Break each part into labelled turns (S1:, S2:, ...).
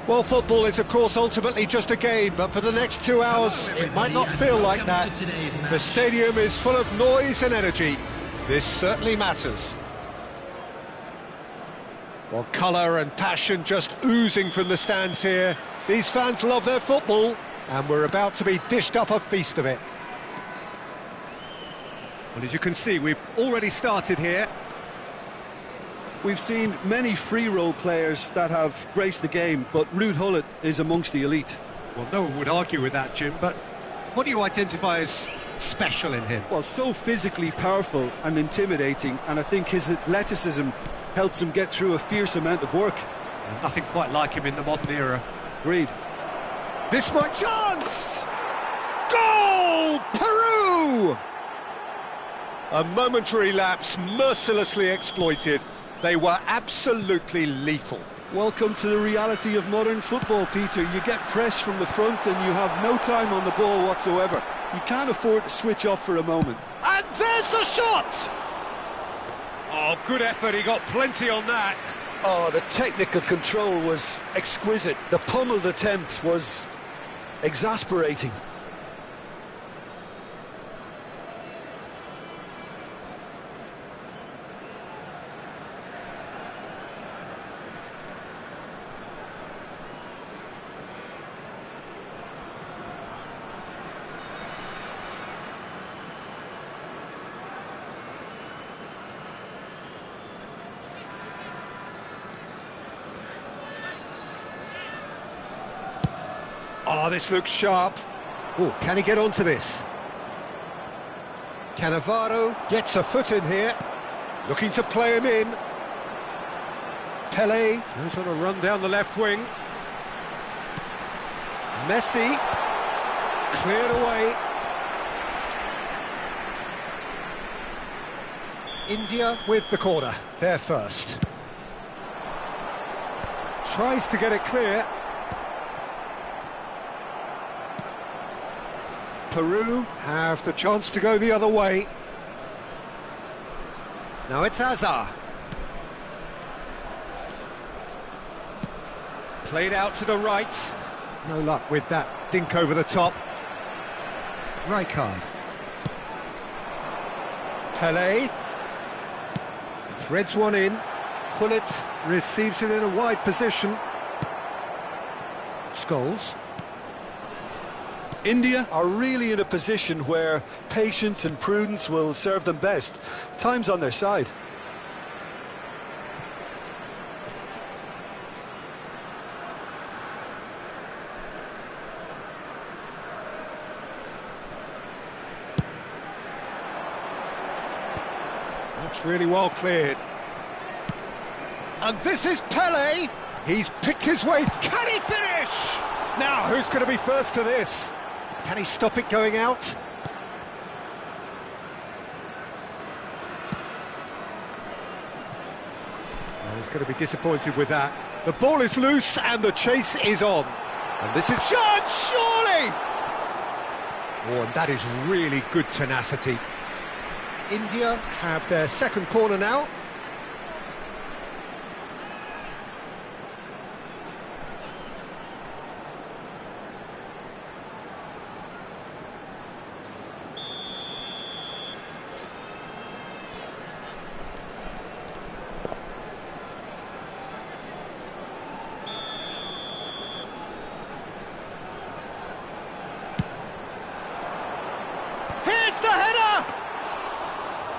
S1: Well, football is, of course, ultimately just a game, but for the next 2 hours, it might not feel like that. The stadium is full of noise and energy. This certainly matters. Well, colour and passion just oozing from the stands here. These fans love their football, and we're about to be dished up a feast of it. Well, as you can see, we've already started here.
S2: We've seen many free role players that have graced the game, but Ruud Gullit is amongst the elite.
S1: Well, no one would argue with that, Jim, but what do you identify as special in him?
S2: Well, so physically powerful and intimidating, and I think his athleticism helps him get through a fierce amount of work.
S1: And nothing quite like him in the modern era.
S2: Agreed.
S1: This might... Chance! Goal! Peru! A momentary lapse mercilessly exploited. They were absolutely lethal.
S2: Welcome to the reality of modern football, Peter. You get press from the front and you have no time on the ball whatsoever. You can't afford to switch off for a moment.
S1: And there's the shot! Oh, good effort, he got plenty on that.
S2: Oh, the technical control was exquisite. The pummeled attempt was exasperating.
S1: Oh, this looks sharp. Oh, can he get onto this? Cannavaro gets a foot in here, looking to play him in. Pele goes on a run down the left wing. Messi cleared away. India with the corner, there first. Tries to get it clear. Peru have the chance to go the other way. Now it's Hazard. Played out to the right. No luck with that dink over the top. Rijkaard. Pele. Threads one in. Gullit receives it in a wide position. Scholes.
S2: India are really in a position where patience and prudence will serve them best. Time's on their side.
S1: That's really well cleared. And this is Pele. He's picked his way. Can he finish? Now, who's going to be first to this? Can he stop it going out? Well, he's going to be disappointed with that. The ball is loose and the chase is on. And this is... Judge, surely! Oh, and that is really good tenacity. India have their second corner now.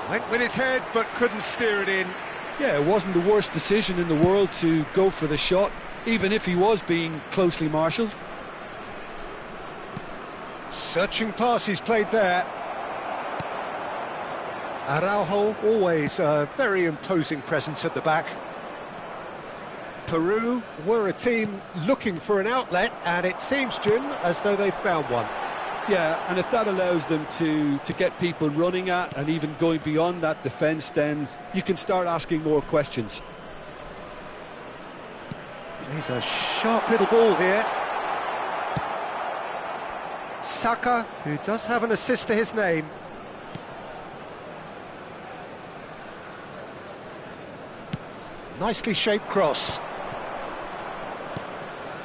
S1: Went with his head, but couldn't steer it in.
S2: Yeah, it wasn't the worst decision in the world to go for the shot, even if he was being closely marshalled.
S1: Searching pass he's played there. Araujo, always a very imposing presence at the back. Peru were a team looking for an outlet, and it seems, Jim, as though they've found one.
S2: Yeah, and if that allows them to get people running at and even going beyond that defence, then you can start asking more questions.
S1: He's a sharp little ball here. Saka, who does have an assist to his name. Nicely shaped cross.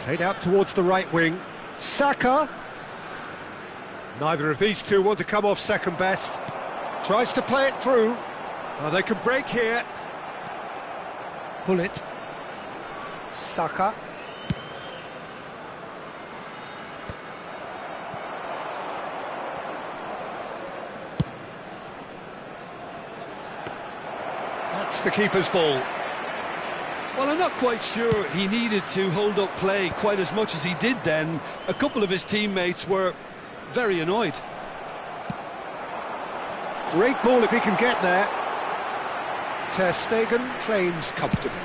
S1: Played out towards the right wing. Saka. Neither of these two want to come off second best. Tries to play it through. Oh, they can break here. Pull it. Saka. That's the keeper's ball.
S2: Well, I'm not quite sure he needed to hold up play quite as much as he did then. A couple of his teammates were very annoyed.
S1: Great ball if he can get there. Ter Stegen claims comfortably.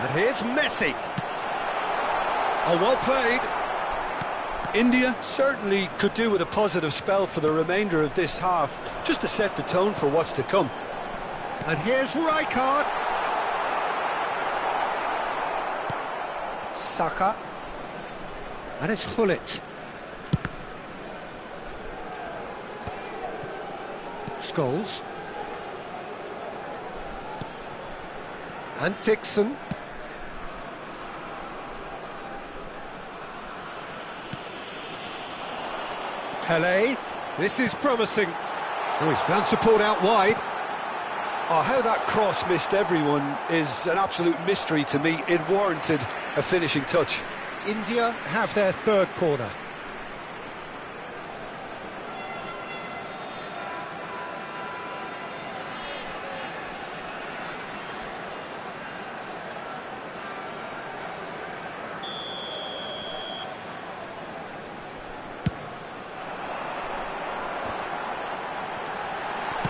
S1: And here's Messi. Oh, well played.
S2: India certainly could do with a positive spell for the remainder of this half, just to set the tone for what's to come.
S1: And here's Rijkaard. Saka. And it's Gullit. Scholes. And Dixon. Pele. This is promising. Oh, he's found support out wide.
S2: Oh, how that cross missed everyone is an absolute mystery to me. It warranted a finishing touch.
S1: India have their third corner.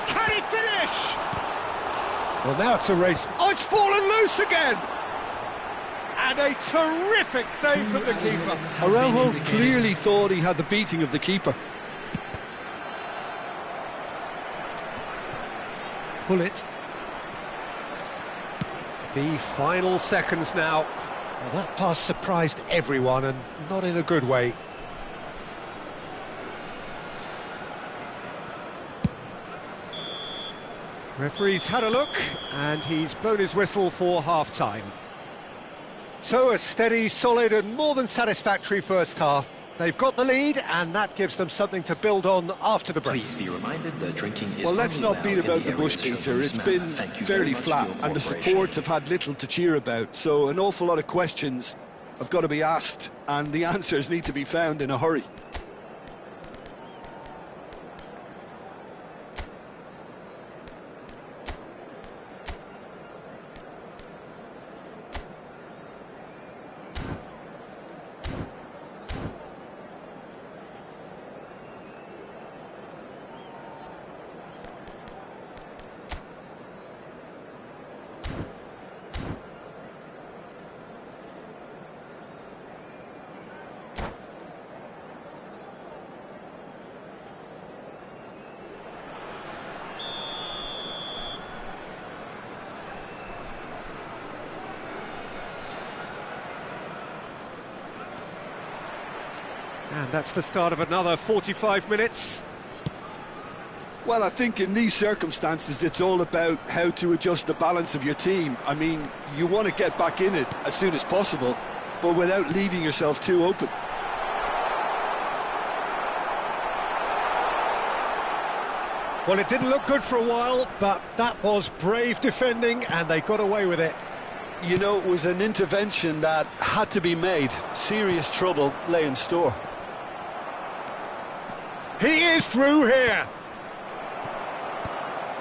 S1: Can he finish? Well, now it's a race. Oh, it's fallen loose again! And a terrific save from the keeper.
S2: Araujo clearly thought he had the beating of the keeper.
S1: Pull it. The final seconds now. Well, that pass surprised everyone, and not in a good way. Referee's had a look, and he's blown his whistle for half-time. So a steady, solid and more than satisfactory first half. They've got the lead, and that gives them something to build on after the break.
S3: Please be reminded that drinking is
S2: well, let's not beat about the bush, Peter. It's been fairly flat, and the support have had little to cheer about. So an awful lot of questions have got to be asked, and the answers need to be found in a hurry.
S1: And that's the start of another 45 minutes.
S2: Well, I think in these circumstances, it's all about how to adjust the balance of your team. I mean, you want to get back in it as soon as possible, but without leaving yourself too open.
S1: Well, it didn't look good for a while, but that was brave defending, and they got away with it.
S2: You know, it was an intervention that had to be made. Serious trouble lay in store.
S1: He is through here.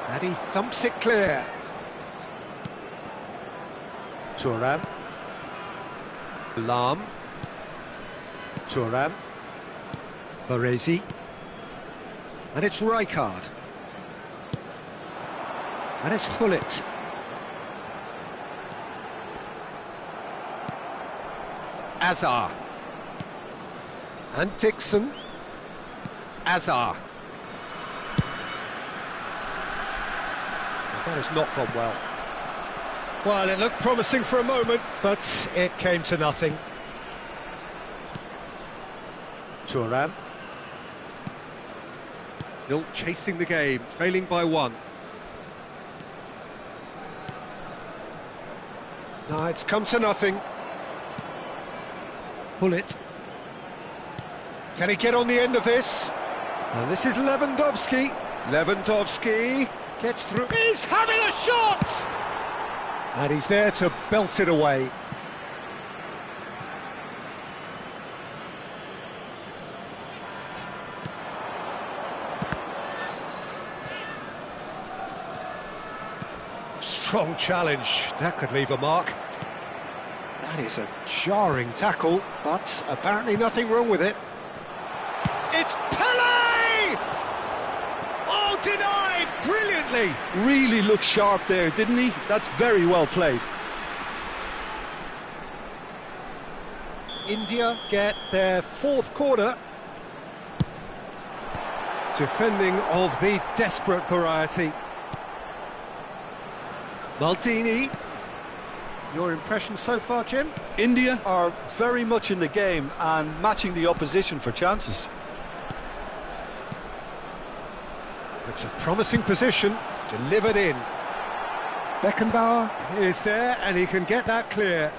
S1: And he thumps it clear. Thuram. Lam. Thuram. Baresi. And it's Rijkaard. And it's Gullit. Azar. And Dixon. Azar. Well, that has not gone well. Well, it looked promising for a moment, but it came to nothing. Thuram. Still chasing the game, trailing by one. No, it's come to nothing. Pull it. Can he get on the end of this? And this is Lewandowski. Lewandowski gets through. He's having a shot! And he's there to belt it away. Strong challenge. That could leave a mark. That is a jarring tackle, but apparently nothing wrong with it. It's Pele! Oh, denied brilliantly!
S2: Really looked sharp there, didn't he? That's very well played.
S1: India get their fourth corner. Defending of the desperate variety. Maldini. Your impression so far, Jim?
S2: India are very much in the game and matching the opposition for chances.
S1: It's a promising position, delivered in. Beckenbauer is there and he can get that clear.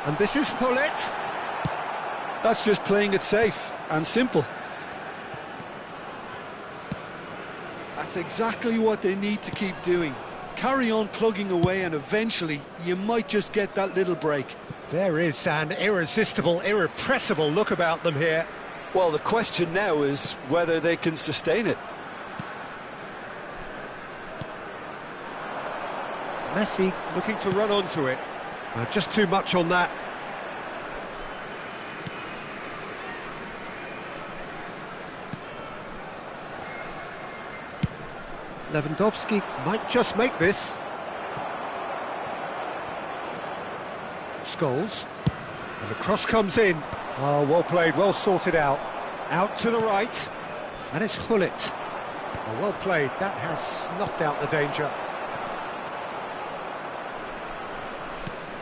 S1: And this is Hullet.
S2: That's just playing it safe and simple. That's exactly what they need to keep doing. Carry on plugging away and eventually you might just get that little break.
S1: There is an irresistible, irrepressible look about them here.
S2: Well, the question now is whether they can sustain it.
S1: Messi looking to run onto it. Just too much on that. Lewandowski might just make this. Scholes. And the cross comes in. Oh, well played, well sorted out. Out to the right. And it's Hullet. Oh, well played, that has snuffed out the danger.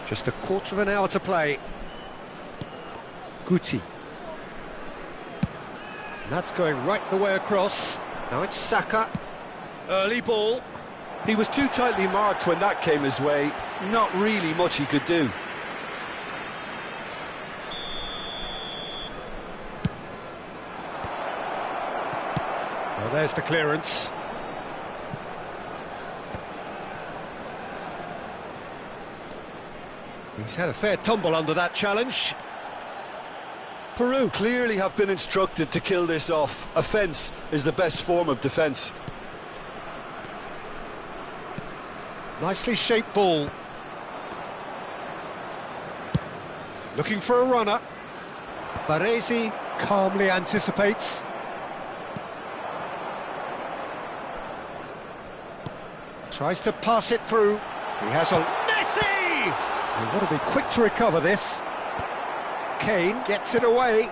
S1: Just a quarter of an hour to play. Guti. And that's going right the way across. Now it's Saka. Early ball.
S2: He was too tightly marked when that came his way. Not really much he could do.
S1: Well, there's the clearance. He's had a fair tumble under that challenge.
S2: Peru clearly have been instructed to kill this off. Offence is the best form of defence.
S1: Nicely shaped ball. Looking for a runner. Baresi calmly anticipates. Tries to pass it through. He has a... Messi! You've got to be quick to recover this. Kane gets it away.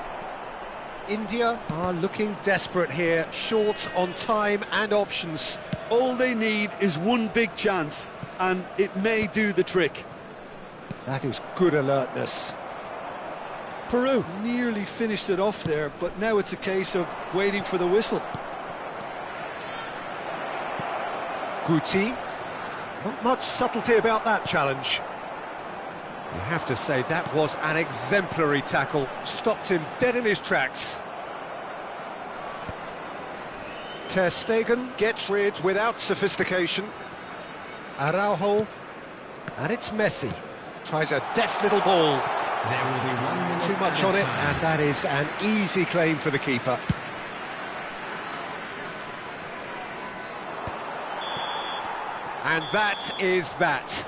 S1: India are looking desperate here, short on time and options.
S2: All they need is one big chance, and it may do the trick.
S1: That is good alertness.
S2: Peru nearly finished it off there, but now it's a case of waiting for the whistle.
S1: Guti. Not much subtlety about that challenge. You have to say that was an exemplary tackle. Stopped him dead in his tracks. Ter Stegen gets rid without sophistication. Araujo. And it's Messi. Tries a deft little ball.
S3: There will be 1 minute.
S1: Too much on it, and that is an easy claim for the keeper. And that is that.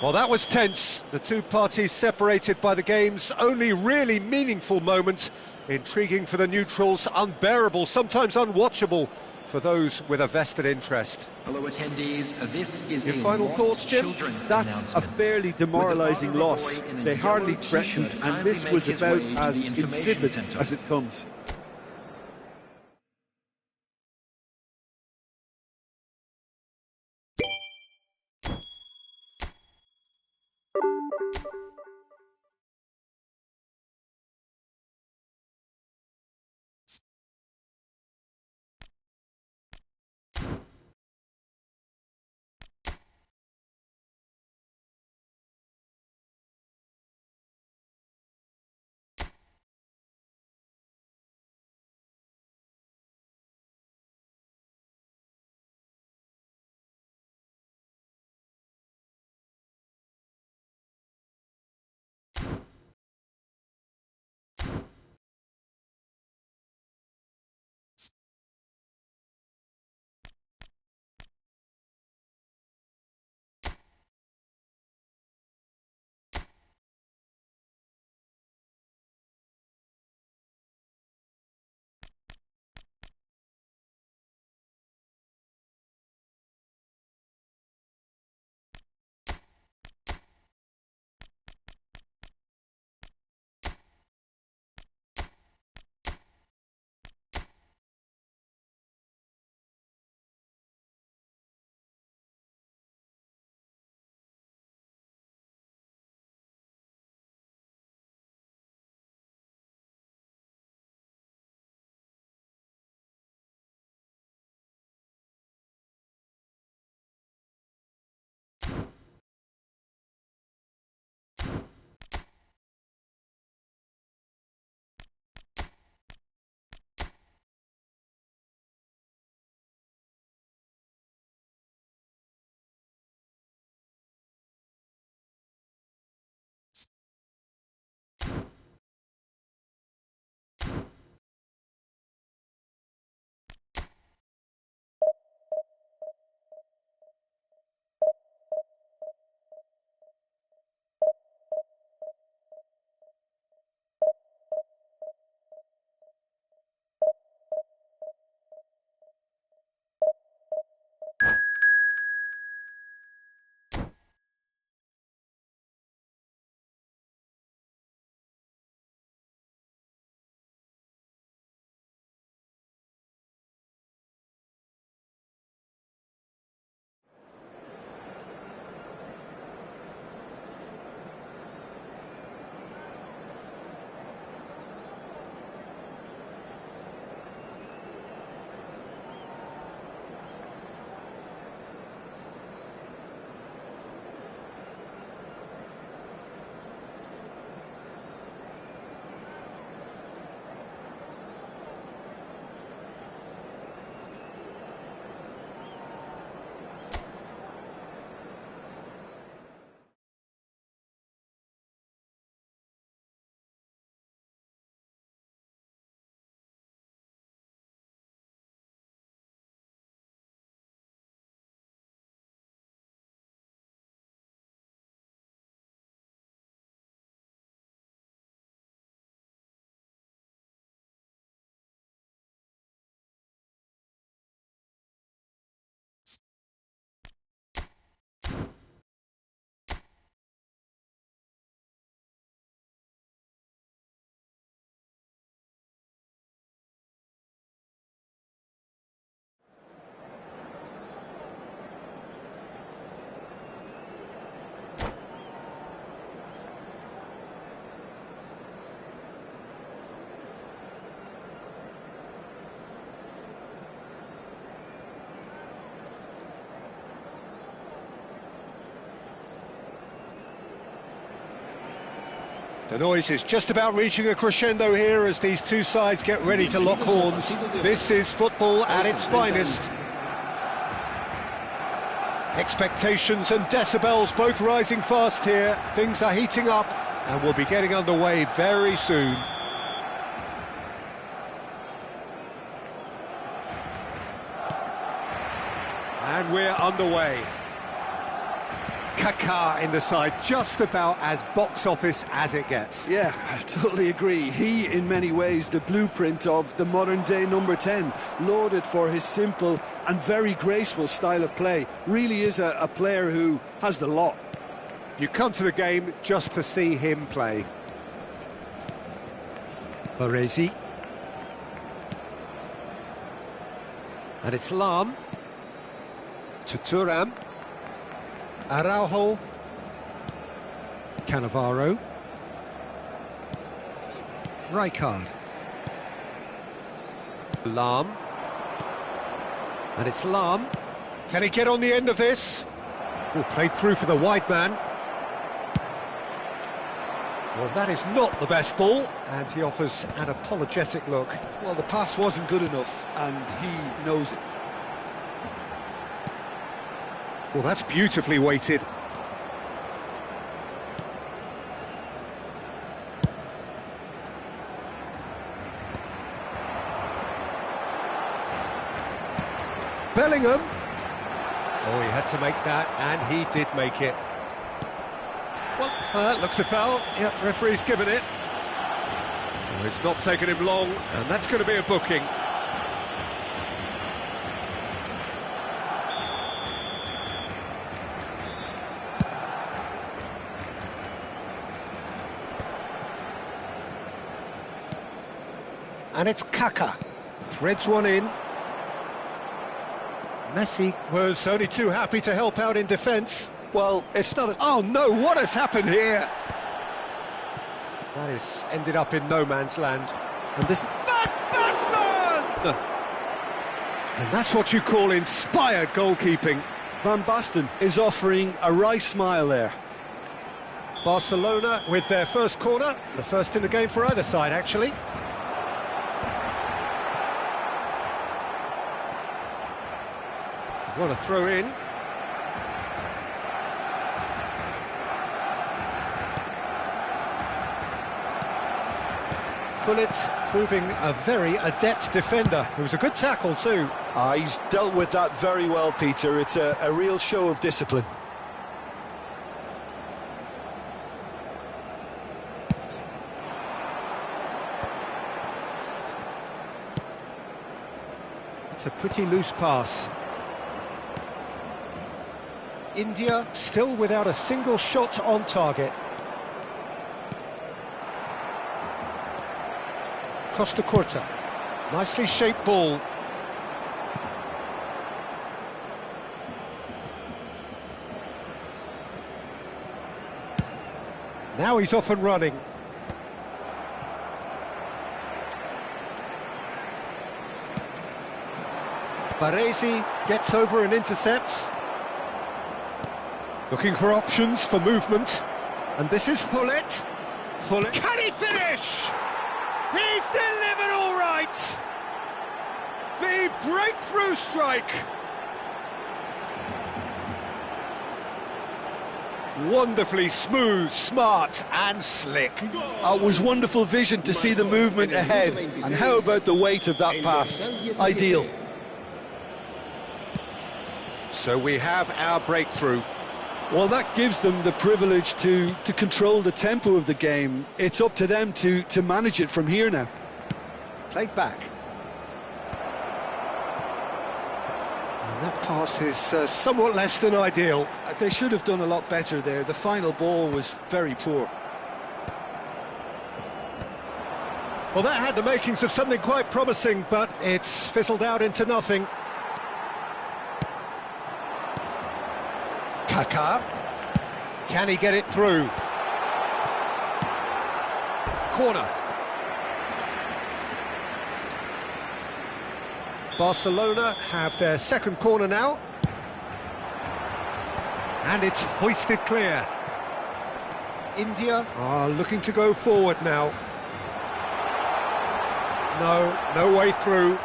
S1: Well, that was tense. The two parties separated by the game's only really meaningful moment. Intriguing for the neutrals, unbearable, sometimes unwatchable for those with a vested interest.
S3: Hello attendees, this is
S1: Your final thoughts, Jim?
S2: That's a fairly demoralising loss. They hardly threatened, and this was about as insipid as it comes.
S1: The noise is just about reaching a crescendo here as these two sides get ready to lock horns. This is football at its finest. Expectations and decibels both rising fast here. Things are heating up and we'll be getting underway very soon. And we're underway. Kaká in the side, just about as box office as it gets.
S2: Yeah, I totally agree. He, in many ways, the blueprint of the modern-day number 10, lauded for his simple and very graceful style of play. Really is a player who has the lot.
S1: You come to the game just to see him play. Baresi. And it's Lam. To Thuram. Araujo. Cannavaro. Rijkaard. Lam. And it's Lam. Can he get on the end of this? Oh, played through for the wide man. Well, that is not the best ball, and he offers an apologetic look.
S2: Well, the pass wasn't good enough, and he knows it.
S1: Well, that's beautifully weighted. Bellingham. Oh, he had to make that, and he did make it. Well, that looks a foul. Yep, referee's given it. Well, it's not taken him long, and that's going to be a booking. And it's Kaká. Threads one in. Messi was only too happy to help out in defence.
S2: Well, it's not a...
S1: Oh no, what has happened here? That is ended up in no man's land. And this... Van Basten! And that's what you call inspired goalkeeping.
S2: Van Basten is offering a wry smile there.
S1: Barcelona with their first corner. The first in the game for either side, actually. What a throw in. Gullit proving a very adept defender. It was a good tackle too.
S2: He's dealt with that very well, Peter. It's a real show of discipline.
S1: It's a pretty loose pass. India still without a single shot on target. Costa Curta. Nicely shaped ball. Now he's off and running. Baresi gets over and intercepts. Looking for options for movement. And this is Gullit. Gullit. Can he finish? He's delivered all right. The breakthrough strike. Wonderfully smooth, smart and slick.
S2: It was wonderful vision to see the movement ahead. And how about the weight of that pass? Ideal.
S1: So we have our breakthrough.
S2: Well, that gives them the privilege to control the tempo of the game. It's up to them to manage it from here now.
S1: Played back. And that pass is somewhat less than ideal.
S2: They should have done a lot better there. The final ball was very poor.
S1: Well, that had the makings of something quite promising, but it's fizzled out into nothing. Kaká. Can he get it through? Corner. Barcelona have their second corner now. And it's hoisted clear. India are looking to go forward now. No way through.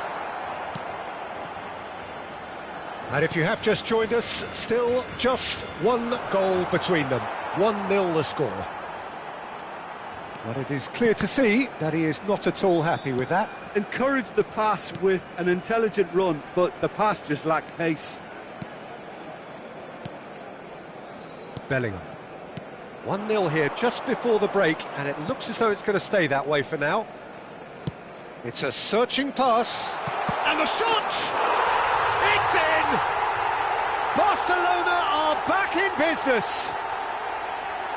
S1: And if you have just joined us, still just one goal between them. 1-0 the score. But it is clear to see that he is not at all happy with that.
S2: Encouraged the pass with an intelligent run, but the pass just lacked pace.
S1: Bellingham. 1-0 here just before the break, and it looks as though it's going to stay that way for now. It's a searching pass, and the shot! It's in! Barcelona are back in business!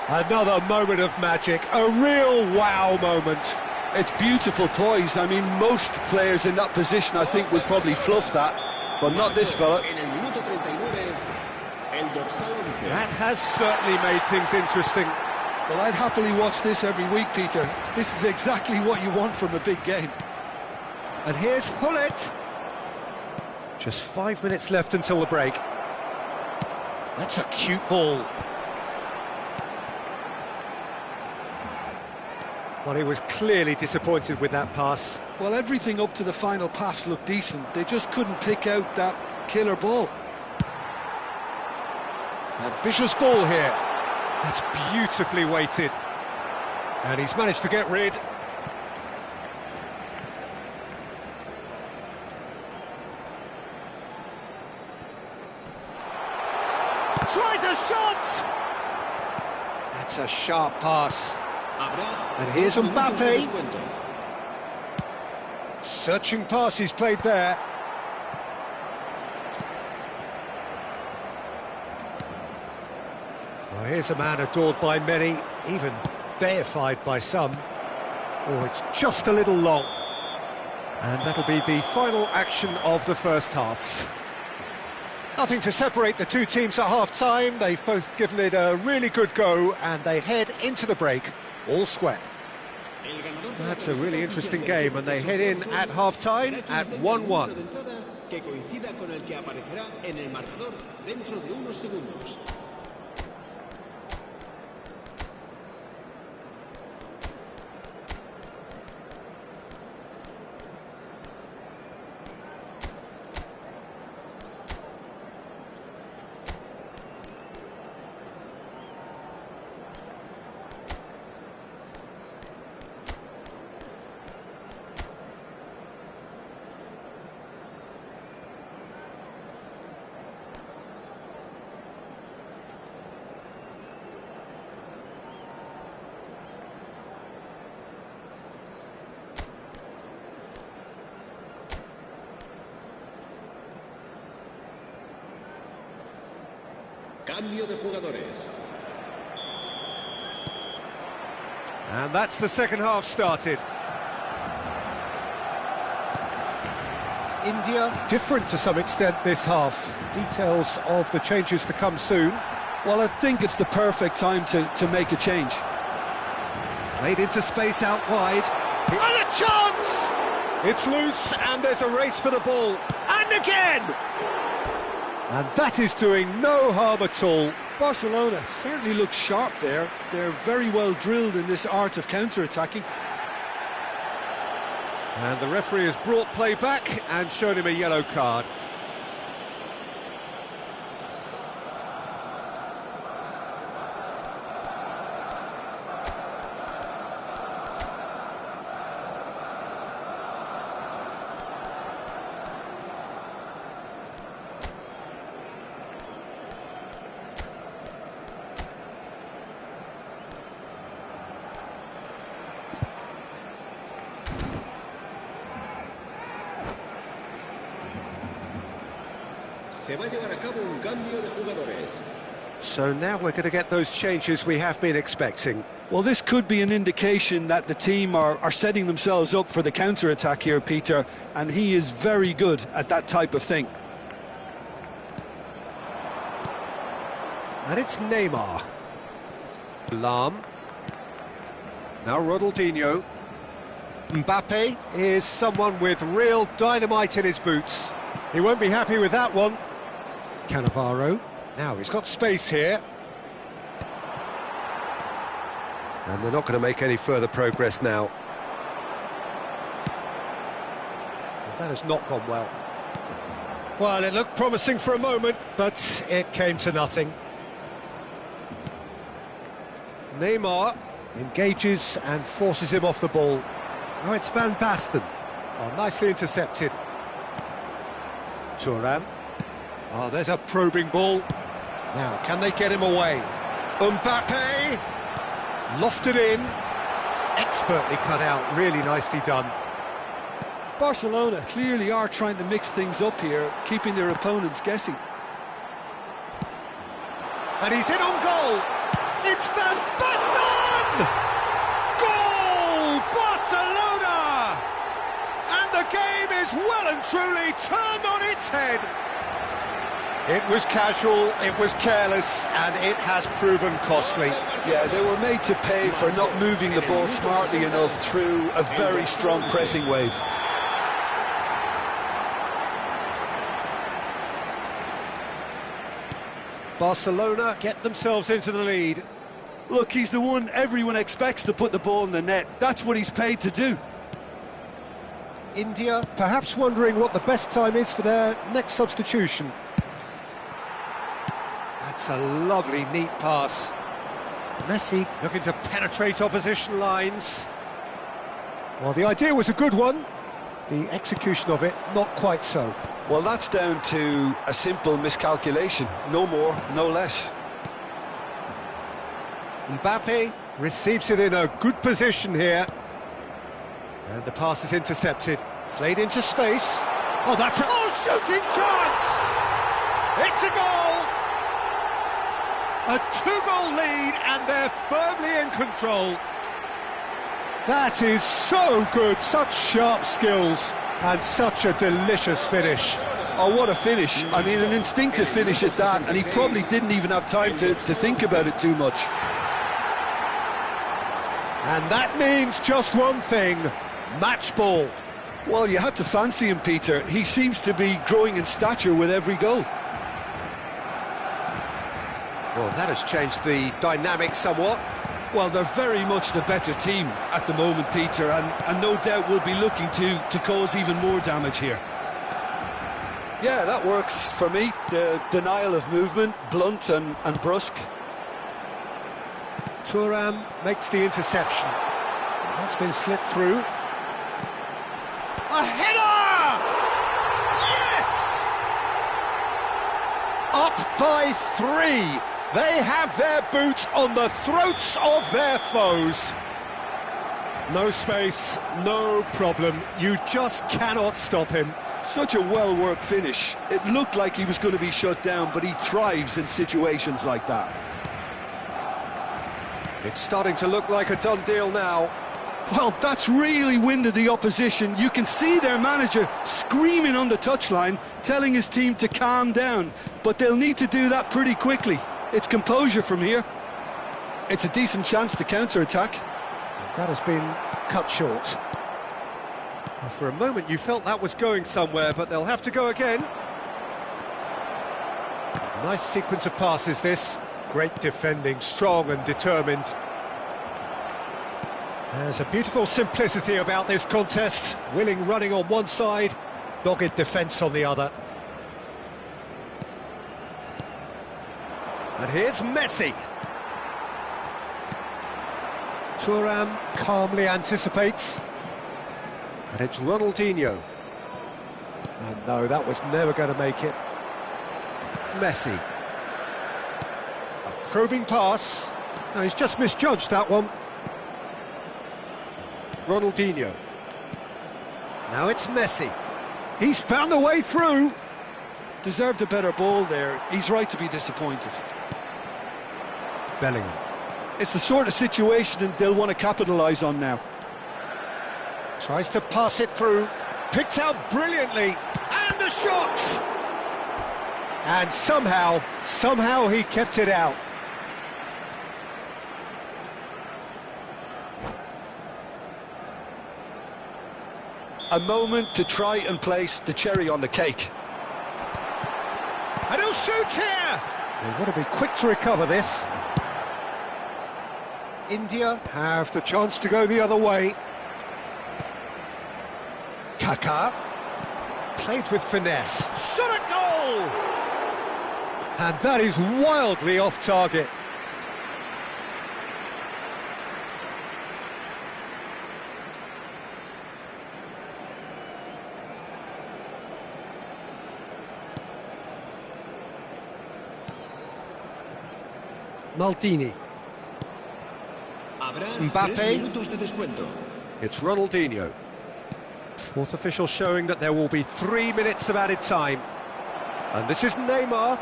S1: Another moment of magic, a real wow moment.
S2: It's beautiful poise. I mean, most players in that position, I think, would probably fluff that, but not this fella.
S1: That has certainly made things interesting.
S2: Well, I'd happily watch this every week, Peter. This is exactly what you want from a big game.
S1: And here's Hullet. Just 5 minutes left until the break. That's a cute ball. Well, he was clearly disappointed with that pass.
S2: Well, everything up to the final pass looked decent. They just couldn't pick out that killer ball.
S1: Ambitious ball here. That's beautifully weighted. And he's managed to get rid. Tries a shot! That's a sharp pass. And here's Mbappe. Searching pass he's played there. Well, here's a man adored by many, even deified by some. Oh, it's just a little long. And that'll be the final action of the first half. Nothing to separate the two teams at half-time. They've both given it a really good go, and they head into the break all square. That's a really interesting game, and they head in at half-time at 1-1.
S4: Cambio de jugadores.
S1: And that's the second half started. India different to some extent this half. Details of the changes to come soon.
S2: Well, I think it's the perfect time to make a change.
S1: Played into space out wide. And a chance! It's loose, and there's a race for the ball. And again! And that is doing no harm at all.
S2: Barcelona certainly looks sharp there. They're very well drilled in this art of counter-attacking.
S1: And the referee has brought play back and shown him a yellow card.
S4: Se va a llevar a cabo un cambio de jugadores.
S1: So now we're going to get those changes we have been expecting.
S2: Well, this could be an indication that the team are setting themselves up for the counter-attack here, Peter, and he is very good at that type of thing.
S1: And it's Neymar. Lam. Now Ronaldinho. Mbappe is someone with real dynamite in his boots. He won't be happy with that one. Cannavaro. Now he's got space here. And they're not going to make any further progress now. Well, that has not gone well. Well, it looked promising for a moment, but it came to nothing. Neymar engages and forces him off the ball. Oh, it's Van Basten. Oh, nicely intercepted. Thuram. Oh, there's a probing ball. Now, can they get him away? Mbappe! Lofted in. Expertly cut out, really nicely done.
S2: Barcelona clearly are trying to mix things up here, keeping their opponents guessing.
S1: And he's in on goal! It's Van Basten! Goal! Barcelona! And the game is well and truly turned on its head. It was casual, it was careless, and it has proven costly.
S2: Yeah, they were made to pay for not moving the ball smartly enough through a very strong pressing wave.
S1: Barcelona get themselves into the lead.
S2: Look, he's the one everyone expects to put the ball in the net. That's what he's paid to do.
S1: India perhaps wondering what the best time is for their next substitution. That's a lovely, neat pass. Messi looking to penetrate opposition lines. Well, the idea was a good one. The execution of it, not quite so.
S2: Well, that's down to a simple miscalculation. No more, no less.
S1: Mbappe receives it in a good position here. And the pass is intercepted. Played into space. Oh, that's a shooting chance! It's a goal! A two-goal lead, and they're firmly in control. That is so good, such sharp skills, and such a delicious finish.
S2: Oh, what a finish. I mean, an instinctive finish at that, and he probably didn't even have time to think about it too much.
S1: And that means just one thing, match ball.
S2: Well, you had to fancy him, Peter. He seems to be growing in stature with every goal.
S1: Well, that has changed the dynamic somewhat.
S2: Well, they're very much the better team at the moment, Peter, and no doubt will be looking to cause even more damage here. Yeah, that works for me. The denial of movement, blunt and brusque.
S1: Thuram makes the interception. That's been slipped through. A header! Yes! Up by 3. They have their boot on the throats of their foes. No space, no problem. You just cannot stop him.
S2: Such a well-worked finish. It looked like he was going to be shut down, but he thrives in situations like that.
S1: It's starting to look like a done deal now.
S2: Well, that's really winded the opposition. You can see their manager screaming on the touchline, telling his team to calm down, but they'll need to do that pretty quickly. It's composure from here. It's a decent chance to counter-attack.
S1: That has been cut short. For a moment you felt that was going somewhere, but they'll have to go again. Nice sequence of passes this. Great defending, strong and determined. There's a beautiful simplicity about this contest. Willing running on one side, dogged defence on the other. And here's Messi. Thuram calmly anticipates. And it's Ronaldinho. And no, that was never going to make it. Messi. A probing pass. No, he's just misjudged that one. Ronaldinho. Now it's Messi. He's found a way through.
S2: Deserved a better ball there. He's right to be disappointed.
S1: Bellingham.
S2: It's the sort of situation that they'll want to capitalise on now.
S1: Tries to pass it through. Picked out brilliantly. And a shot! And somehow he kept it out.
S2: A moment to try and place the cherry on the cake.
S1: And he'll shoot here! They want to be quick to recover this. India have the chance to go the other way. Kaká. Played with finesse. Shot at goal! And that is wildly off target. Maldini. Mbappe. It's Ronaldinho. Fourth official showing that there will be 3 minutes of added time. And this is Neymar.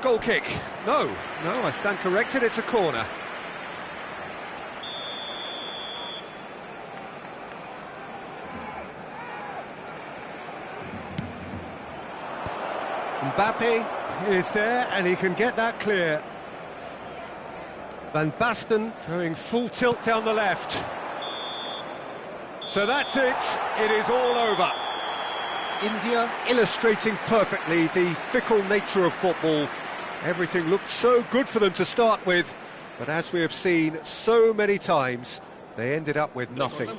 S1: Goal kick. No, I stand corrected, it's a corner. Mbappe is there and he can get that clear. Van Basten going full tilt down the left. So that's it, it is all over. India illustrating perfectly the fickle nature of football. Everything looked so good for them to start with, but as we have seen so many times, they ended up with nothing.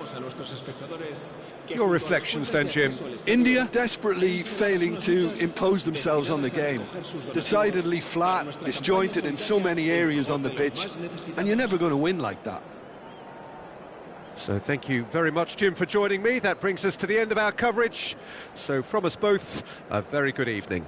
S1: Your reflections then, Jim?
S2: India desperately failing to impose themselves on the game. Decidedly flat, disjointed in so many areas on the pitch, and you're never going to win like that.
S1: So thank you very much, Jim, for joining me. That brings us to the end of our coverage. So from us both, a very good evening.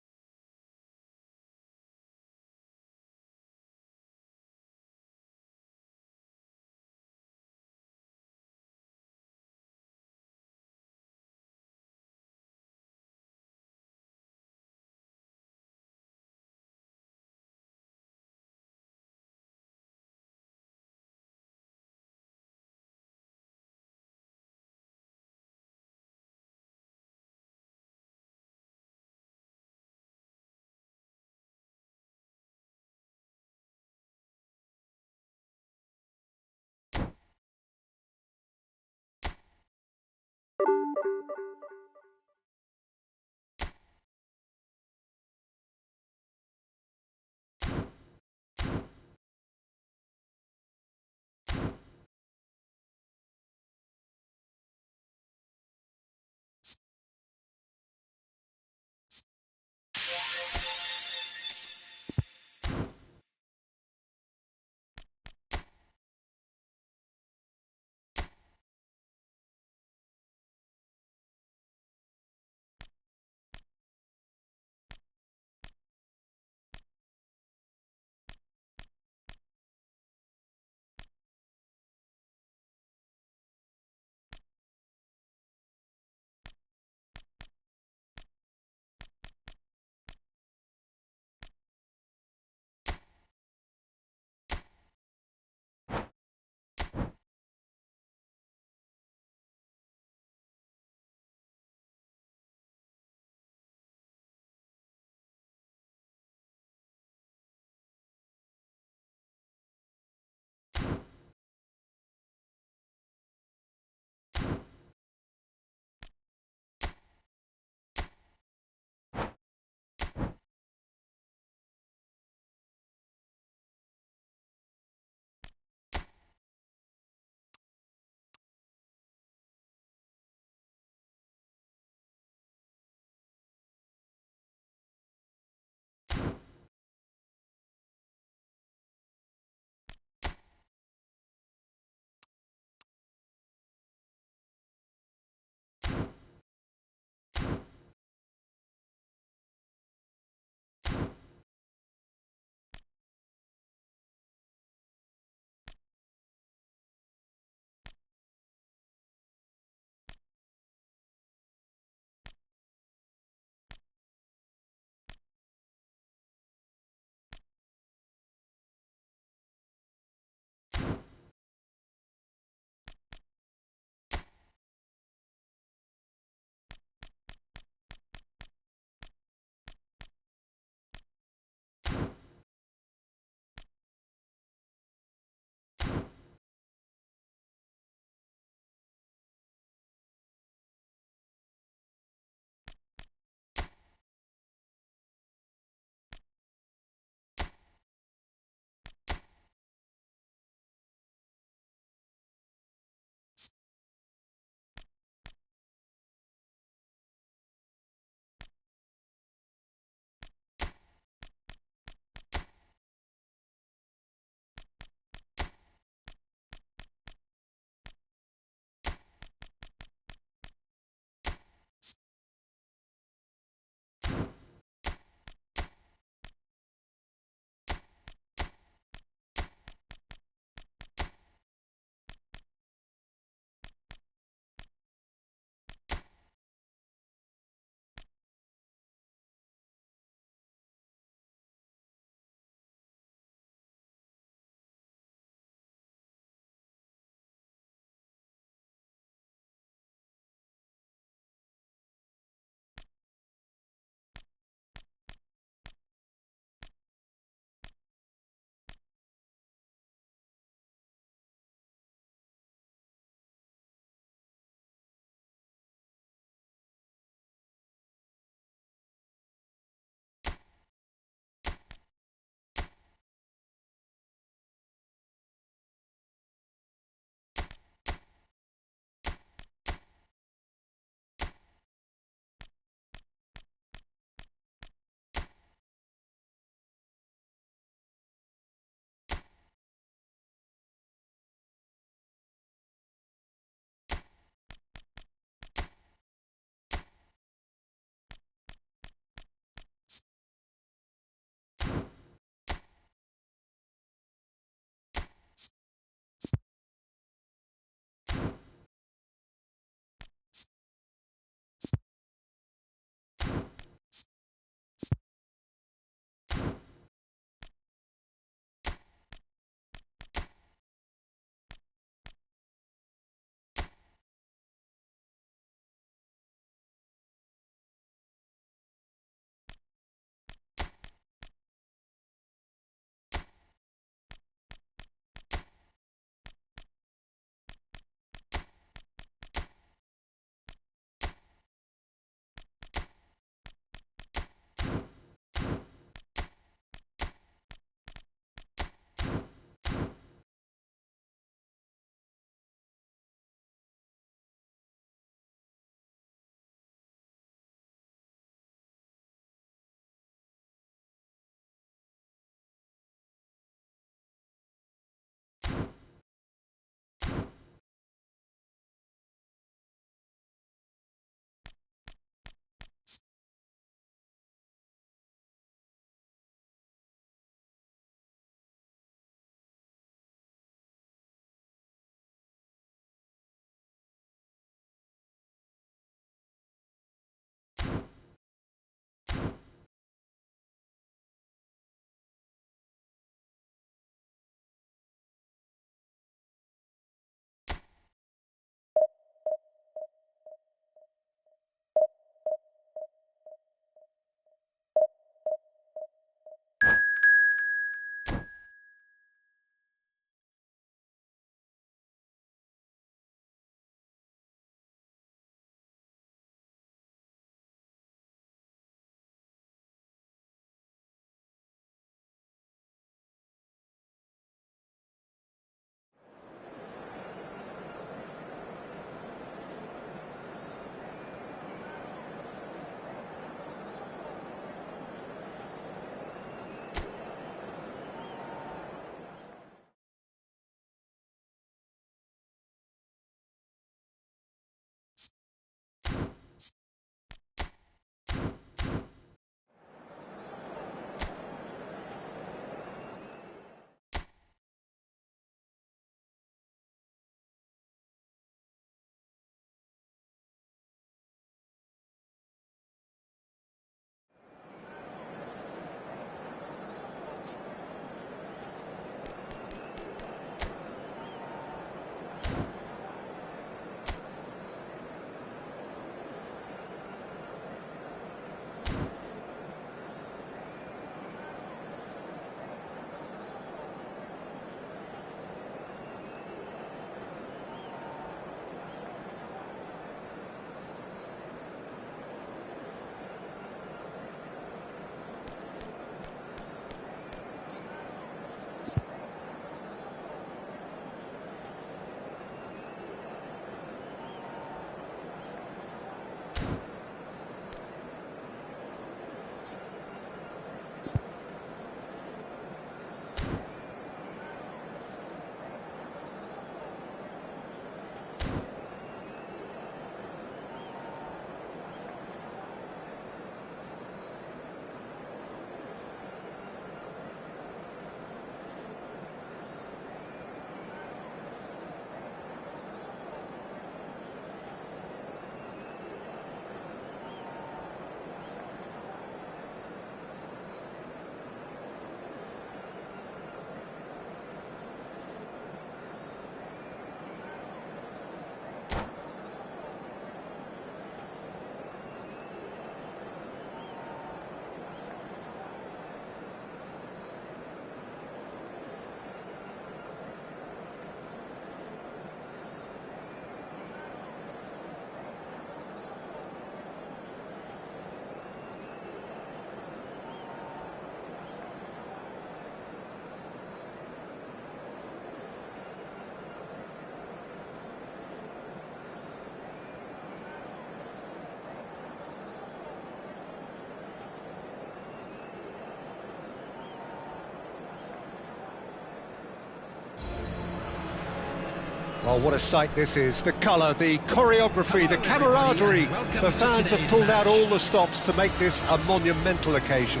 S1: Oh, what a sight this is. The colour, the choreography, the camaraderie. The fans have pulled out all the stops to make this a monumental occasion.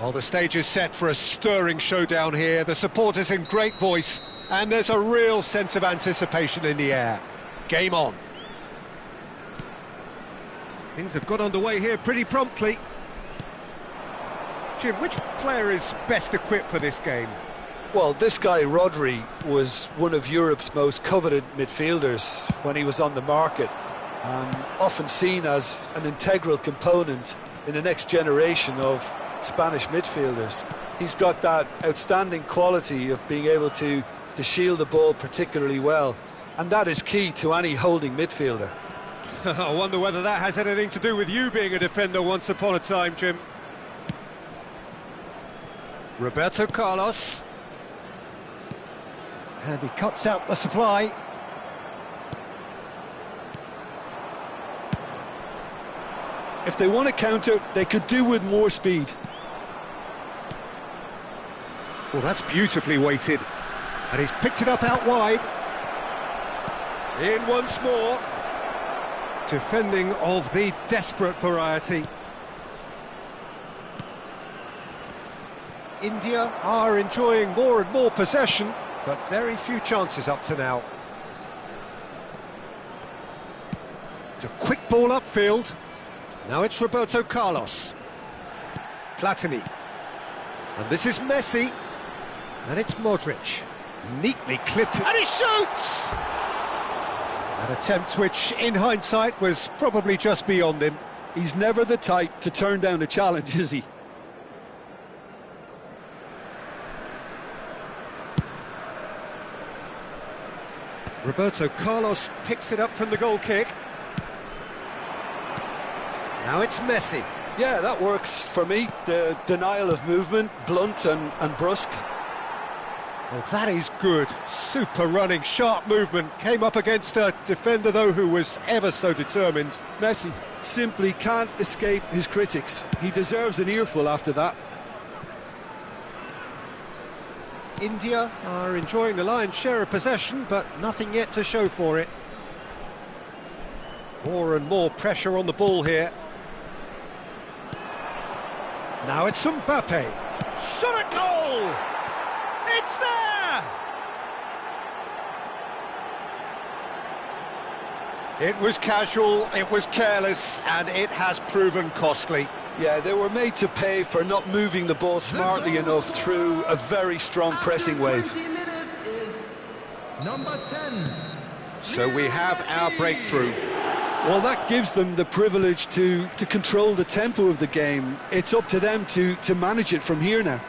S1: Well, the stage is set for a stirring showdown here. The supporters in great voice, and there's a real sense of anticipation in the air. Game on. Things have got underway here pretty promptly. Jim, which player is best equipped for this game?
S2: Well, this guy, Rodri, was one of Europe's most coveted midfielders when he was on the market, and often seen as an integral component in the next generation of Spanish midfielders. He's got that outstanding quality of being able to shield the ball particularly well, and that is key to any holding midfielder.
S1: I wonder whether that has anything to do with you being a defender once upon a time, Jim. Roberto Carlos. And he cuts out the supply.
S2: If they want to counter, they could do with more speed.
S1: Well, that's beautifully weighted. And he's picked it up out wide. In once more. Defending of the desperate variety. India are enjoying more and more possession, but very few chances up to now. It's a quick ball upfield. Now it's Roberto Carlos. Platini. And this is Messi. And it's Modric. Neatly clipped. And he shoots! An attempt which, in hindsight, was probably just beyond him.
S2: He's never the type to turn down a challenge, is he?
S1: Roberto Carlos picks it up from the goal kick. Now it's Messi.
S2: Yeah, that works for me. The denial of movement, blunt and brusque.
S1: Well, that is good. Super running, sharp movement. Came up against a defender, though, who was ever so determined.
S2: Messi simply can't escape his critics. He deserves an earful after that.
S1: India are enjoying the lion's share of possession, but nothing yet to show for it. More and more pressure on the ball here. Now it's Mbappe. Shot at goal! It's there! It was casual, it was careless, and it has proven costly.
S2: Yeah, they were made to pay for not moving the ball smartly enough through a very strong pressing wave.
S3: Number 10.
S1: So we have our breakthrough.
S2: Well, that gives them the privilege to control the tempo of the game. It's up to them to manage it from here now.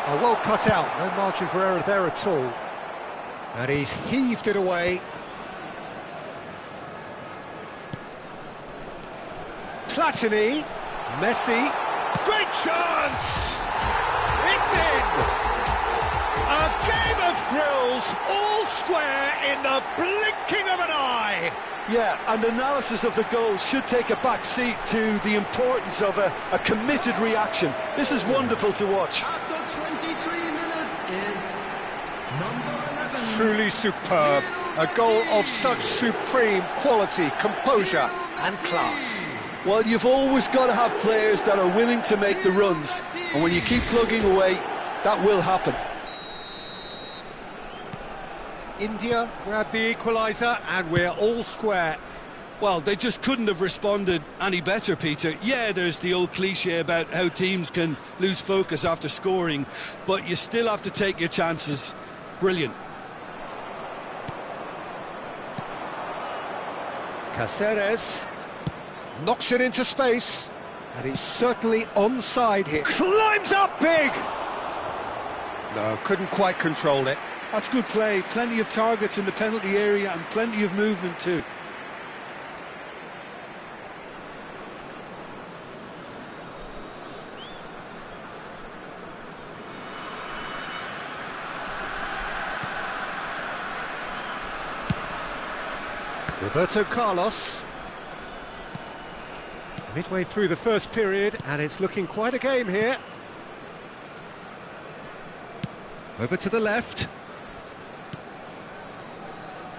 S1: Oh, well cut out, no margin for error there at all. And he's heaved it away. Platini, Messi, great chance! It's in! A game of thrills, all square in the blinking of an eye!
S2: Yeah, and analysis of the goal should take a back seat to the importance of a committed reaction. This is wonderful to watch.
S3: After 23 minutes is number 11.
S1: Truly superb. A goal of such supreme quality, composure and class.
S2: Well, you've always got to have players that are willing to make the runs, and when you keep plugging away, that will happen.
S1: India grabbed the equaliser, and we're all square.
S2: Well, they just couldn't have responded any better, Peter. Yeah, there's the old cliche about how teams can lose focus after scoring, but you still have to take your chances. Brilliant.
S1: Caceres knocks it into space, and he's certainly onside here. Climbs up big! No, couldn't quite control it.
S2: That's good play. Plenty of targets in the penalty area and plenty of movement too.
S1: Roberto Carlos. Midway through the first period, and it's looking quite a game here. Over to the left.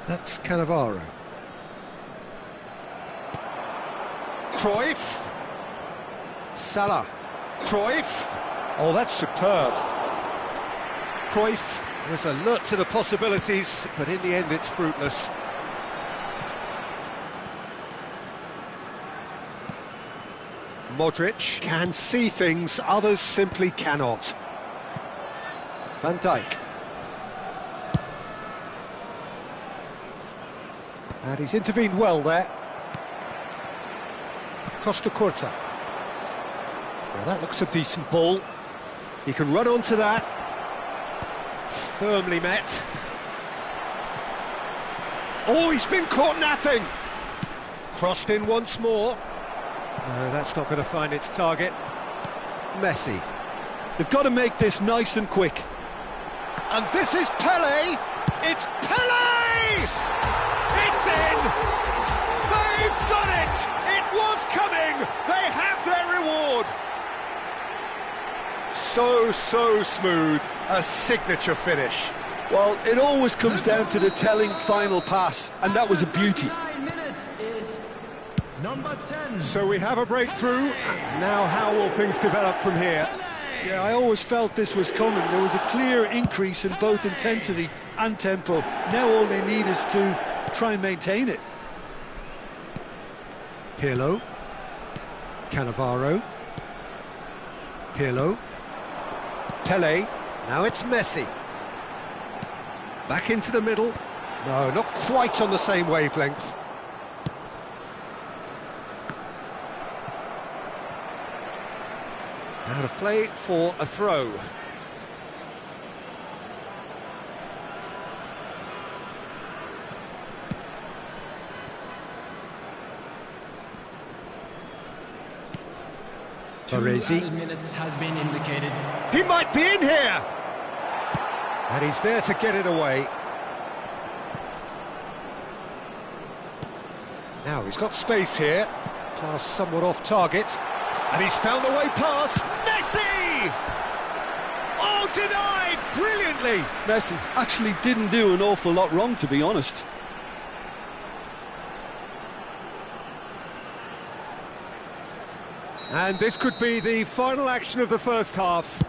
S1: That's Cannavaro. Cruyff. Salah. Cruyff. Oh, that's superb. Cruyff was alert to the possibilities, but in the end it's fruitless. Modric can see things others simply cannot. Van Dijk. And he's intervened well there. Costa Curta. Now that looks a decent ball. He can run onto that. Firmly met. Oh, he's been caught napping. Crossed in once more. No, that's not going to find its target. Messi.
S2: They've got to make this nice and quick.
S1: And this is Pele. It's Pele! It's in! They've done it! It was coming! They have their reward! So smooth. A signature finish.
S2: Well, it always comes down to the telling final pass, and that was a beauty.
S3: 9 minutes is number 10.
S1: So we have a breakthrough. Now how will things develop from here?
S2: Yeah, I always felt this was coming. There was a clear increase in both intensity and tempo. Now all they need is to try and maintain it.
S1: Pirlo. Cannavaro. Pirlo. Pele. Now it's Messi. Back into the middle. No, not quite on the same wavelength. Out of play for a throw. Baresi.
S3: 2 minutes has been indicated.
S1: He might be in here! And he's there to get it away. Now he's got space here. Pass somewhat off target. And he's found the way past. Messi! Oh, denied! Brilliantly!
S2: Messi actually didn't do an awful lot wrong, to be honest.
S1: And this could be the final action of the first half.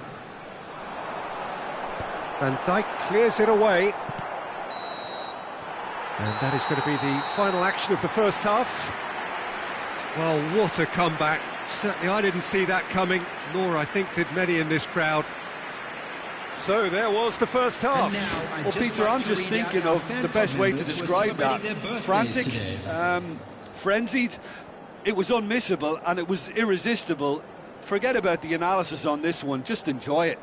S1: Van Dijk clears it away. And that is going to be the final action of the first half. Well, what a comeback. Certainly I didn't see that coming, nor I think did many in this crowd. So there was the first half.
S2: Well, Peter, I'm just thinking of the best way to describe that. Frantic, frenzied. It was unmissable and it was irresistible. Forget about the analysis on this one, just enjoy it.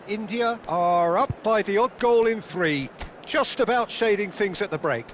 S1: India are up by the odd goal in 3, just about shading things at the break.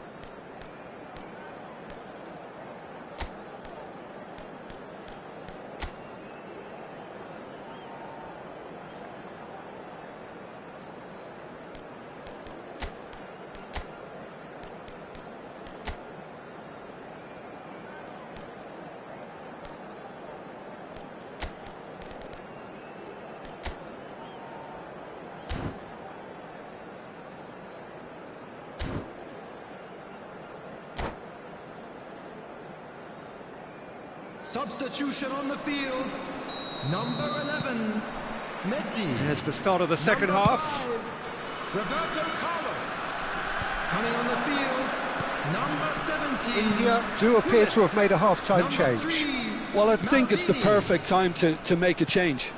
S3: Substitution on the field. Number 11, Messi.
S1: There's the start of the second half.
S3: 5, Roberto Carlos. Coming on the field, number 17.
S1: India do appear to have made a half-time change.
S3: 3,
S2: Well, I think it's the
S3: Maldini.
S2: perfect time to make a change.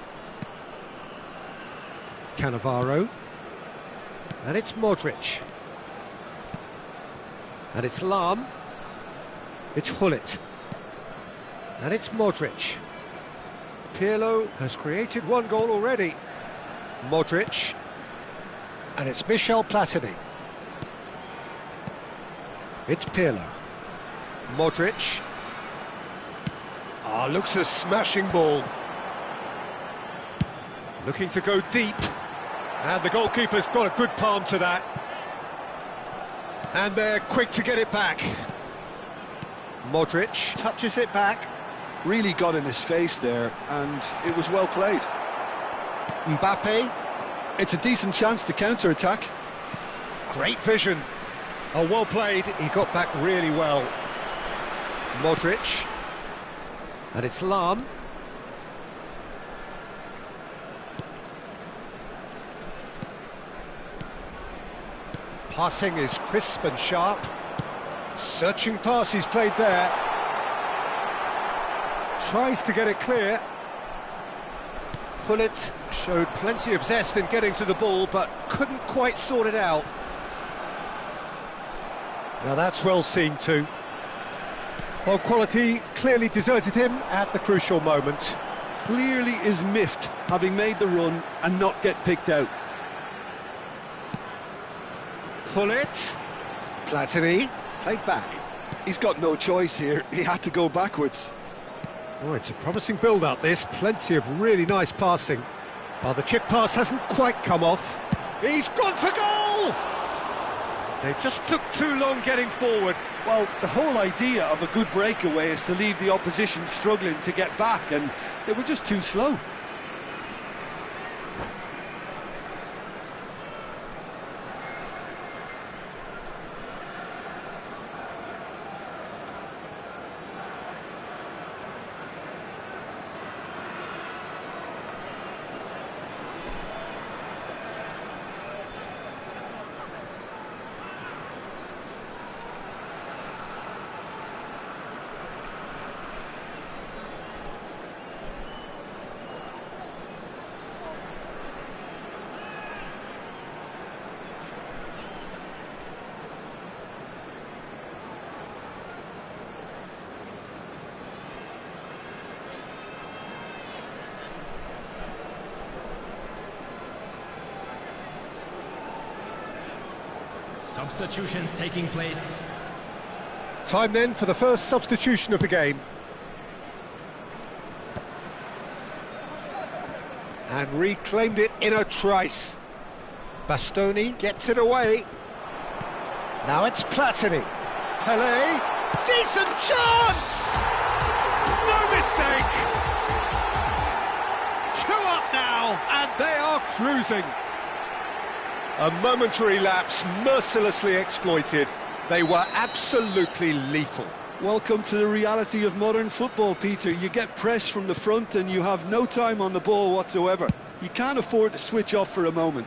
S1: Cannavaro. And it's Modric. And it's Lahm. It's Hullet. And it's Modric. Pirlo has created one goal already. Modric. And it's Michel Platini. It's Pirlo. Modric. Ah, looks a smashing ball. Looking to go deep. And the goalkeeper's got a good palm to that. And they're quick to get it back. Modric touches it back.
S2: Really got in his face there, and it was well played.
S1: Mbappe.
S2: It's a decent chance to counter-attack.
S1: Great vision. Oh, well played. He got back really well. Modric. And it's Lahm. Passing is crisp and sharp. Searching pass he's played there. Tries to get it clear. Gullit showed plenty of zest in getting to the ball, but couldn't quite sort it out. Now that's well seen too. Well, quality clearly deserted him at the crucial moment.
S2: Clearly is miffed, having made the run and not get picked out.
S1: Gullit. Platini. Played back.
S2: He's got no choice here, he had to go backwards.
S1: Oh, it's a promising build-up, this. Plenty of really nice passing. Well, the chip pass hasn't quite come off. He's gone for goal! They just took too long getting forward.
S2: Well, the whole idea of a good breakaway is to leave the opposition struggling to get back, and they were just too slow.
S3: Substitutions taking place.
S1: Time then for the first substitution of the game. And reclaimed it in a trice. Bastoni gets it away. Now it's Platini. Pelé. Decent chance! No mistake! 2 up now, and they are cruising. A momentary lapse mercilessly exploited. They were absolutely lethal.
S2: Welcome to the reality of modern football, Peter. You get pressed from the front and you have no time on the ball whatsoever. You can't afford to switch off for a moment.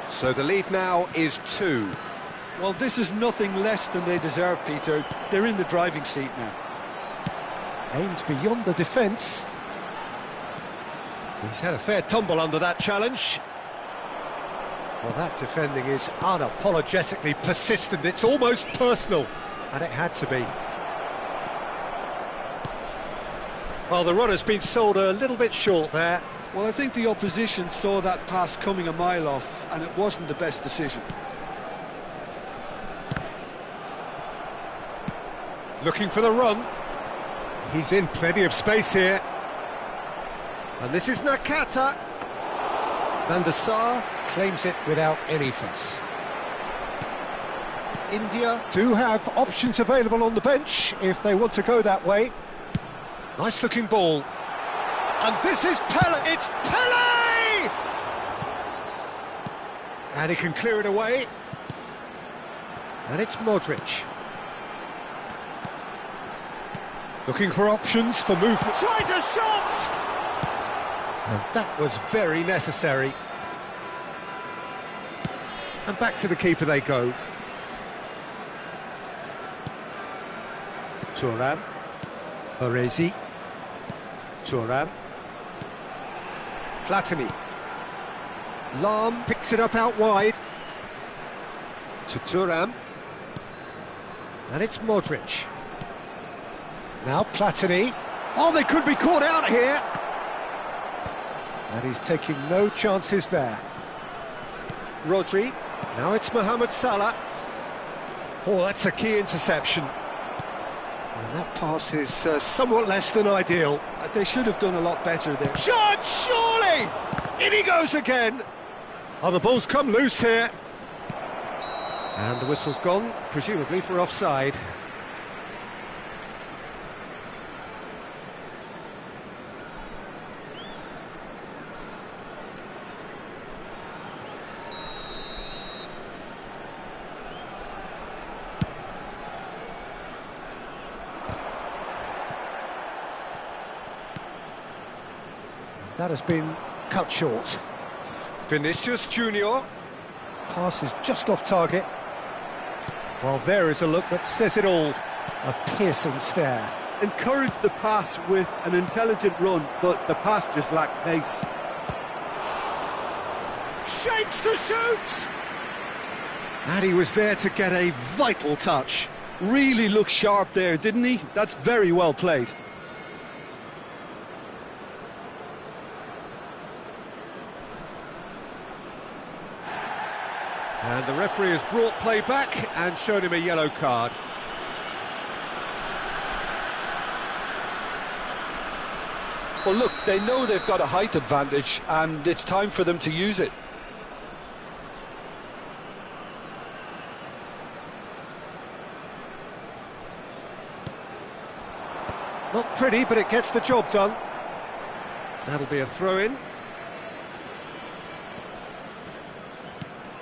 S1: So the lead now is 2.
S2: Well, this is nothing less than they deserve, Peter. They're in the driving seat now.
S1: Aimed beyond the defence. He's had a fair tumble under that challenge. Well, that defending is unapologetically persistent. It's almost personal, and it had to be. Well, the runner's been sold a little bit short there.
S2: Well, I think the opposition saw that pass coming a mile off, and it wasn't the best decision.
S1: Looking for the run. He's in plenty of space here. And this is Nakata. Van der Sar claims it without any fuss. India do have options available on the bench if they want to go that way. Nice looking ball. And this is Pelé. It's Pelé! And he can clear it away. And it's Modric. Looking for options for movement. Tries a shot! And that was very necessary. And back to the keeper they go. Thuram. Baresi. Thuram. Platini. Lahm picks it up out wide. To Thuram. And it's Modric. Now Platini. Oh, they could be caught out here. And he's taking no chances there. Rodri. Now it's Mohamed Salah. Oh, that's a key interception. And that pass is somewhat less than ideal.
S2: They should have done a lot better there.
S1: Shot, surely! In he goes again. Oh, the ball's come loose here. And the whistle's gone, presumably for offside. that has been cut short. Vinicius Junior. Pass is just off target. Well, there is a look that says it all. A piercing stare.
S2: Encouraged the pass with an intelligent run, but the pass just lacked pace.
S1: Shapes to shoot! And he was there to get a vital touch.
S2: Really looked sharp there, didn't he? That's very well played.
S1: And the referee has brought play back and shown him a yellow card.
S2: Well, look, they know they've got a height advantage, and it's time for them to use it.
S1: Not pretty, but it gets the job done. That'll be a throw-in.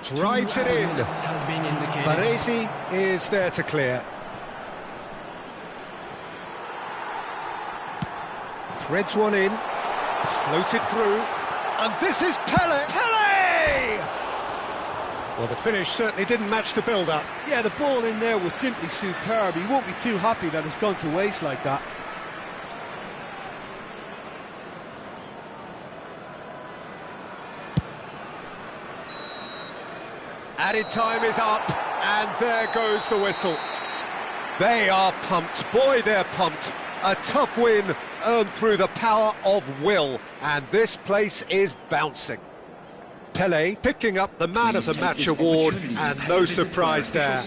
S1: Drives it in.
S3: Has been indicated.
S1: Baresi is there to clear. Threads one in, floated through, and this is Pele! Pele! Well, the finish certainly didn't match the build-up.
S2: Yeah, the ball in there was simply superb. He won't be too happy that it's gone to waste like that.
S1: Added time is up, and there goes the whistle. They are pumped. Boy, they're pumped. A tough win earned through the power of will, and this place is bouncing. Pele picking up the Man of the Match award, and no surprise there.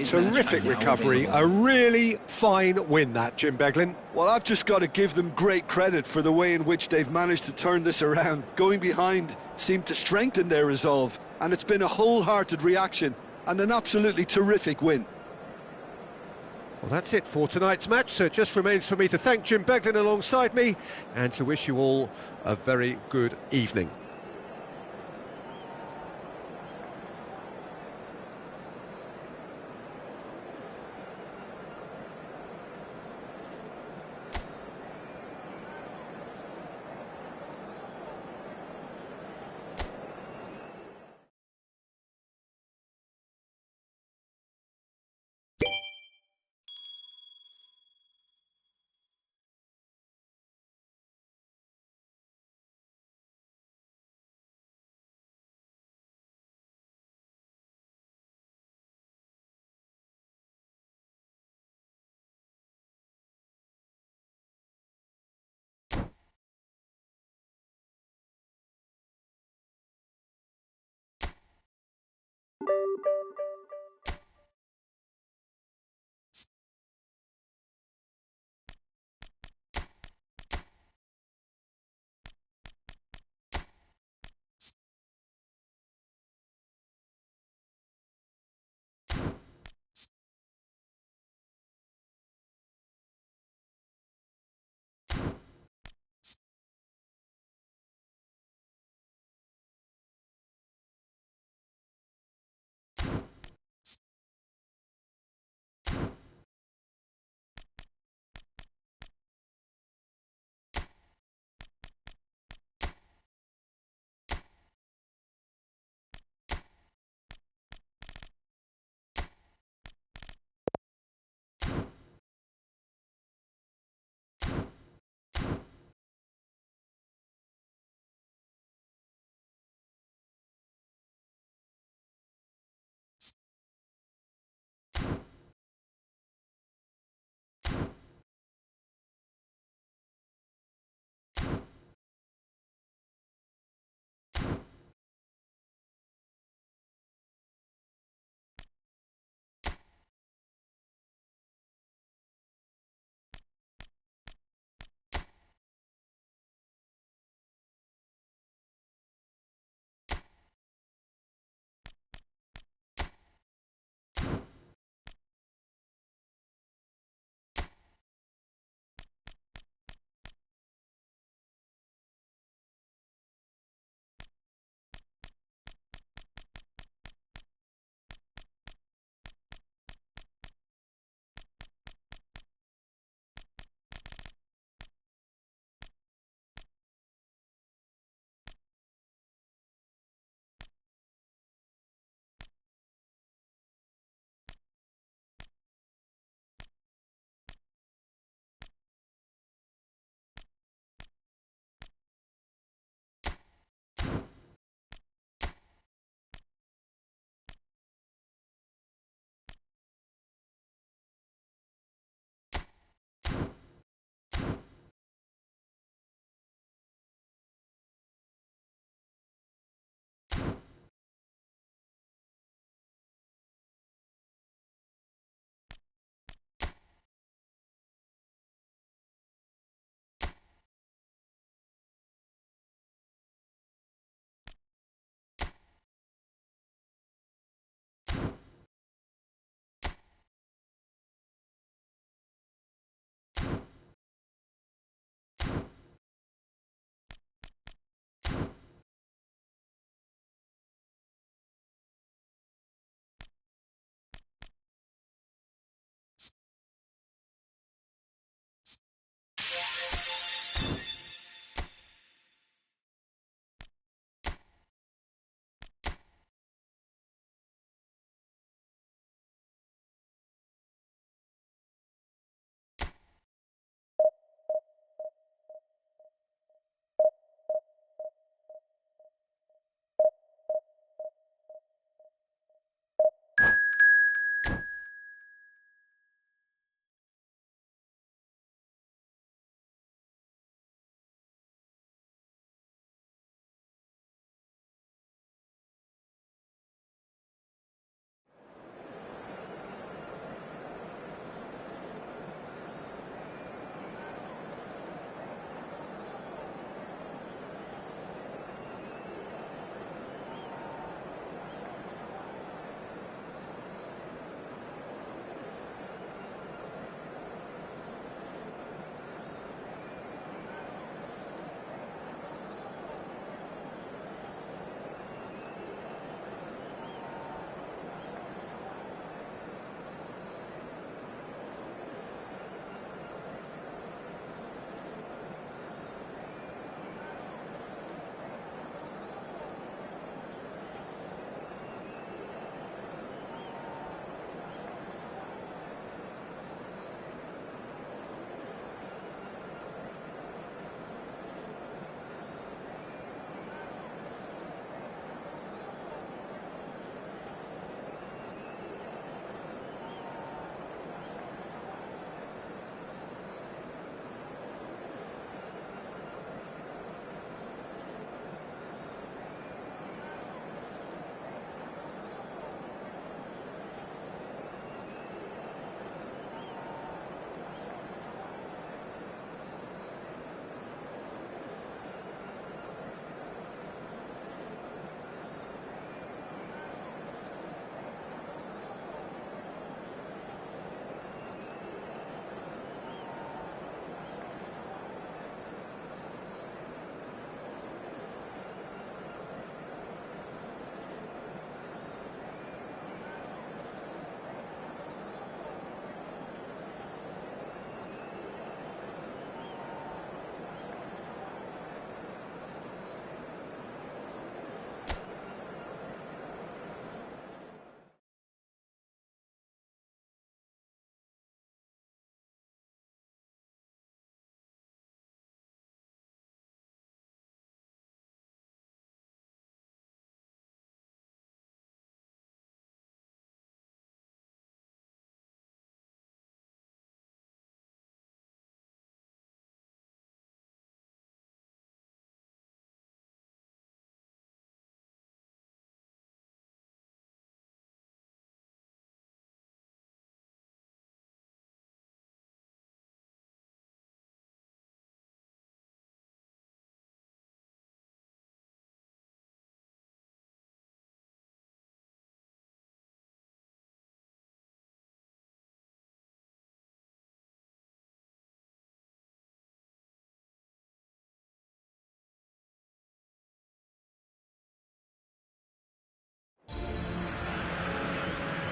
S1: Terrific recovery, a really fine win that, Jim Beglin.
S2: Well, I've just got to give them great credit for the way in which they've managed to turn this around. Going behind seemed to strengthen their resolve, and it's been a wholehearted reaction and an absolutely terrific win.
S1: Well, that's it for tonight's match, so it just remains for me to thank Jim Beglin alongside me and to wish you all a very good evening.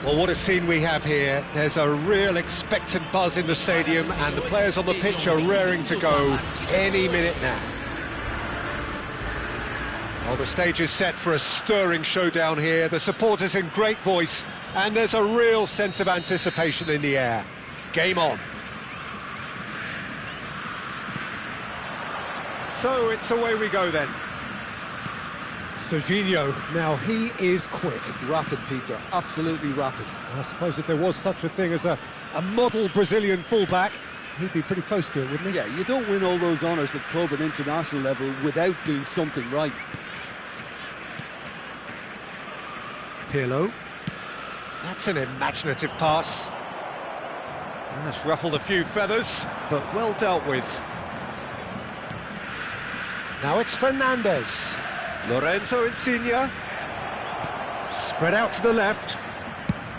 S1: Well, what a scene we have here. There's a real expectant buzz in the stadium, and the players on the pitch are raring to go any minute now. Well, the stage is set for a stirring showdown here. The supporters in great voice, and there's a real sense of anticipation in the air. Game on. So it's away we go then. Serginho, now he is quick.
S2: Rapid, Peter, absolutely rapid.
S1: I suppose if there was such a thing as a model Brazilian fullback, he'd be pretty close to it, wouldn't he?
S2: Yeah, you don't win all those honours at club and international level without doing something right.
S1: Pirlo. That's an imaginative pass. That's ruffled a few feathers, but well dealt with. Now it's Fernandes. Lorenzo Insigne. Spread out to the left.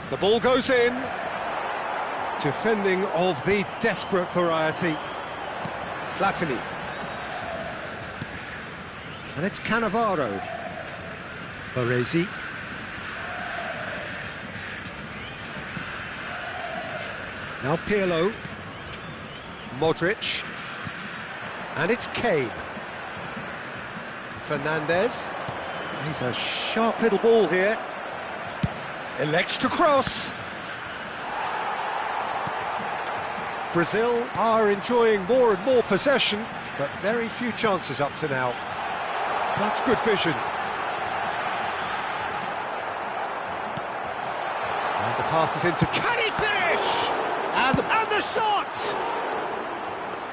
S1: The ball goes in. Defending of the desperate variety. Platini. And it's Cannavaro. Baresi. Now Pirlo. Modric. And it's Kane. Fernandes. He's a sharp little ball here. Elects to cross. Brazil are enjoying more and more possession, but very few chances up to now. That's good vision. And the pass is into... Can he finish? And the shot!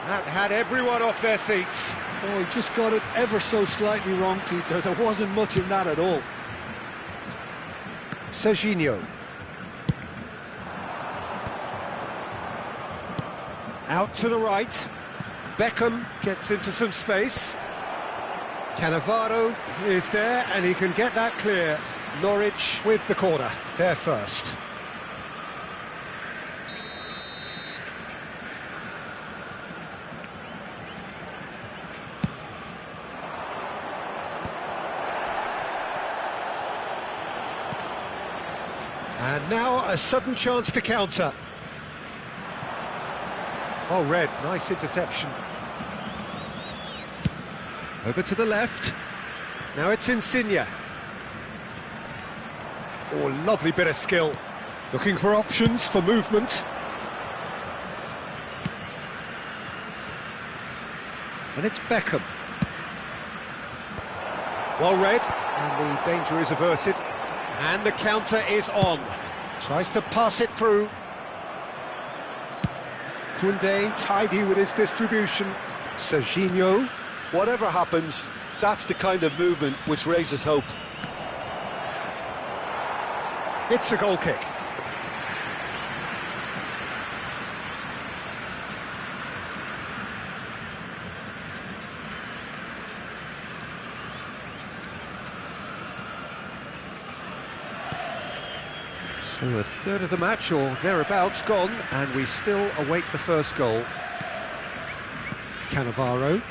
S1: That had everyone off their seats.
S2: Oh, he just got it ever so slightly wrong, Peter. There wasn't much in that at all.
S1: Serginho. Out to the right. Beckham gets into some space. Cannavaro is there, and he can get that clear. Norwich with the corner, there first. And now a sudden chance to counter. Oh, Red, nice interception. Over to the left. Now it's Insigne. Oh, lovely bit of skill. Looking for options for movement. And it's Beckham. Well read, and the danger is averted. And the counter is on. Tries to pass it through. Koundé tidy with his distribution. Serginho.
S2: Whatever happens, that's the kind of movement which raises hope.
S1: It's a goal kick. So a third of the match, or thereabouts, gone, and we still await the first goal. Cannavaro.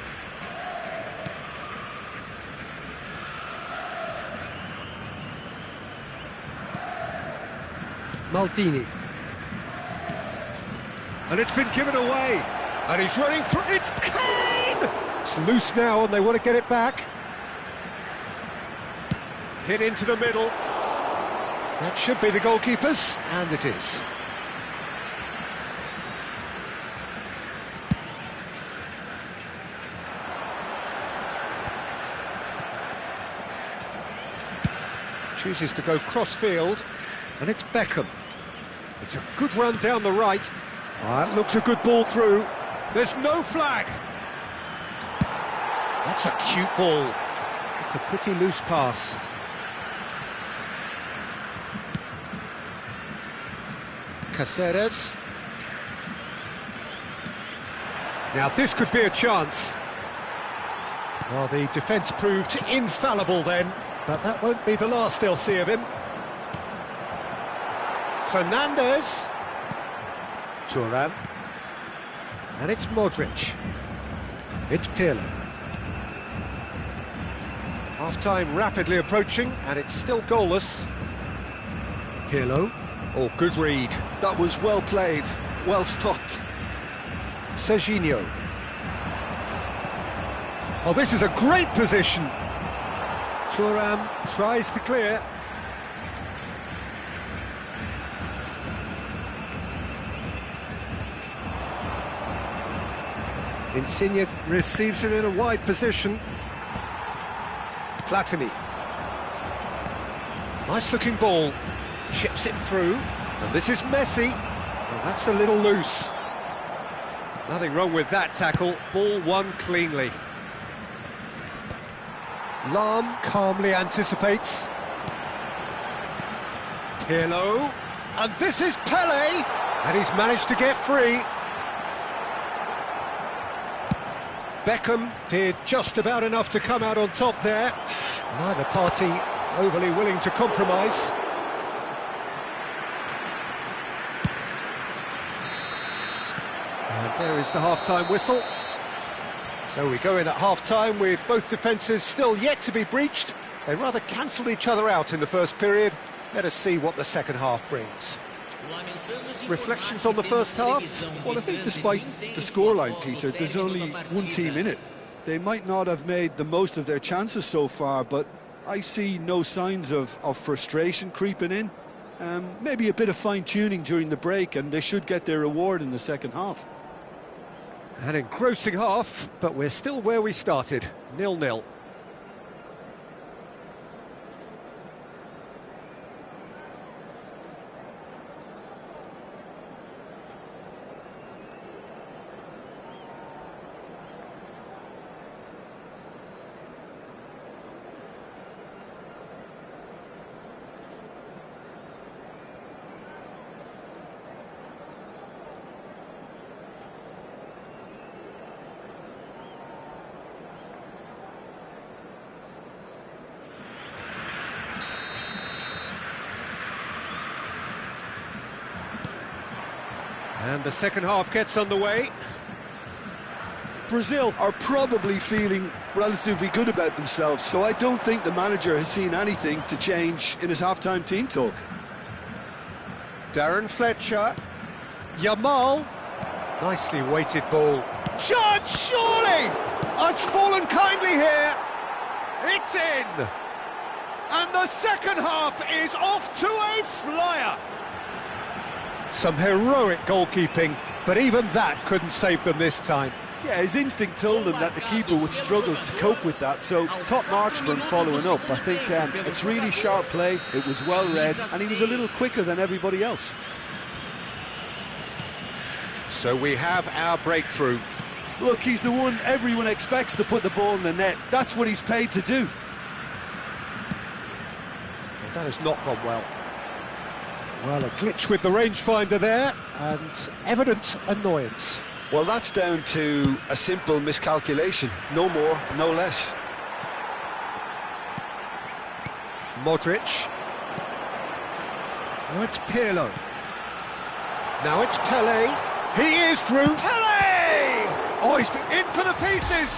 S1: Maldini. And it's been given away. And he's running for... It's Kane! It's loose now, and they want to get it back. Hit into the middle. That should be the goalkeeper's, and it is. Chooses to go cross-field, and it's Beckham. It's a good run down the right. That looks a good ball through. There's no flag. That's a cute ball. It's a pretty loose pass. Caceres. Now this could be a chance. Well, the defence proved infallible then, but that won't be the last they'll see of him. Fernandes. Thuram. And it's Modric. It's Pirlo. Half-time rapidly approaching, and it's still goalless. Pirlo. Oh, good read.
S2: That was well played, well stopped.
S1: Serginho. Oh, this is a great position. Thuram tries to clear. Insigne receives it in a wide position. Platini. Nice looking ball. Chips it through. And this is Messi. Well, that's a little loose. Nothing wrong with that tackle. Ball won cleanly. Lahm calmly anticipates. Pirlo. And this is Pele. And he's managed to get free. Beckham did just about enough to come out on top there. Neither party overly willing to compromise. And there is the half-time whistle. So we go in at half-time with both defences still yet to be breached. They rather cancelled each other out in the first period. Let us see what the second half brings. Reflections on the first half?
S2: Well, I think despite the scoreline, Peter, there's only one team in it. They might not have made the most of their chances so far, but I see no signs of frustration creeping in. Maybe a bit of fine-tuning during the break, and they should get their reward in the second half.
S1: An engrossing half, but we're still where we started, 0-0. And the second half gets underway.
S2: Brazil are probably feeling relatively good about themselves, so I don't think the manager has seen anything to change in his half-time team talk.
S1: Darren Fletcher. Yamal. Nicely weighted ball. Chance, surely! It's fallen kindly here. It's in. And the second half is off to a flyer. Some heroic goalkeeping, but even that couldn't save them this time.
S2: Yeah, his instinct told him that the keeper would struggle to cope with that, so top marks for him following up. I think it's really sharp play, it was well read, and he was a little quicker than everybody else.
S1: So we have our breakthrough.
S2: Look, he's the one everyone expects to put the ball in the net. That's what he's paid to do.
S1: Well, that has not gone well. Well, a glitch with the rangefinder there, and evident annoyance.
S2: Well, that's down to a simple miscalculation. No more, no less.
S1: Modric. Now it's Pirlo. Now it's Pele. He is through. Pele! Oh, he's in for the pieces.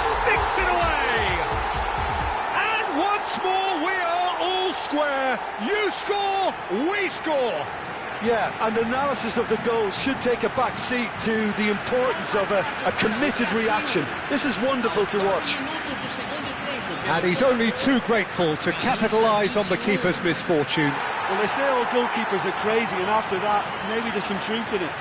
S1: Sticks it away. And once more, we are all square. You score, we score.
S2: Yeah, and analysis of the goal should take a back seat to the importance of a committed reaction. This is wonderful to watch.
S1: And he's only too grateful to capitalise on the keeper's misfortune.
S2: Well, they say all goalkeepers are crazy, and after that, maybe there's some truth in it.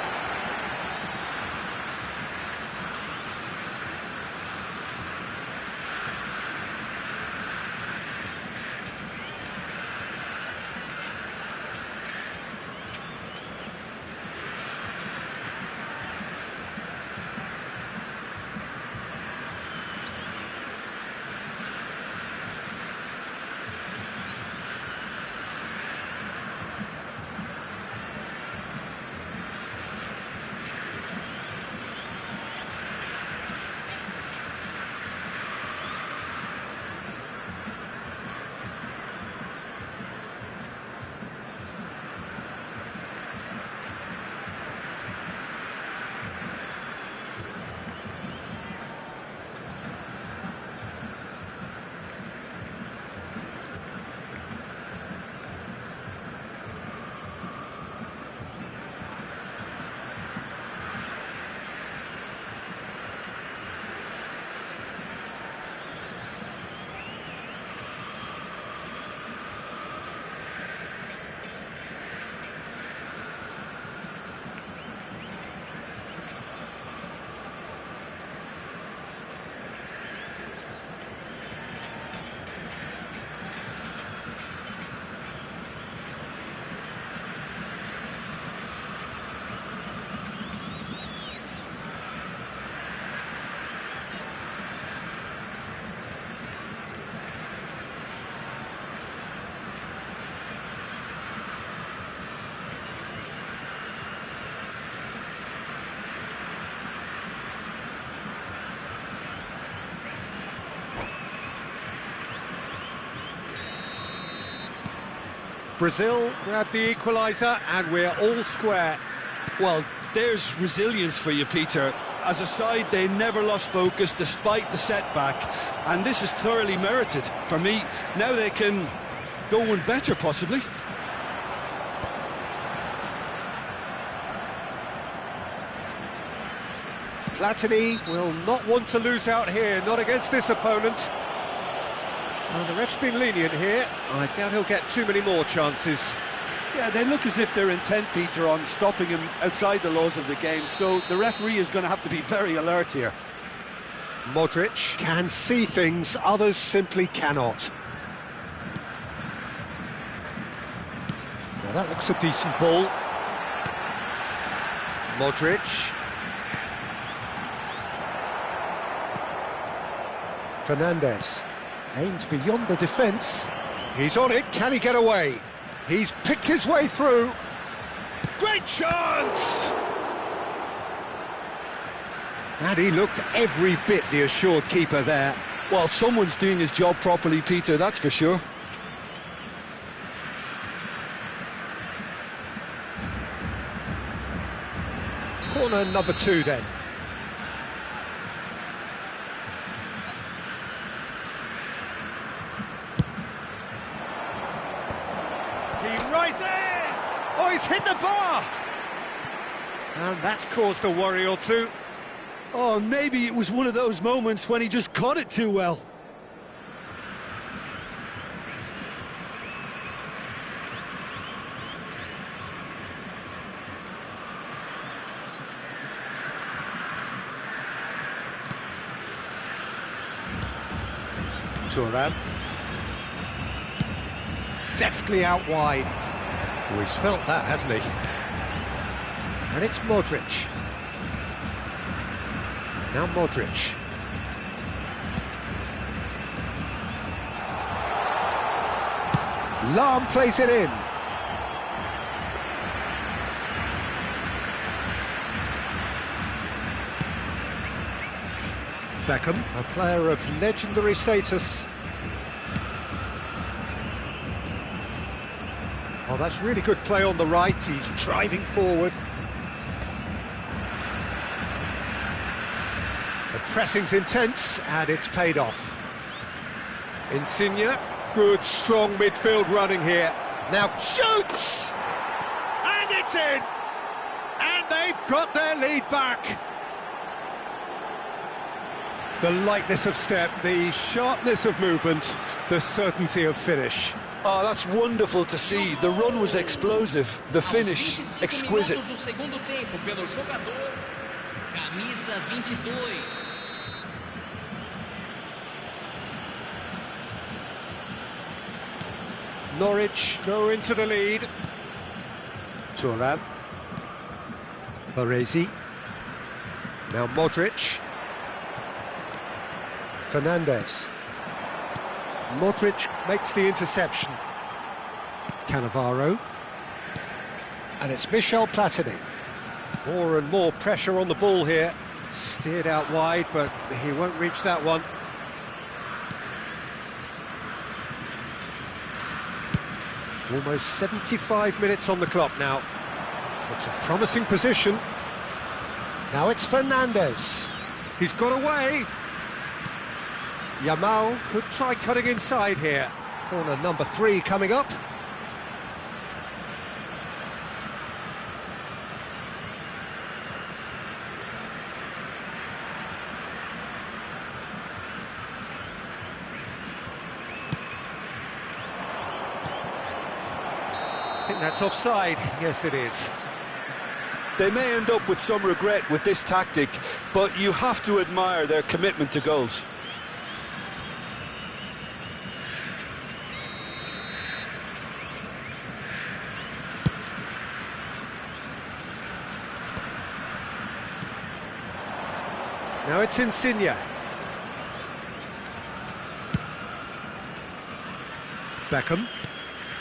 S1: Brazil grabbed the equaliser and we're all square.
S2: Well, there's resilience for you, Peter. As a side, they never lost focus despite the setback, and this is thoroughly merited. For me, now they can go one better, possibly.
S1: Platini will not want to lose out here, not against this opponent. Well, the ref's been lenient here. I doubt he'll get too many more chances.
S2: Yeah, they look as if they're intent, Peter, on stopping him outside the laws of the game, so the referee is going to have to be very alert here.
S1: Modric can see things others simply cannot. Now that looks a decent ball. Modric. Fernandes aims beyond the defence. He's on it, can he get away? He's picked his way through. Great chance! And he looked every bit the assured keeper there.
S2: Well, someone's doing his job properly, Peter, that's for sure.
S1: Corner number 2 then. He rises! Oh, he's hit the bar! And that's caused a worry or two.
S2: Oh, maybe it was one of those moments when he just caught it too well.
S1: Thuram. Deftly out wide. Oh, he's felt that, hasn't he? And it's Modric. Now Modric. Lahm plays it in. Beckham, a player of legendary status. Oh, that's really good play on the right. He's driving forward. The pressing's intense, and it's paid off. Insigne, good, strong midfield running here. Now shoots! And it's in! And they've got their lead back. The lightness of step, the sharpness of movement, the certainty of finish.
S2: Oh, that's wonderful to see. The run was explosive, the finish exquisite.
S1: Norwich go into the lead. Thuram. Baresi. Now Modric. Fernandes. Modric makes the interception. Cannavaro. And it's Michel Platini. More and more pressure on the ball here. Steered out wide, but he won't reach that one. Almost 75 minutes on the clock now. It's a promising position. Now it's Fernandes. He's got away. Yamal could try cutting inside here. Corner number 3 coming up. I think that's offside. Yes, it is.
S2: They may end up with some regret with this tactic, but you have to admire their commitment to goals.
S1: Now it's Insigne. Beckham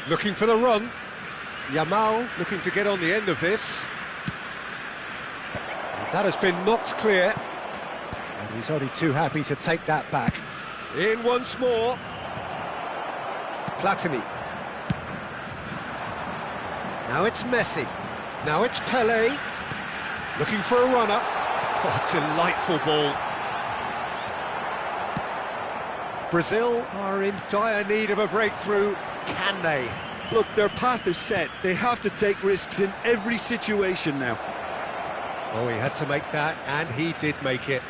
S1: looking for the run. Yamal looking to get on the end of this. And that has been knocked clear. And he's only too happy to take that back. In once more. Platini. Now it's Messi. Now it's Pelé. Looking for a runner. What a delightful ball. Brazil are in dire need of a breakthrough. Can they?
S2: Look, their path is set. They have to take risks in every situation now.
S1: Oh, he had to make that, and he did make it.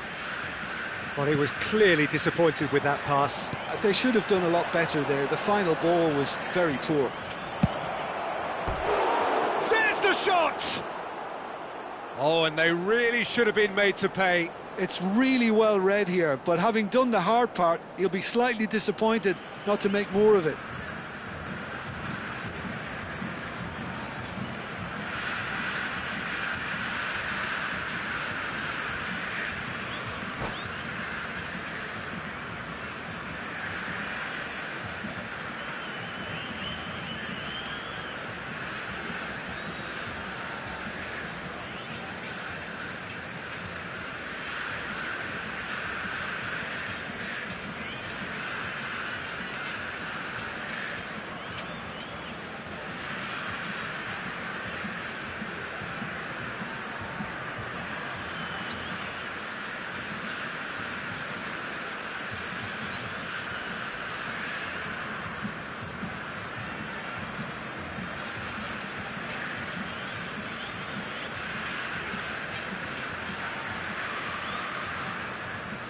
S1: Well, he was clearly disappointed with that pass.
S2: They should have done a lot better there. The final ball was very poor.
S1: There's the shot! Oh, and they really should have been made to pay.
S2: It's really well read here, but having done the hard part, he'll be slightly disappointed not to make more of it.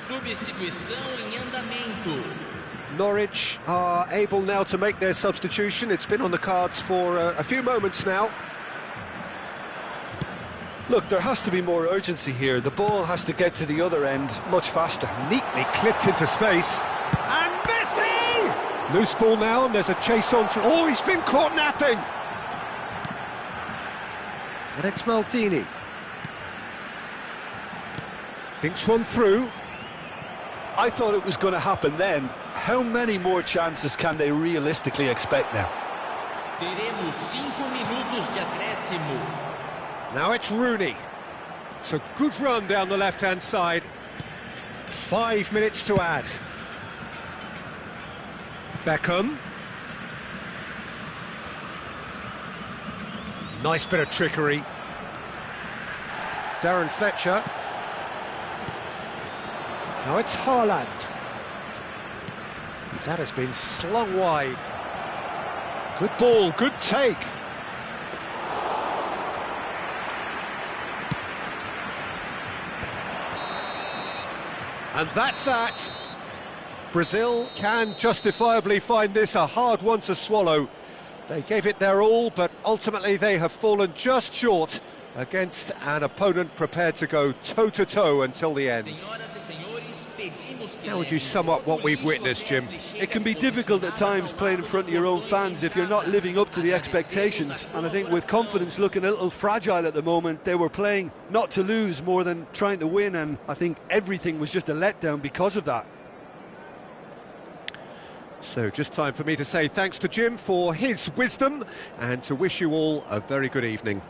S5: Substituição em andamento.
S1: Norwich are able now to make their substitution. It's been on the cards for a few moments now.
S2: Look, there has to be more urgency here. The ball has to get to the other end much faster.
S1: Neatly clipped into space. And Messi! Loose ball now, and there's a chase on. Oh, he's been caught napping! And it's Maldini. Thinks one through.
S2: I thought it was going to happen then. How many more chances can they realistically expect now?
S5: Teremos 5 minutos de acréscimo.
S1: Now it's Rooney. It's a good run down the left-hand side. 5 minutes to add. Beckham. Nice bit of trickery. Darren Fletcher. Now it's Haaland. That has been slung wide. Good ball, good take. And that's that. Brazil can justifiably find this a hard one to swallow. They gave it their all, but ultimately they have fallen just short against an opponent prepared to go toe-to-toe until the end. How would you sum up what we've witnessed, Jim?
S2: It can be difficult at times playing in front of your own fans if you're not living up to the expectations, and I think with confidence looking a little fragile at the moment, they were playing not to lose more than trying to win, and I think everything was just a letdown because of that.
S1: So just time for me to say thanks to Jim for his wisdom and to wish you all a very good evening.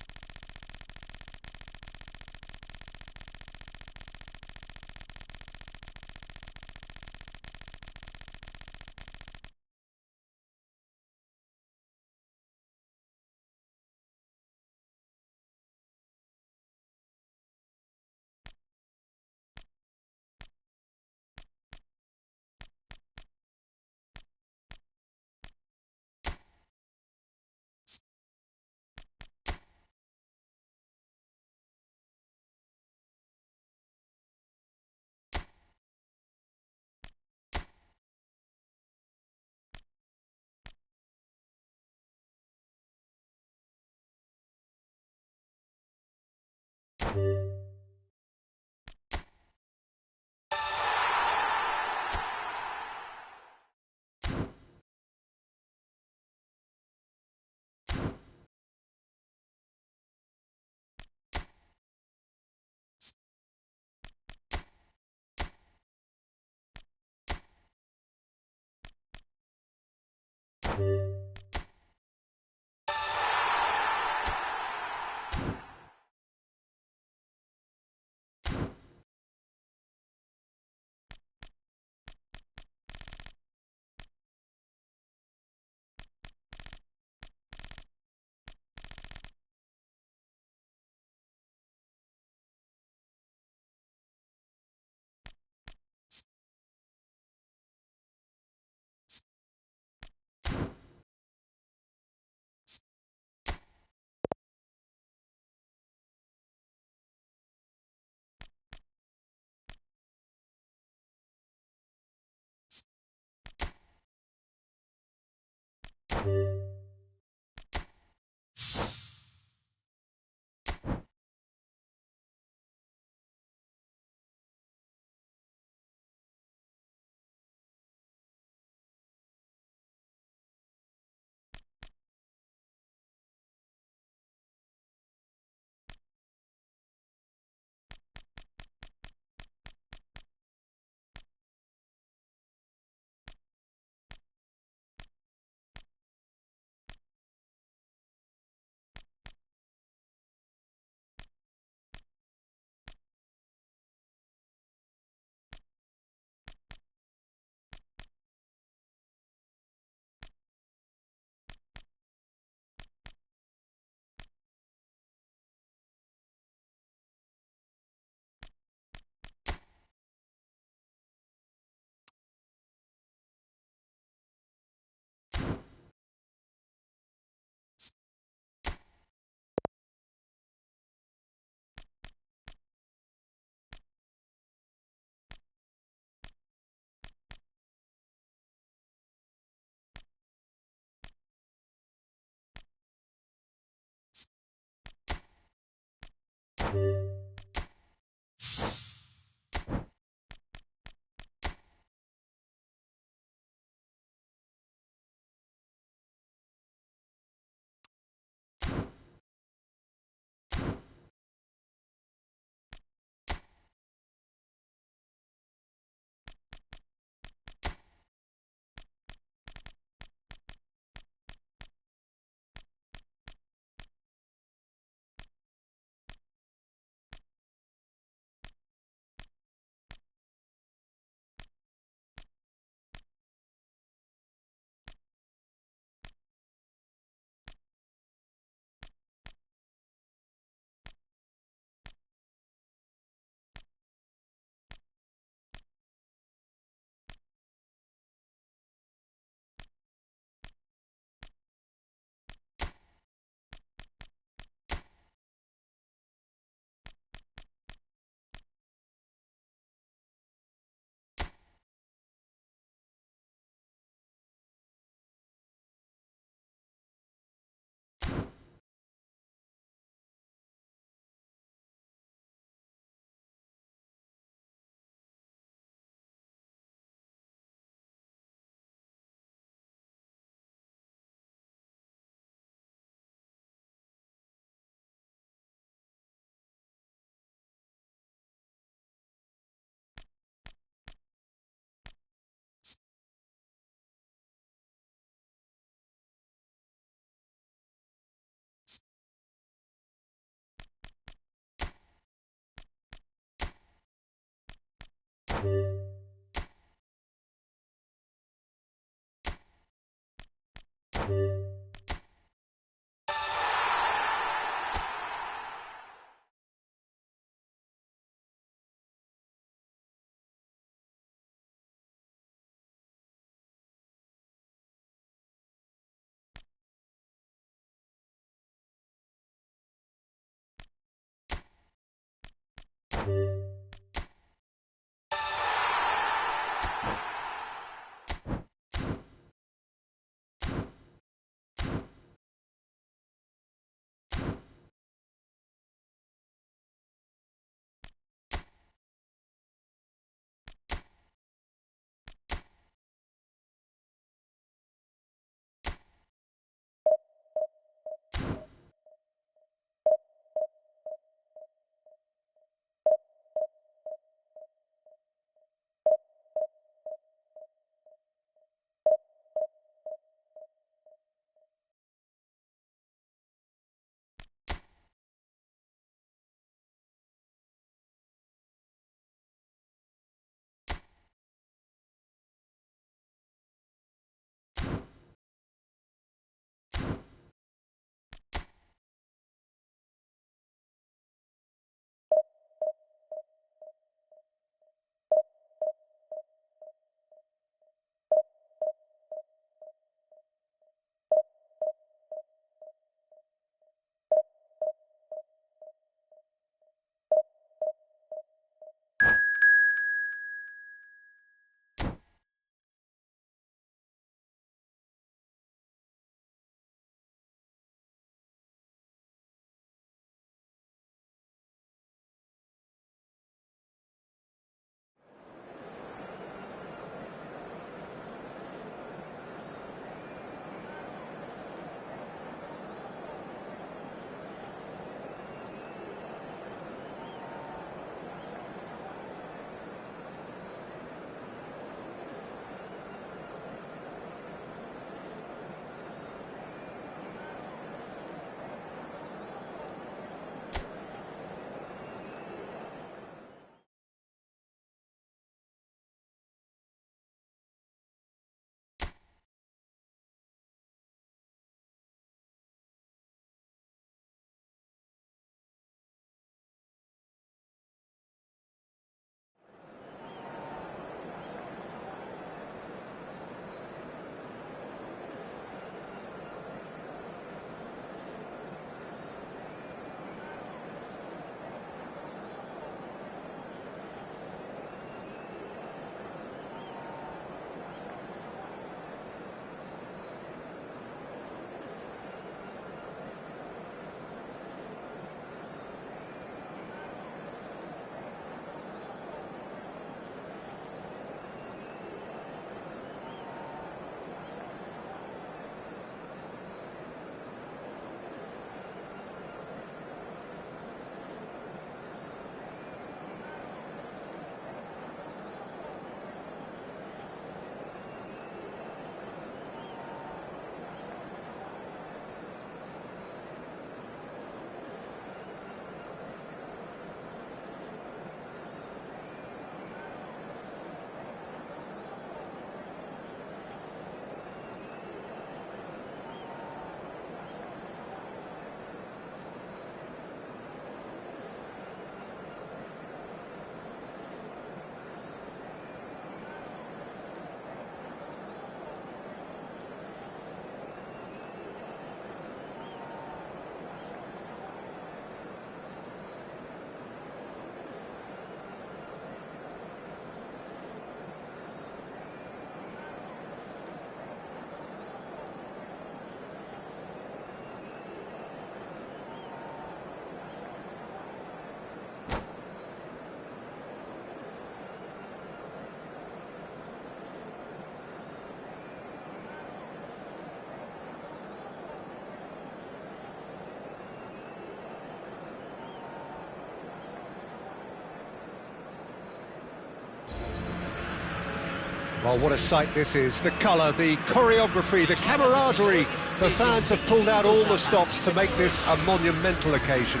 S1: Well, what a sight this is. The colour, the choreography, the camaraderie. The fans have pulled out all the stops to make this a monumental occasion.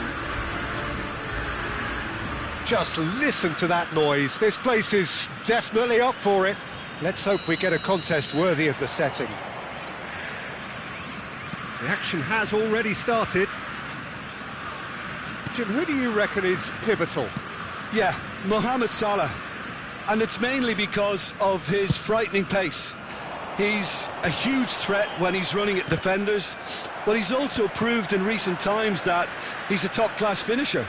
S1: Just listen to that noise. This place is definitely up for it. Let's hope we get a contest worthy of the setting. The action has already started. Jim, who do you reckon is pivotal?
S2: Yeah, Mohamed Salah. And it's mainly because of his frightening pace. He's a huge threat when he's running at defenders, but he's also proved in recent times that he's a top-class finisher.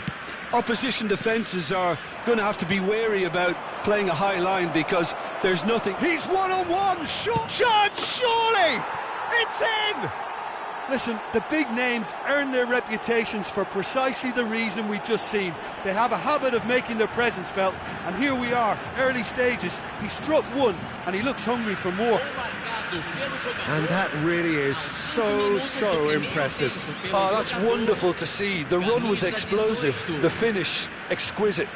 S2: Opposition defences are going to have to be wary about playing a high line because there's nothing...
S1: He's one-on-one! Judge, surely! It's in!
S6: Listen, the big names earn their reputations for precisely the reason we've just seen. They have a habit of making their presence felt, and here we are, early stages. He struck one, and he looks hungry for more.
S1: And that really is so impressive.
S2: Oh, that's wonderful to see. The run was explosive, the finish exquisite.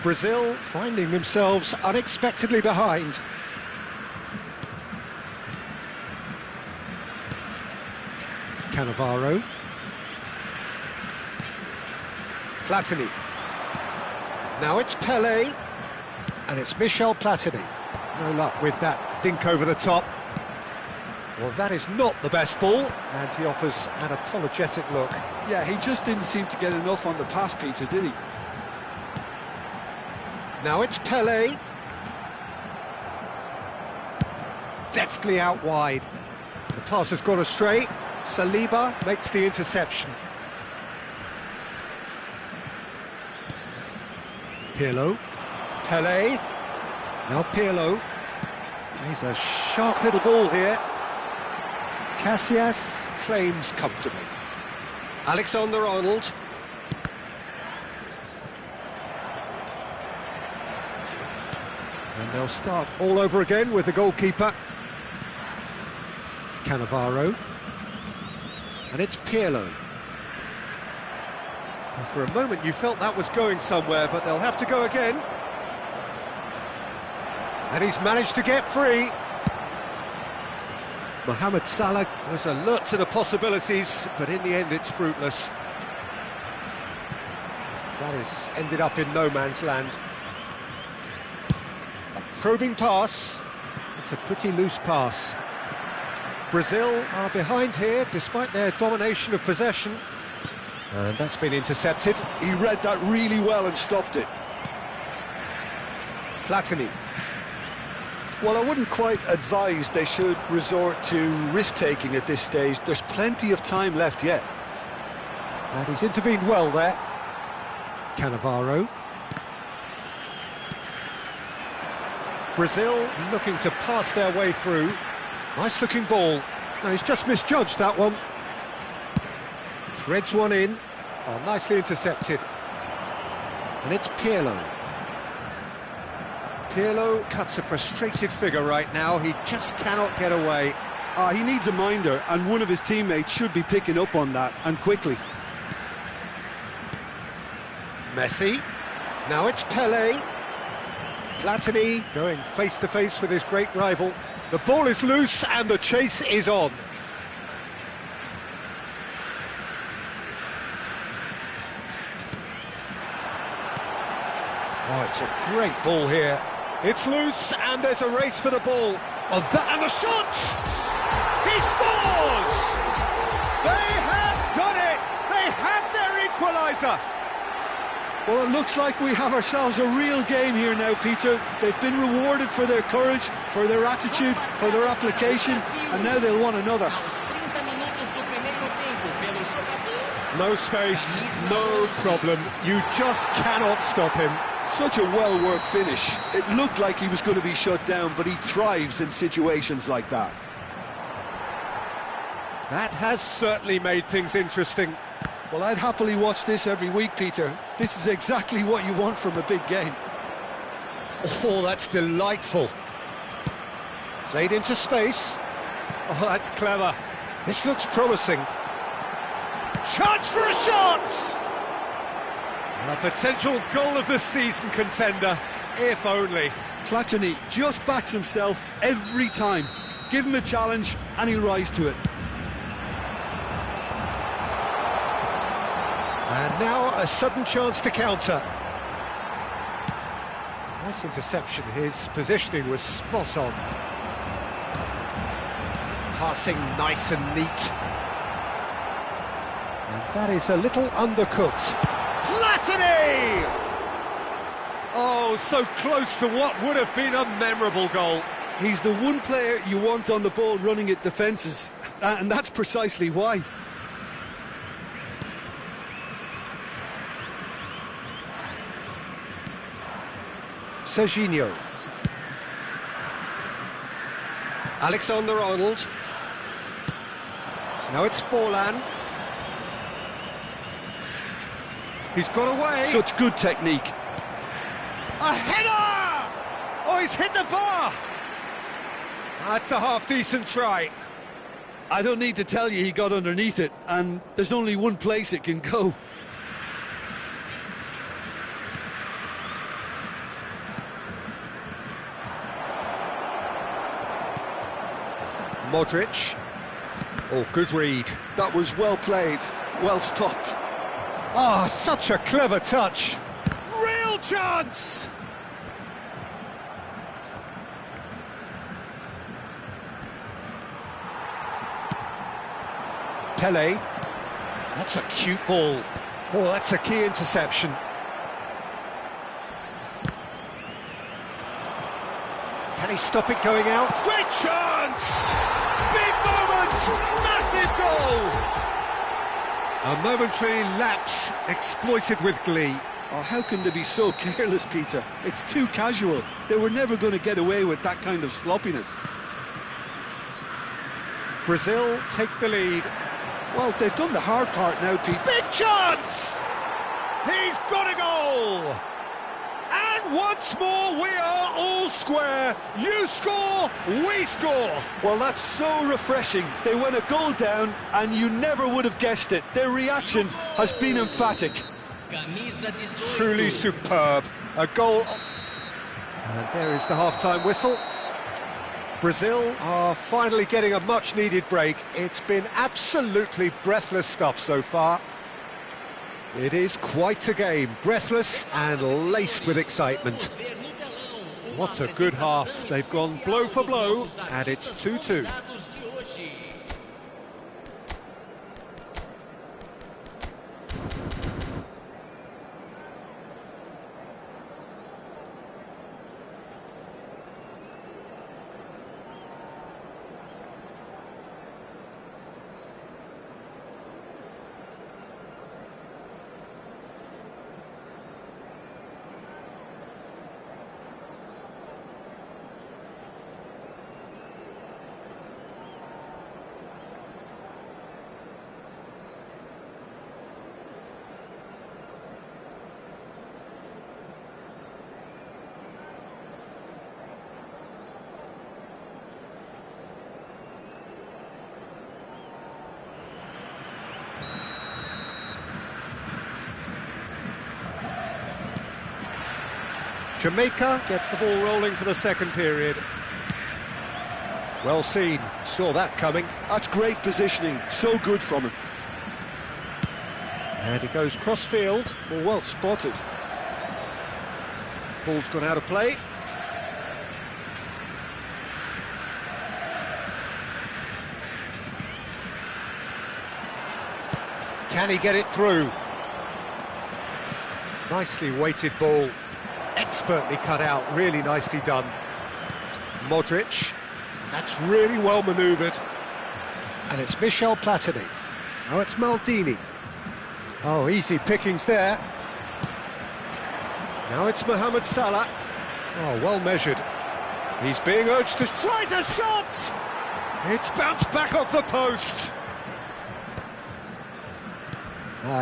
S1: Brazil finding themselves unexpectedly behind. Cannavaro. Platini. Now it's Pelé, and it's Michel Platini. No luck with that dink over the top. Well, that is not the best ball, and he offers an apologetic look.
S2: Yeah, he just didn't seem to get enough on the pass, Peter, did he?
S1: Now it's Pelé. Deftly out wide. The pass has gone astray. Saliba makes the interception. Pirlo. Pelé. Now Pirlo. He's a sharp little ball here. Casillas claims comfortably. Alexander-Arnold. And they'll start all over again with the goalkeeper. Cannavaro. And it's Pirlo. Well, for a moment you felt that was going somewhere, but they'll have to go again. And he's managed to get free. Mohamed Salah was alert to the possibilities, but in the end it's fruitless. That has ended up in no man's land. Probing pass. It's a pretty loose pass. Brazil are behind here despite their domination of possession. And that's been intercepted.
S2: He read that really well and stopped it.
S1: Platini.
S2: Well, I wouldn't quite advise they should resort to risk-taking at this stage. There's plenty of time left yet.
S1: And he's intervened well there. Cannavaro. Brazil looking to pass their way through. Nice looking ball. No, he's just misjudged that one. Threads one in. Oh, nicely intercepted. And it's Pirlo. Pirlo cuts a frustrated figure right now. He just cannot get away.
S2: He needs a minder, and one of his teammates should be picking up on that, and quickly.
S1: Messi. Now it's Pelé. Platini going face-to-face with his great rival. The ball is loose and the chase is on. Oh, it's a great ball here. It's loose and there's a race for the ball. Oh, and the shot! He scores! They have done it! They have their equaliser!
S2: Well, it looks like we have ourselves a real game here now, Peter. They've been rewarded for their courage, for their attitude, for their application, and now they'll want another.
S1: No space, no problem. You just cannot stop him.
S2: Such a well-worked finish. It looked like he was going to be shut down, but he thrives in situations like that.
S1: That has certainly made things interesting.
S2: Well, I'd happily watch this every week, Peter. This is exactly what you want from a big game.
S1: Oh, that's delightful. Played into space. Oh, that's clever. This looks promising. Chance for a shot! A potential goal of the season contender, if only.
S6: Platini just backs himself every time. Give him a challenge and he'll rise to it.
S1: And now a sudden chance to counter. Nice interception, his positioning was spot on. Passing nice and neat. And that is a little undercooked. Platini! Oh, so close to what would have been a memorable goal.
S6: He's the one player you want on the ball running at defences, and that's precisely why.
S1: Serginho. Alexander-Arnold. Now it's Forlan. He's got away.
S2: Such good technique.
S1: A header! Oh, he's hit the bar! That's a half-decent try.
S6: I don't need to tell you he got underneath it, and there's only one place it can go.
S1: Modric. Oh, good read.
S2: That was well played, well stopped.
S1: Ah, such a clever touch. Real chance! Pele. That's a cute ball. Oh, that's a key interception. Can he stop it going out? Great chance! Big moment! Massive goal! A momentary lapse exploited with glee.
S2: Oh, how can they be so careless, Peter? It's too casual. They were never going to get away with that kind of sloppiness.
S1: Brazil take the lead.
S2: Well, they've done the hard part now, Pete.
S1: Big chance! He's got a goal! And once more, we are all square. You score, we score.
S2: Well, that's so refreshing. They went a goal down, and you never would have guessed it. Their reaction has been emphatic.
S1: Truly superb. A goal. And there is the half-time whistle. Brazil are finally getting a much-needed break. It's been absolutely breathless stuff so far. It is quite a game, breathless and laced with excitement. What a good half. They've gone blow for blow, and it's 2-2. Jamaica get the ball rolling for the second period. Well seen, saw that coming.
S2: That's great positioning, so good from him.
S1: And it goes cross-field.
S2: Well spotted.
S1: Ball's gone out of play. Can he get it through? Nicely weighted ball. Expertly cut out, really nicely done. Modric, and that's really well manoeuvred. And it's Michel Platini. Now it's Maldini. Oh, easy pickings there. Now it's Mohamed Salah. Oh, well measured. He's being urged to... Tries a shot! It's bounced back off the post.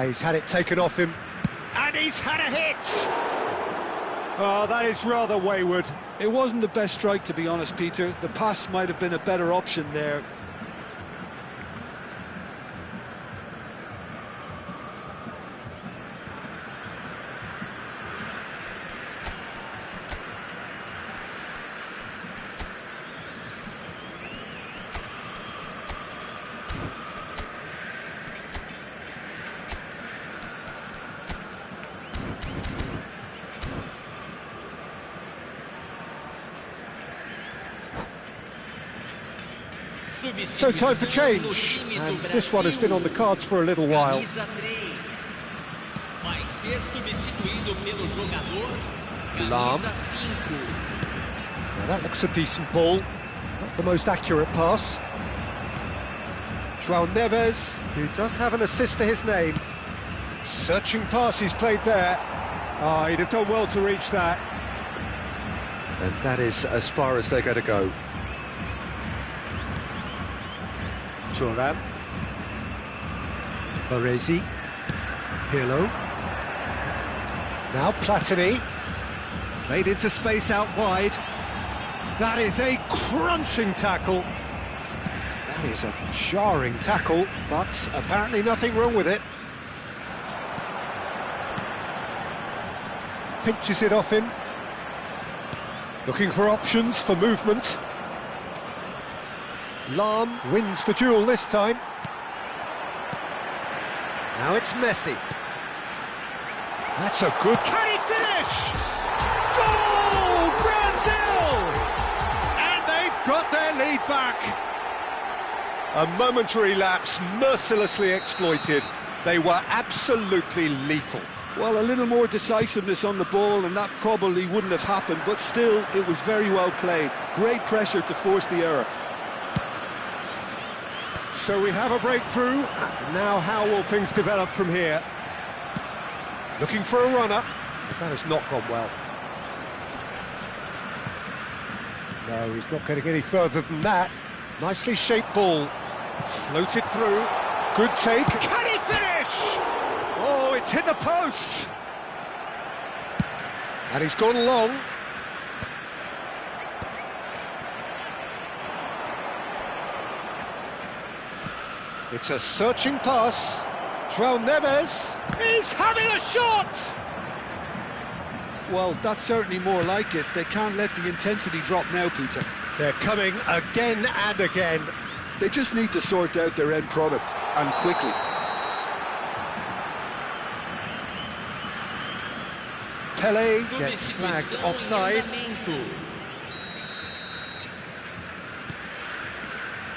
S1: He's had it taken off him. And he's had a hit! Oh, that is rather wayward.
S2: It wasn't the best strike, to be honest, Peter. The pass might have been a better option there.
S1: So time for change, and this one has been on the cards for a little while. Lahm. Now that looks a decent ball, not the most accurate pass. João Neves, who does have an assist to his name. Searching pass he's played there. Ah, he'd have done well to reach that. And that is as far as they're going to go. Thuram, Baresi, Pirlo, now Platini, played into space out wide. That is a crunching tackle. That is a jarring tackle, but apparently nothing wrong with it. Pinches it off him, looking for options for movement. Lahm wins the duel this time. Now it's Messi. That's a good... Can he finish? Goal! Brazil! And they've got their lead back. A momentary lapse mercilessly exploited. They were absolutely lethal.
S2: Well, a little more decisiveness on the ball and that probably wouldn't have happened, but still, it was very well played. Great pressure to force the error.
S1: So we have a breakthrough. Now how will things develop from here? Looking for a runner. That has not gone well. No, he's not getting any further than that. Nicely shaped ball. Floated through. Good take. Can he finish? Oh, it's hit the post. And he's gone long. It's a searching pass. João Neves is having a shot!
S2: Well, that's certainly more like it. They can't let the intensity drop now, Peter.
S1: They're coming again and again.
S2: They just need to sort out their end product, and quickly.
S1: Pelé gets flagged offside.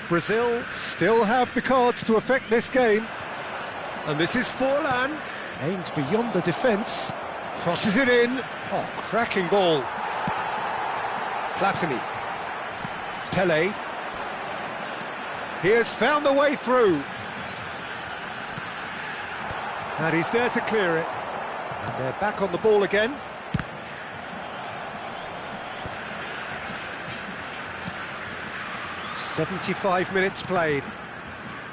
S1: Brazil still have the cards to affect this game. And this is Forlan, aimed beyond the defence, crosses it in. Oh, cracking ball. Platini. Pelé. He has found the way through. And he's there to clear it. And they're back on the ball again. "75 minutes played.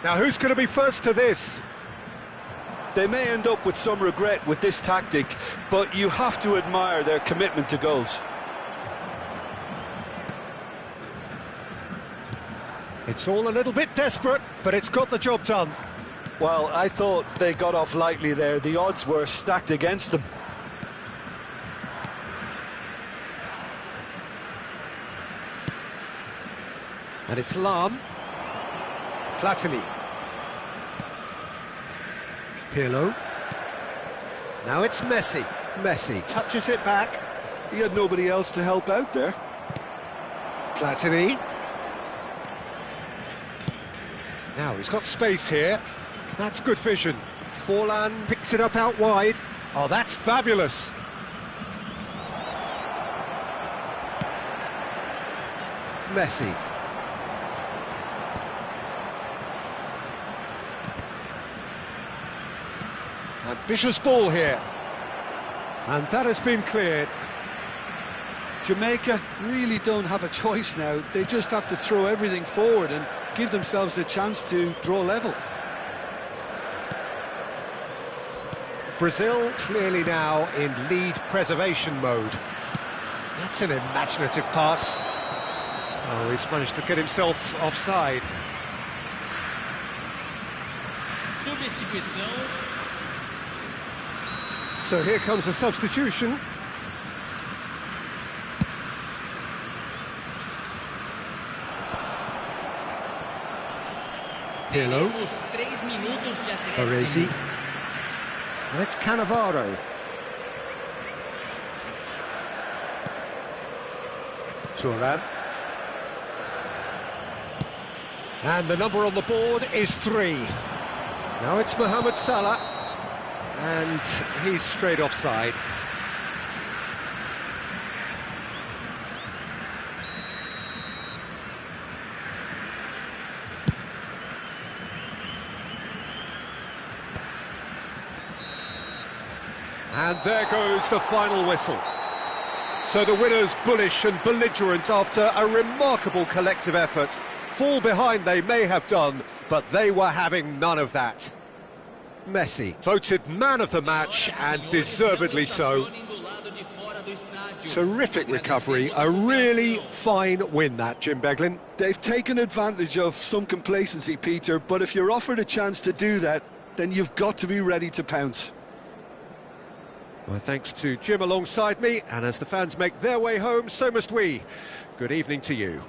S1: Now who's going to be first to this?
S2: They may end up with some regret with this tactic, but you have to admire their commitment to goals.
S1: It's all a little bit desperate, but it's got the job done.
S2: Well, I thought they got off lightly there. The odds were stacked against them.
S1: And it's Lahm. Platini. Pirlo. Now it's Messi. Messi touches it back.
S2: He had nobody else to help out there.
S1: Platini. Now he's got space here. That's good vision. Forlan picks it up out wide. Oh, that's fabulous. Messi. Ambitious ball here. And that has been cleared.
S2: Jamaica really don't have a choice now. They just have to throw everything forward and give themselves a chance to draw level.
S1: Brazil clearly now in lead preservation mode. That's an imaginative pass. Oh, he's managed to get himself offside.
S5: Substituição.
S1: So here comes the substitution. Pirlo.
S5: Temos 3 minutos de
S1: Baresi.
S5: acréscimo.
S1: And it's Cannavaro. Thuram. And the number on the board is 3. Now it's Mohamed Salah. And he's straight offside. And there goes the final whistle. So the winners, bullish and belligerent after a remarkable collective effort. Fall behind they may have done, but they were having none of that. Messi, voted man of the match, and deservedly so. Terrific recovery, a really fine win that, Jim Beglin.
S2: They've taken advantage of some complacency, Peter, but if you're offered a chance to do that, then you've got to be ready to pounce.
S1: My thanks to Jim alongside me, and as the fans make their way home, so must we. Good evening to you.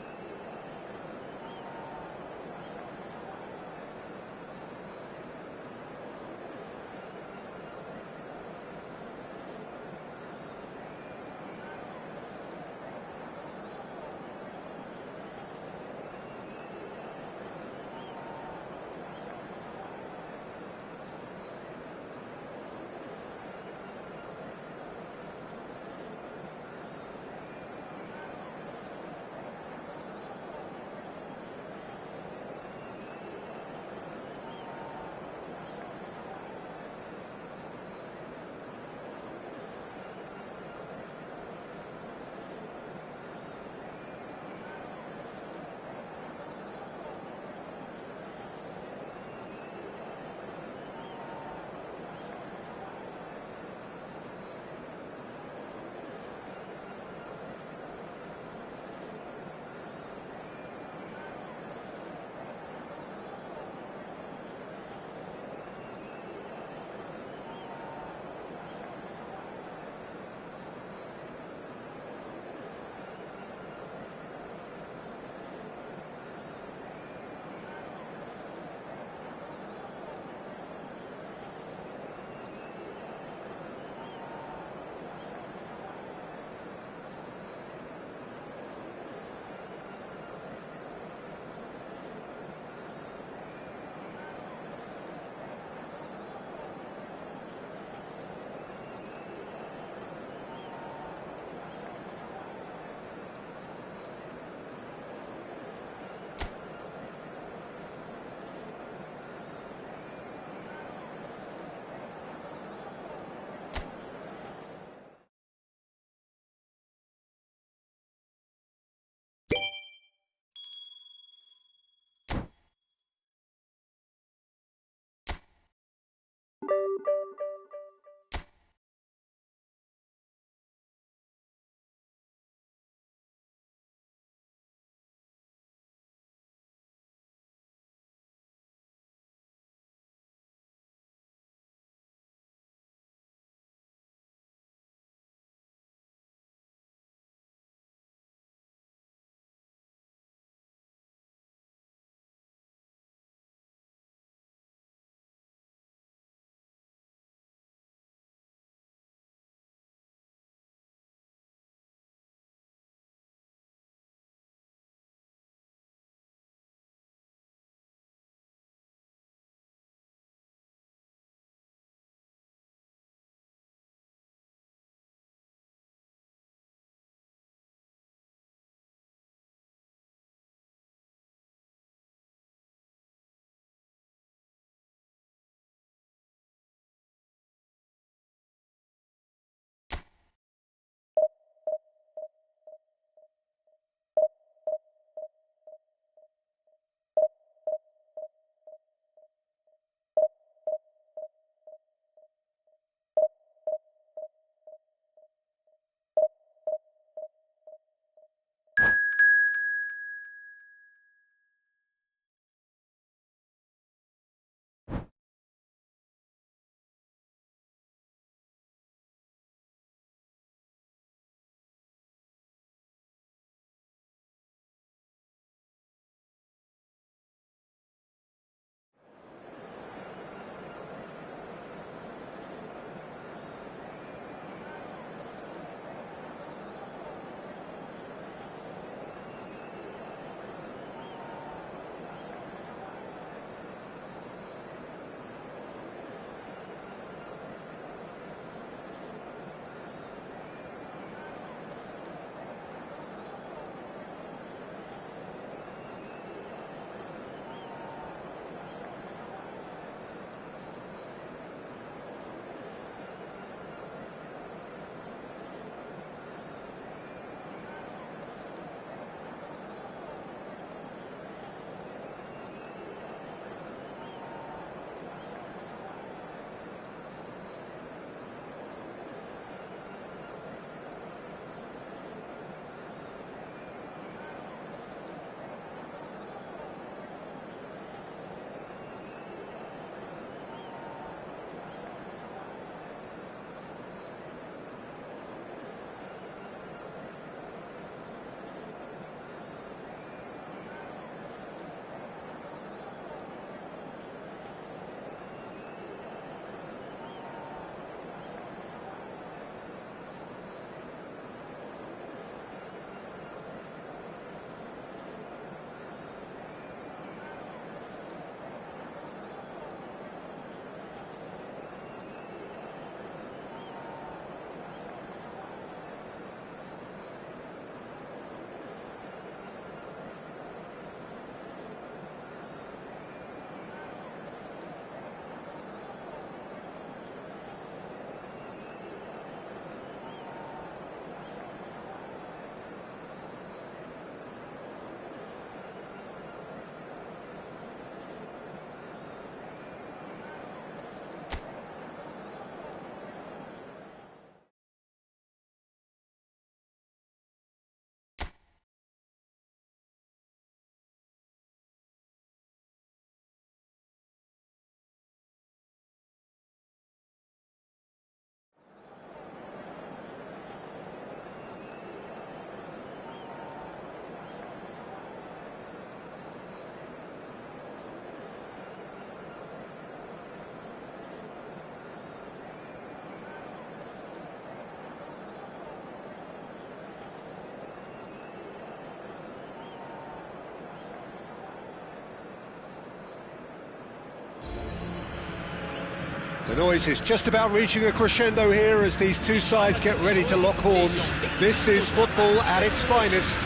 S1: The noise is just about reaching a crescendo here as these two sides get ready to lock horns. This is football at its finest.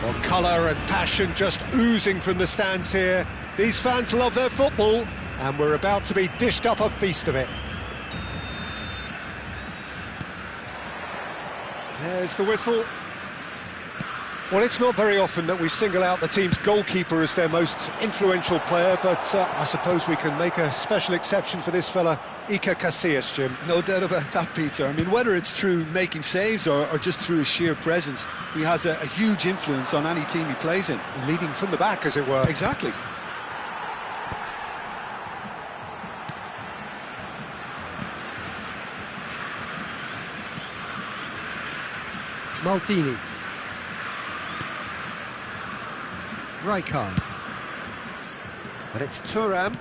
S1: Well, colour and passion just oozing from the stands here. These fans love their football, and we're about to be dished up a feast of it. There's the whistle. Well, it's not very often that we single out the team's goalkeeper as their most influential player, but I suppose we can make a special exception for this fella, Iker Casillas, Jim.
S2: No doubt about that, Peter. I mean, whether it's through making saves or just through his sheer presence, he has a huge influence on any team he plays in.
S1: Leading from the back, as it were.
S2: Exactly.
S1: Maldini. Rijkaard. And it's Thuram.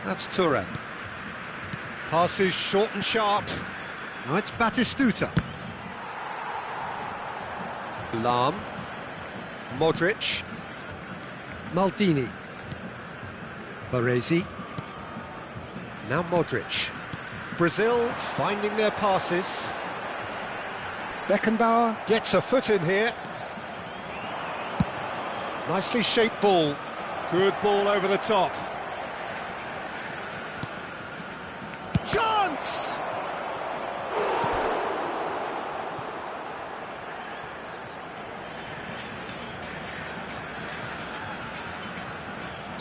S1: That's Thuram. Passes short and sharp. Now it's Batistuta. Lahm. Modric. Maldini. Baresi. Now Modric. Brazil finding their passes. Beckenbauer gets a foot in here. Nicely shaped ball. Good ball over the top. Chance!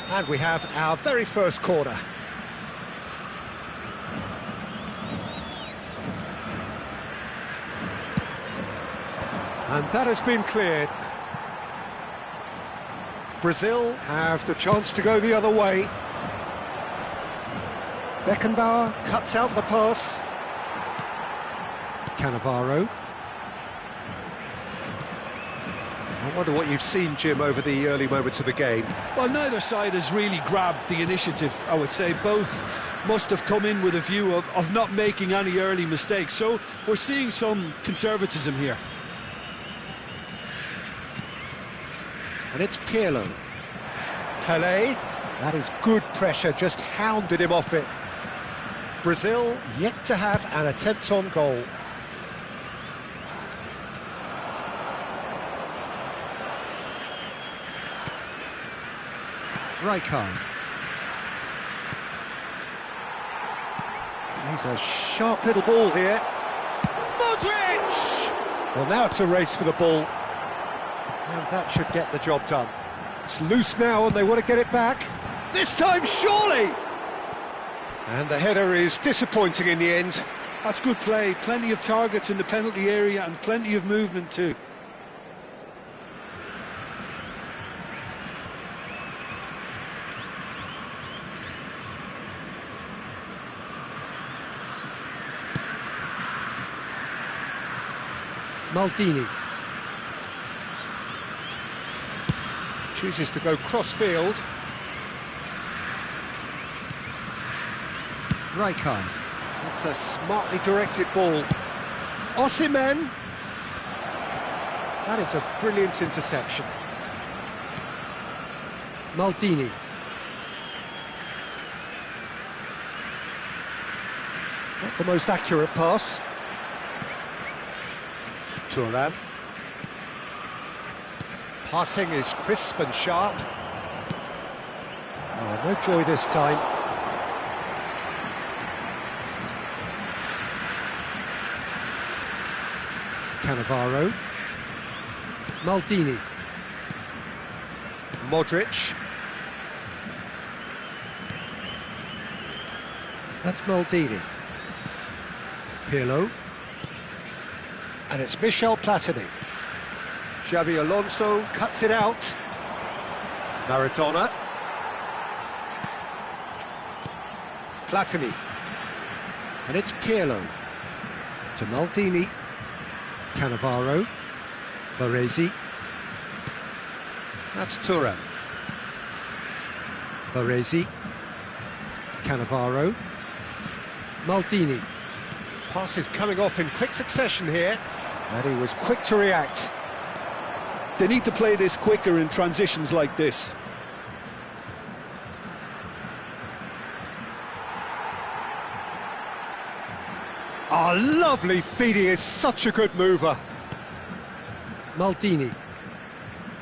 S1: And we have our very first corner. And that has been cleared. Brazil have the chance to go the other way. Beckenbauer cuts out the pass. Cannavaro. I wonder what you've seen, Jim, over the early moments of the game.
S2: Well, neither side has really grabbed the initiative, I would say. Both must have come in with a view of not making any early mistakes. So we're seeing some conservatism here.
S1: And it's Pirlo. Pelé, that is good pressure, just hounded him off it. Brazil yet to have an attempt on goal. Rijkaard. He's a sharp little ball here. Modric! Well, now it's a race for the ball. And that should get the job done. It's loose now and they want to get it back. This time, surely! And the header is disappointing in the end.
S2: That's good play. Plenty of targets in the penalty area and plenty of movement too.
S1: Maldini. Chooses to go cross-field. Rijkaard. That's a smartly directed ball. Osimhen. That is a brilliant interception. Maldini. Not the most accurate pass. Thuram. Passing is crisp and sharp. Oh, no joy this time. Cannavaro. Maldini. Modric. That's Maldini. Pirlo. And it's Michel Platini. Xabi Alonso cuts it out. Maradona. Platini. And it's Pirlo. To Maldini. Cannavaro. Baresi. That's Thuram. Baresi. Cannavaro. Maldini. Pass is coming off in quick succession here. And he was quick to react.
S2: They need to play this quicker in transitions like this.
S1: Oh, lovely feed. He is such a good mover.
S6: Maldini.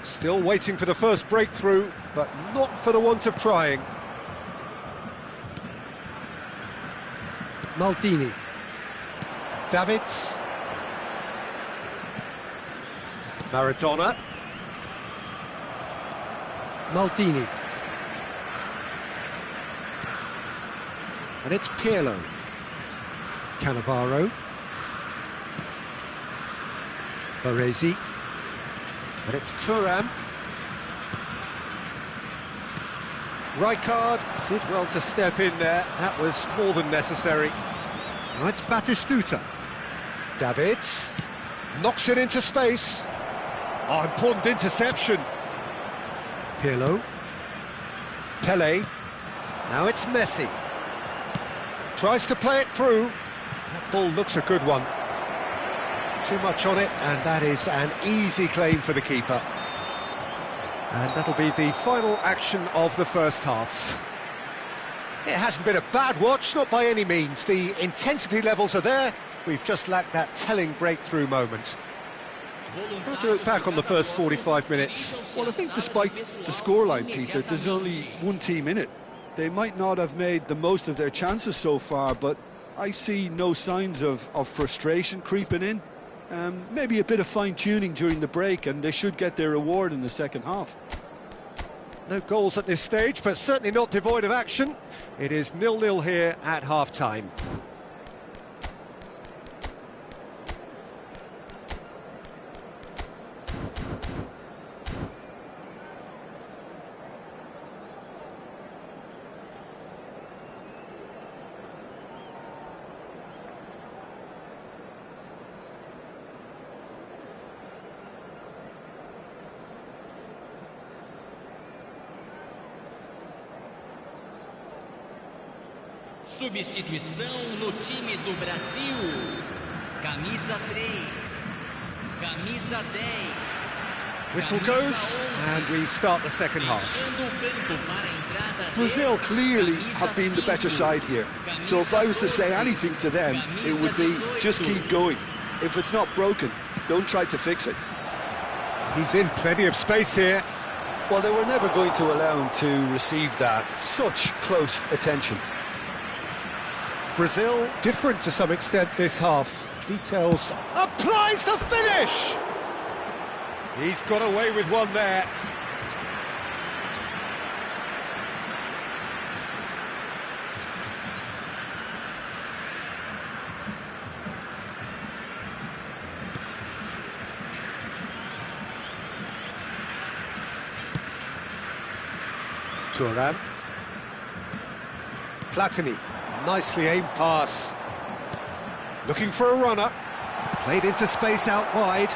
S1: Still waiting for the first breakthrough, but not for the want of trying.
S6: Maldini.
S1: Davids. Maradona.
S6: Maldini.
S1: And it's Pirlo. Cannavaro. Baresi. And it's Thuram. Rijkaard did well to step in there. That was more than necessary. Now it's Batistuta. Davids. Knocks it into space. Oh, important interception. Pirlo. Pele. Now it's Messi. Tries to play it through. That ball looks a good one. Too much on it, and that is an easy claim for the keeper. And that'll be the final action of the first half. It hasn't been a bad watch, not by any means. The intensity levels are there. We've just lacked that telling breakthrough moment. How do you look back on the first 45 minutes?
S2: Well, I think despite the scoreline, Peter, there's only one team in it. They might not have made the most of their chances so far, but I see no signs of frustration creeping in. Maybe a bit of fine-tuning during the break, and they should get their reward in the second half.
S1: No goals at this stage, but certainly not devoid of action. It is 0-0 here at half-time.
S5: Substituição no time do Brasil. Camisa 3. Camisa 10.
S1: Whistle goes, and we start the second half.
S2: Brazil clearly have been the better side here. So if I was to say anything to them, it would be just keep going. If it's not broken, don't try to fix it.
S1: He's in plenty of space here.
S2: Well, they were never going to allow him to receive that. Such close attention.
S1: Brazil different to some extent this half. Details. Applies the finish! He's got away with one there. Thuram. Platini. Nicely aimed pass. Looking for a runner. Played into space out wide.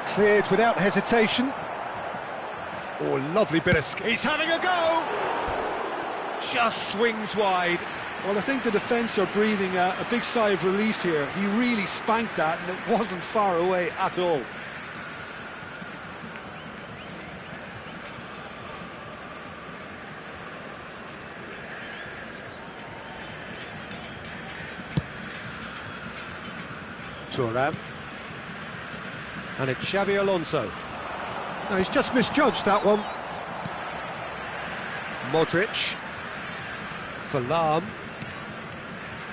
S1: Cleared without hesitation. Oh, lovely bit of... He's having a go! Just swings wide.
S2: Well, I think the defence are breathing a big sigh of relief here. He really spanked that, and it wasn't far away at all.
S1: Thuram. And it's Xabi Alonso. No, he's just misjudged that one. Modric. Salam.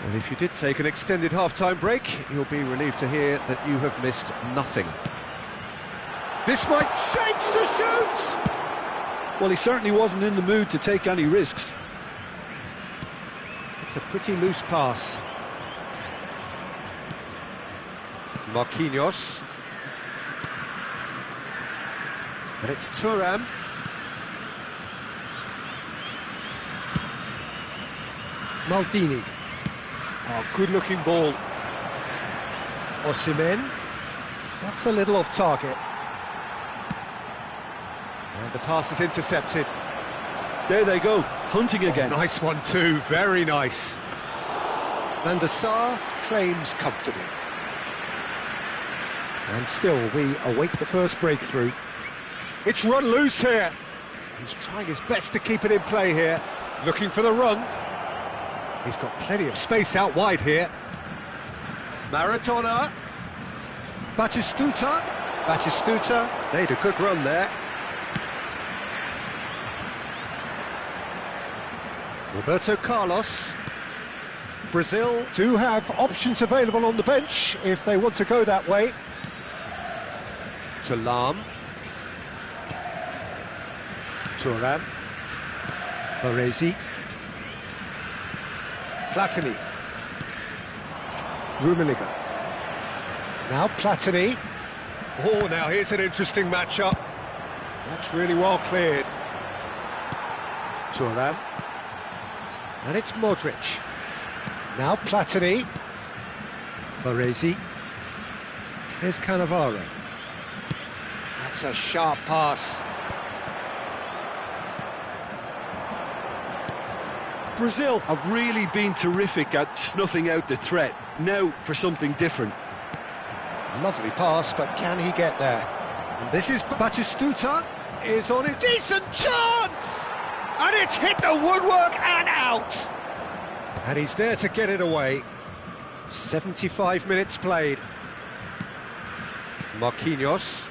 S1: Well, if you did take an extended half-time break, you'll be relieved to hear that you have missed nothing. This might... Shapes to shoot!
S2: Well, he certainly wasn't in the mood to take any risks.
S1: It's a pretty loose pass. Marquinhos. And it's Thuram.
S6: Maldini.
S1: Oh, good-looking ball. Osimhen. That's a little off target. And the pass is intercepted.
S2: There they go, hunting again.
S1: Oh, nice one too, very nice. Van der Sar claims comfortably. And still, we await the first breakthrough. It's run loose here. He's trying his best to keep it in play here. Looking for the run. He's got plenty of space out wide here. Maradona. Batistuta. Batistuta made a good run there. Roberto Carlos. Brazil do have options available on the bench if they want to go that way. To Lam. Thuram. Baresi. Platini. Rummenigge. Now Platini. Oh, now here's an interesting matchup. That's really well cleared. Thuram. And it's Modric. Now Platini. Baresi. Here's Cannavaro. That's a sharp pass.
S2: Brazil have really been terrific at snuffing out the threat. Now for something different.
S1: Lovely pass, but can he get there? And this is Batistuta is on his decent chance! And it's hit the woodwork and out! And he's there to get it away. 75 minutes played. Marquinhos.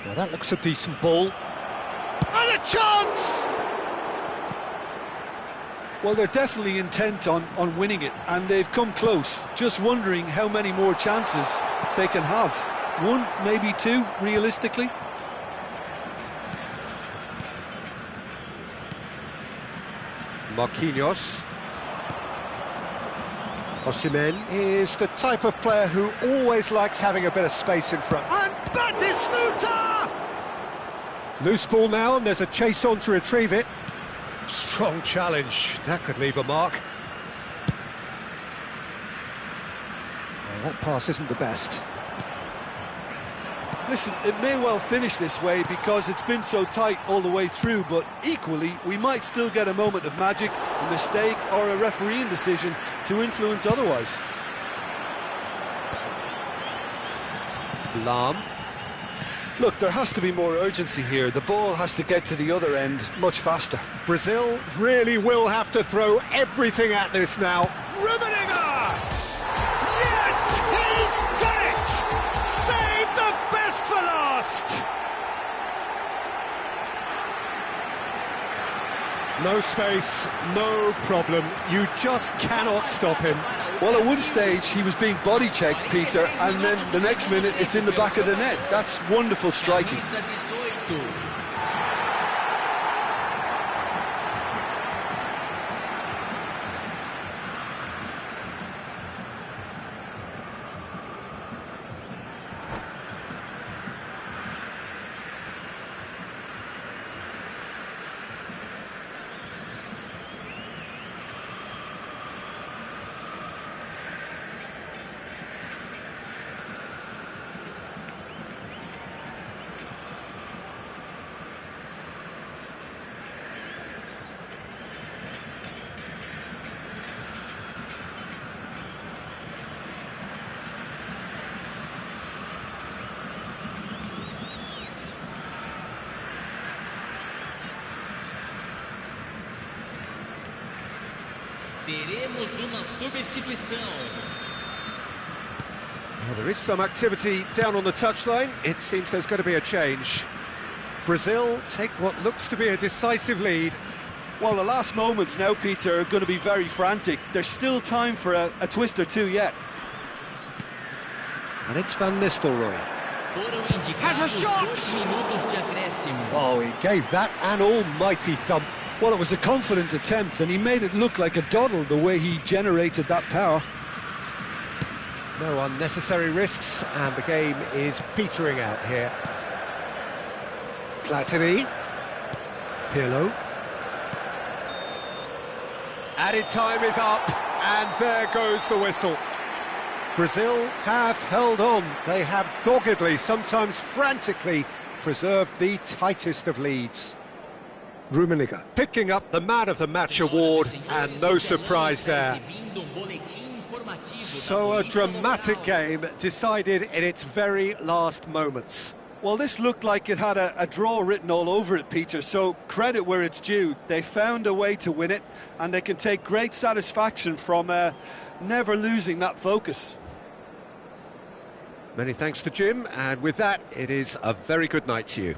S1: Well, that looks a decent ball. And a chance!
S2: Well, they're definitely intent on winning it, and they've come close. Just wondering how many more chances they can have. One, maybe two, realistically.
S1: Marquinhos. Osimhen is the type of player who always likes having a bit of space in front. And Batistuta! Loose ball now, and there's a chase on to retrieve it. Strong challenge, that could leave a mark. Well, that pass isn't the best.
S2: Listen, it may well finish this way because it's been so tight all the way through, but equally, we might still get a moment of magic, a mistake, or a refereeing decision to influence otherwise.
S1: Lam.
S2: Look, there has to be more urgency here. The ball has to get to the other end much faster.
S1: Brazil really will have to throw everything at this now. Rummenigge! Yes, he's got it! Save the best for last! No space, no problem. You just cannot stop him.
S2: Well, at one stage, he was being body-checked, Peter, and then the next minute, it's in the back of the net. That's wonderful striking.
S5: Teremos uma substituição.
S1: Well, there is some activity down on the touchline. It seems there's going to be a change. Brazil take what looks to be a decisive lead.
S2: Well, the last moments now, Peter, are going to be very frantic. There's still time for a twist or two yet.
S1: And it's Van Nistelrooy. Has a shot! Oh, he gave that an almighty thump.
S2: Well, it was a confident attempt, and he made it look like a doddle the way he generated that power.
S1: No unnecessary risks, and the game is petering out here. Platini. Pirlo. Added time is up, and there goes the whistle. Brazil have held on. They have doggedly, sometimes frantically, preserved the tightest of leads. Rummenigge picking up the Man of the Match award, and no surprise there. So a dramatic game decided in its very last moments.
S6: Well, this looked like it had a draw written all over it, Peter, so credit where it's due. They found a way to win it, and they can take great satisfaction from never losing that focus.
S1: Many thanks to Jim, and with that, it is a very good night to you.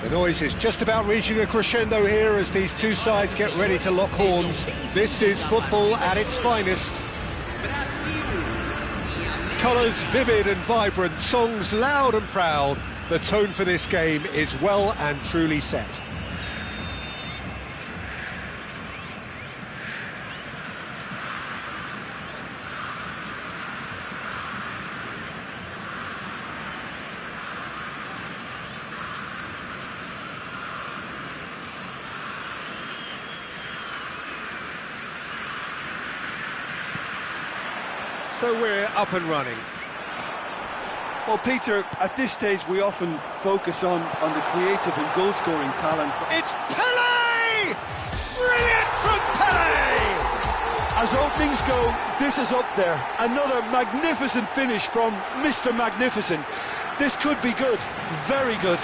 S1: The noise is just about reaching a crescendo here as these two sides get ready to lock horns. This is football at its finest. Colours vivid and vibrant, songs loud and proud. The tone for this game is well and truly set. So we're up and running.
S6: Well, Peter, at this stage we often focus on the creative and goal-scoring talent.
S1: It's Pele! Brilliant from Pele!
S6: As openings go, this is up there. Another magnificent finish from Mr. Magnificent. This could be good, very good.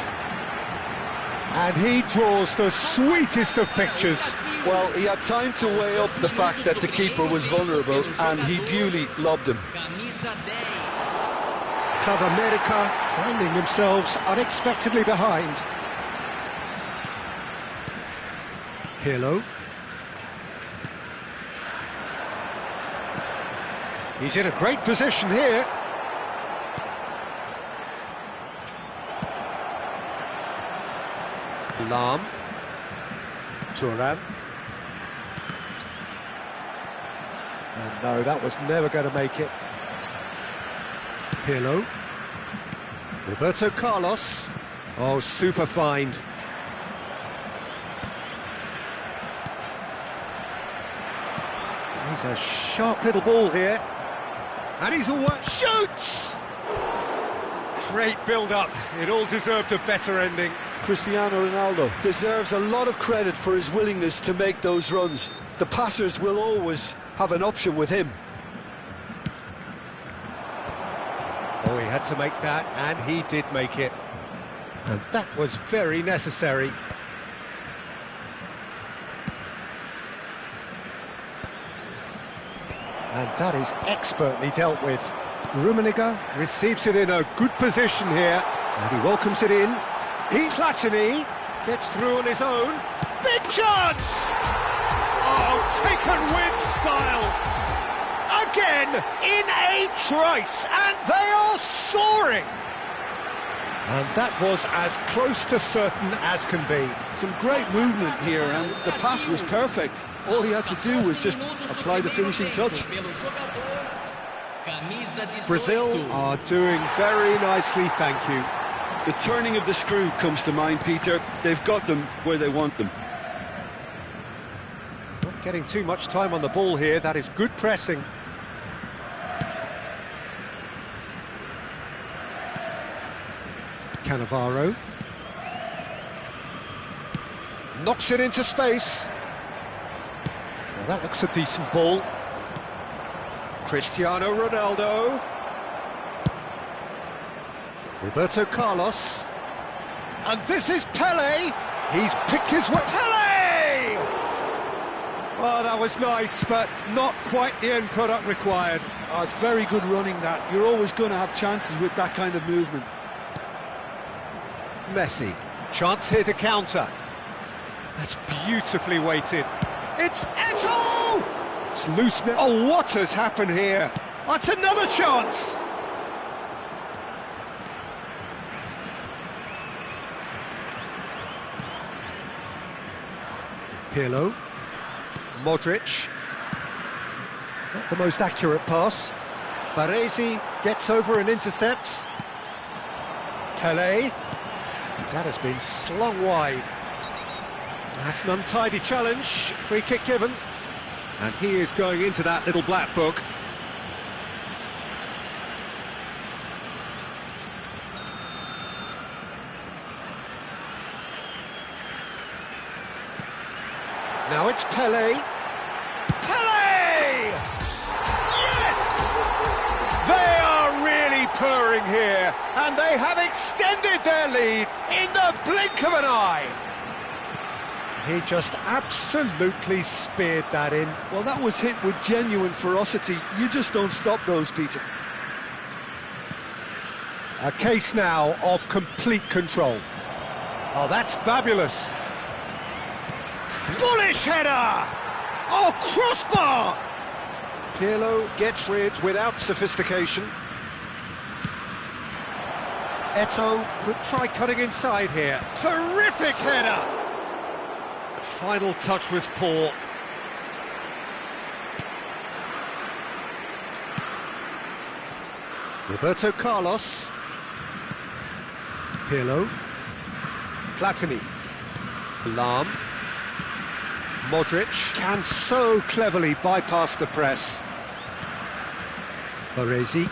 S1: And he draws the sweetest of pictures.
S2: Well, he had time to weigh up the fact that the keeper was vulnerable, and he duly lobbed him.
S1: South America finding themselves unexpectedly behind. Pirlo. He's in a great position here. Lam. Turan. And no, that was never going to make it. Pirlo. Roberto Carlos. Oh, super find. He's a sharp little ball here. And he's all shoots! Great build-up. It all deserved a better ending.
S2: Cristiano Ronaldo deserves a lot of credit for his willingness to make those runs. The passers will always have an option with him.
S1: Oh, he had to make that, and he did make it. And that was very necessary. And that is expertly dealt with. Rummenigge receives it in a good position here, and he welcomes it in. Platini gets through on his own. Big chance! Oh, taken with style. Again, in a trice, and they are soaring. And that was as close to certain as can be.
S2: Some great movement here, and the pass was perfect. All he had to do was just apply the finishing touch.
S1: Brazil are doing very nicely, thank you.
S2: The turning of the screw comes to mind, Peter. They've got them where they want them.
S1: Not getting too much time on the ball here. That is good pressing. Cannavaro. Knocks it into space. Now that looks a decent ball. Cristiano Ronaldo. Roberto Carlos. And this is Pele. He's picked his way. Pele! Oh, that was nice, but not quite the end product required.
S2: Oh, it's very good running, that. You're always going to have chances with that kind of movement.
S1: Messi. Chance here to counter. That's beautifully weighted. It's Eto'o! It's loose now. Oh, what has happened here? That's another chance. Pirlo. Modric. Not the most accurate pass. Baresi gets over and intercepts. Pele. That has been slung wide. That's an untidy challenge. Free kick given. And he is going into that little black book. Now it's Pele. Pele! Yes! They are really purring here, and they have extended their lead in the blink of an eye. He just absolutely speared that in.
S2: Well, that was hit with genuine ferocity. You just don't stop those, Peter.
S1: A case now of complete control. Oh, that's fabulous. Bullish header! Oh, crossbar! Pirlo gets rid without sophistication. Eto'o could try cutting inside here. Terrific header! The final touch was poor. Roberto Carlos. Pirlo. Platini. Lahm. Modric can so cleverly bypass the press. Baresi.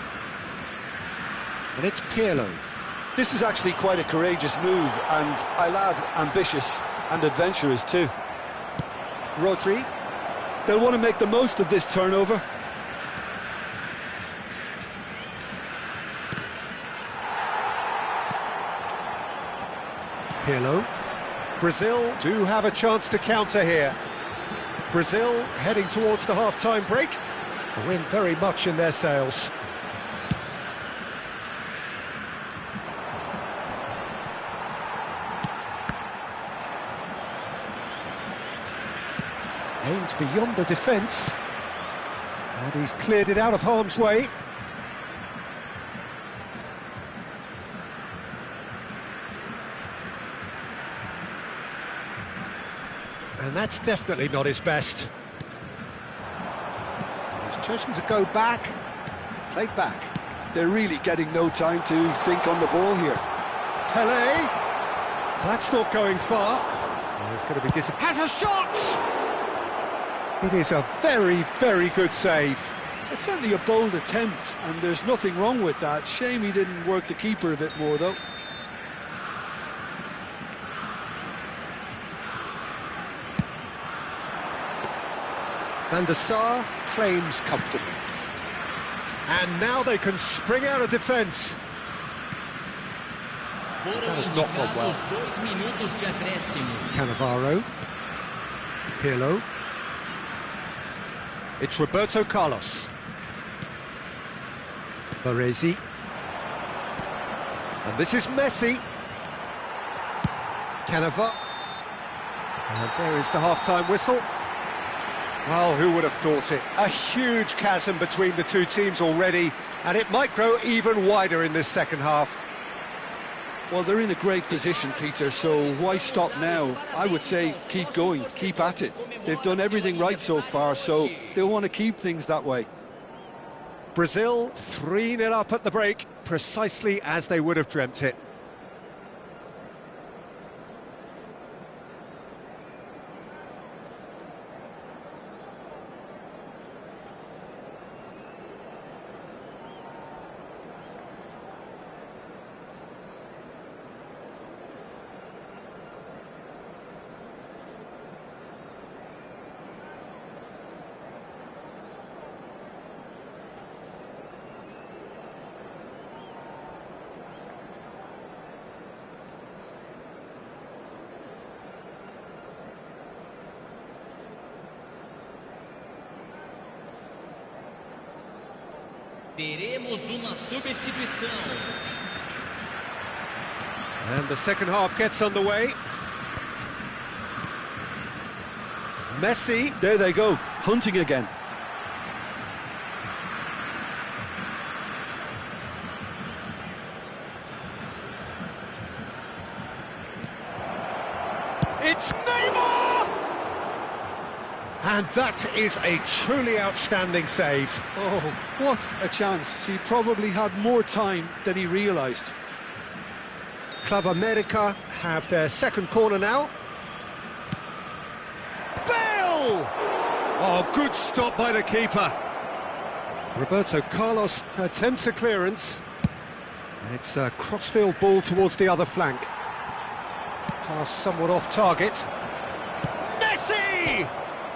S1: And it's Pirlo.
S2: This is actually quite a courageous move, and I'll add ambitious and adventurous too.
S1: Rodri.
S2: They'll want to make the most of this turnover.
S1: Pirlo. Brazil do have a chance to counter here. Brazil heading towards the half-time break. The wind very much in their sails. Aimed beyond the defence. And he's cleared it out of harm's way. And that's definitely not his best. He's chosen to go back, played back.
S2: They're really getting no time to think on the ball here.
S1: Pelé! That's not going far. Oh, it's going to be disappointing. Has a shot! It is a very, very good save.
S2: It's certainly a bold attempt, and there's nothing wrong with that. Shame he didn't work the keeper a bit more, though.
S1: Van der Sar claims comfortably. And now they can spring out of defence. That has not gone well.
S5: 2 minutos de acréscimo.
S1: Cannavaro. Pirlo. It's Roberto Carlos. Baresi. And this is Messi. Cannavaro. And there is the half-time whistle. Well, who would have thought it? A huge chasm between the two teams already, and it might grow even wider in this second half.
S2: Well, they're in a great position, Peter, so why stop now? I would say keep going, keep at it. They've done everything right so far, so they'll want to keep things that way.
S1: Brazil 3-0 up at the break, precisely as they would have dreamt it.
S5: Teremos uma substituição.
S1: And the second half gets underway. Messi.
S2: There they go, hunting again.
S1: It's Neymar! And that is a truly outstanding save.
S2: Oh, what a chance. He probably had more time than he realised.
S1: Club America have their second corner now. Bale! Oh, good stop by the keeper. Roberto Carlos attempts a clearance. And it's a crossfield ball towards the other flank. Pass somewhat off target. Messi!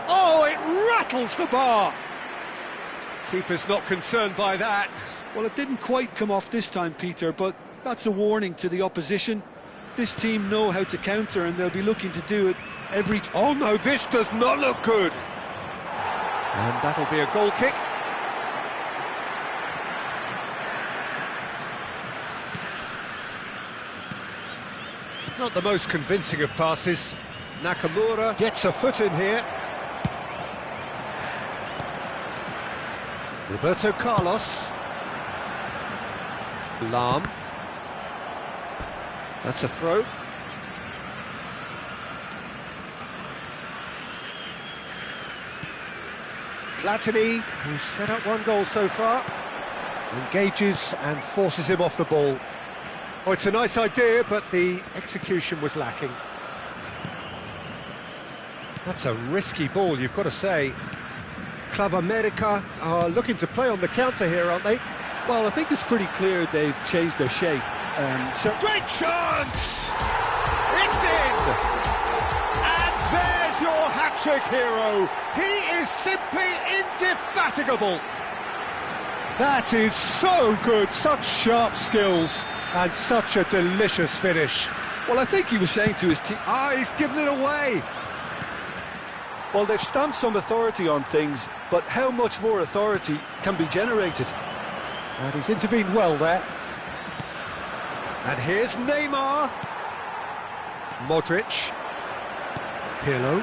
S1: Oh, it rattles the bar. Keeper's not concerned by that.
S2: Well, it didn't quite come off this time, Peter, but that's a warning to the opposition. This team know how to counter, and they'll be looking to do it every time.
S1: Oh no, this does not look good. And that'll be a goal kick. Not the most convincing of passes. Nakamura gets a foot in here. Roberto Carlos. Lahm. That's a throw. Platini, who's set up one goal so far, engages and forces him off the ball. Oh, it's a nice idea, but the execution was lacking. That's a risky ball, you've got to say. Club America are looking to play on the counter here, aren't they?
S2: Well, I think it's pretty clear they've changed their shape.
S1: Great chance! It's in! And there's your hat-trick hero. He is simply indefatigable. That is so good, such sharp skills, and such a delicious finish.
S2: Well, I think he was saying to his team...
S1: He's given it away.
S2: Well, they've stamped some authority on things, but how much more authority can be generated?
S1: And he's intervened well there. And here's Neymar. Modric. Pirlo.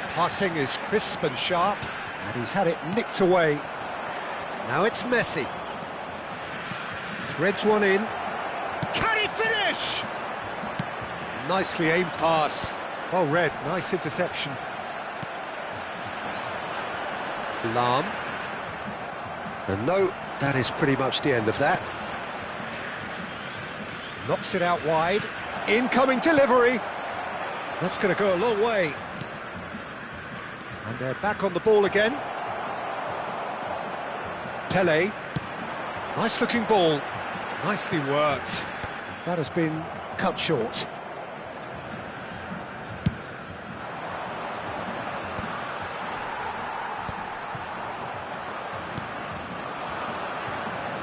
S1: Passing is crisp and sharp, and he's had it nicked away. Now it's Messi. Threads one in. Can he finish? Nicely aimed pass. Well read, nice interception. Lahm. And no, that is pretty much the end of that. Knocks it out wide. Incoming delivery. That's going to go a long way. And they're back on the ball again. Pele. Nice looking ball. Nicely worked. That has been cut short.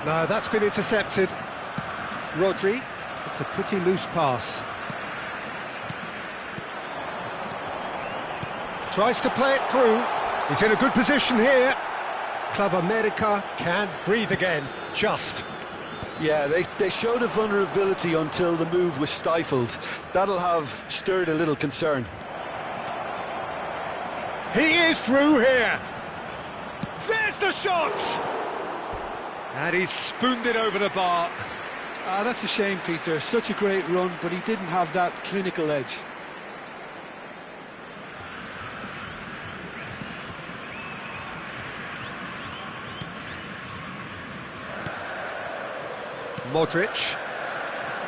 S1: No, that's been intercepted. Rodri. It's a pretty loose pass. Tries to play it through. He's in a good position here. Club America can breathe again, just.
S2: Yeah, they showed a vulnerability until the move was stifled. That'll have stirred a little concern.
S1: He is through here. There's the shot! And he's spooned it over the bar.
S2: That's a shame, Peter. Such a great run, but he didn't have that clinical edge.
S1: Modric.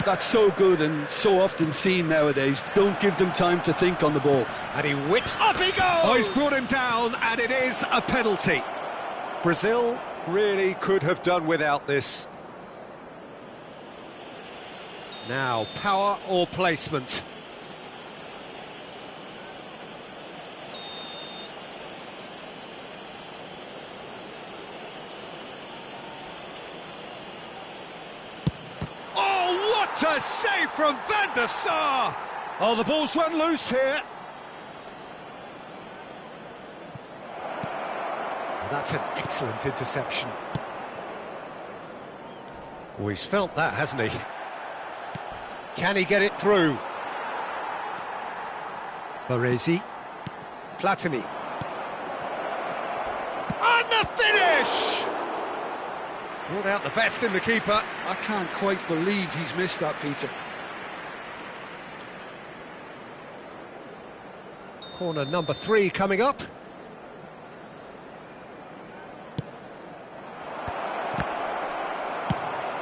S2: That's so good and so often seen nowadays. Don't give them time to think on the ball.
S1: And he whips. Up he goes! Oh, he's brought him down, and it is a penalty. Brazil really could have done without this. Now, power or placement? Oh, what a save from Van der Sar! Oh, the ball's run loose here. That's an excellent interception. Oh, he's felt that, hasn't he? Can he get it through? Baresi. Platini. And the finish! Brought out the best in the keeper.
S2: I can't quite believe he's missed that, Peter.
S1: Corner number 3 coming up.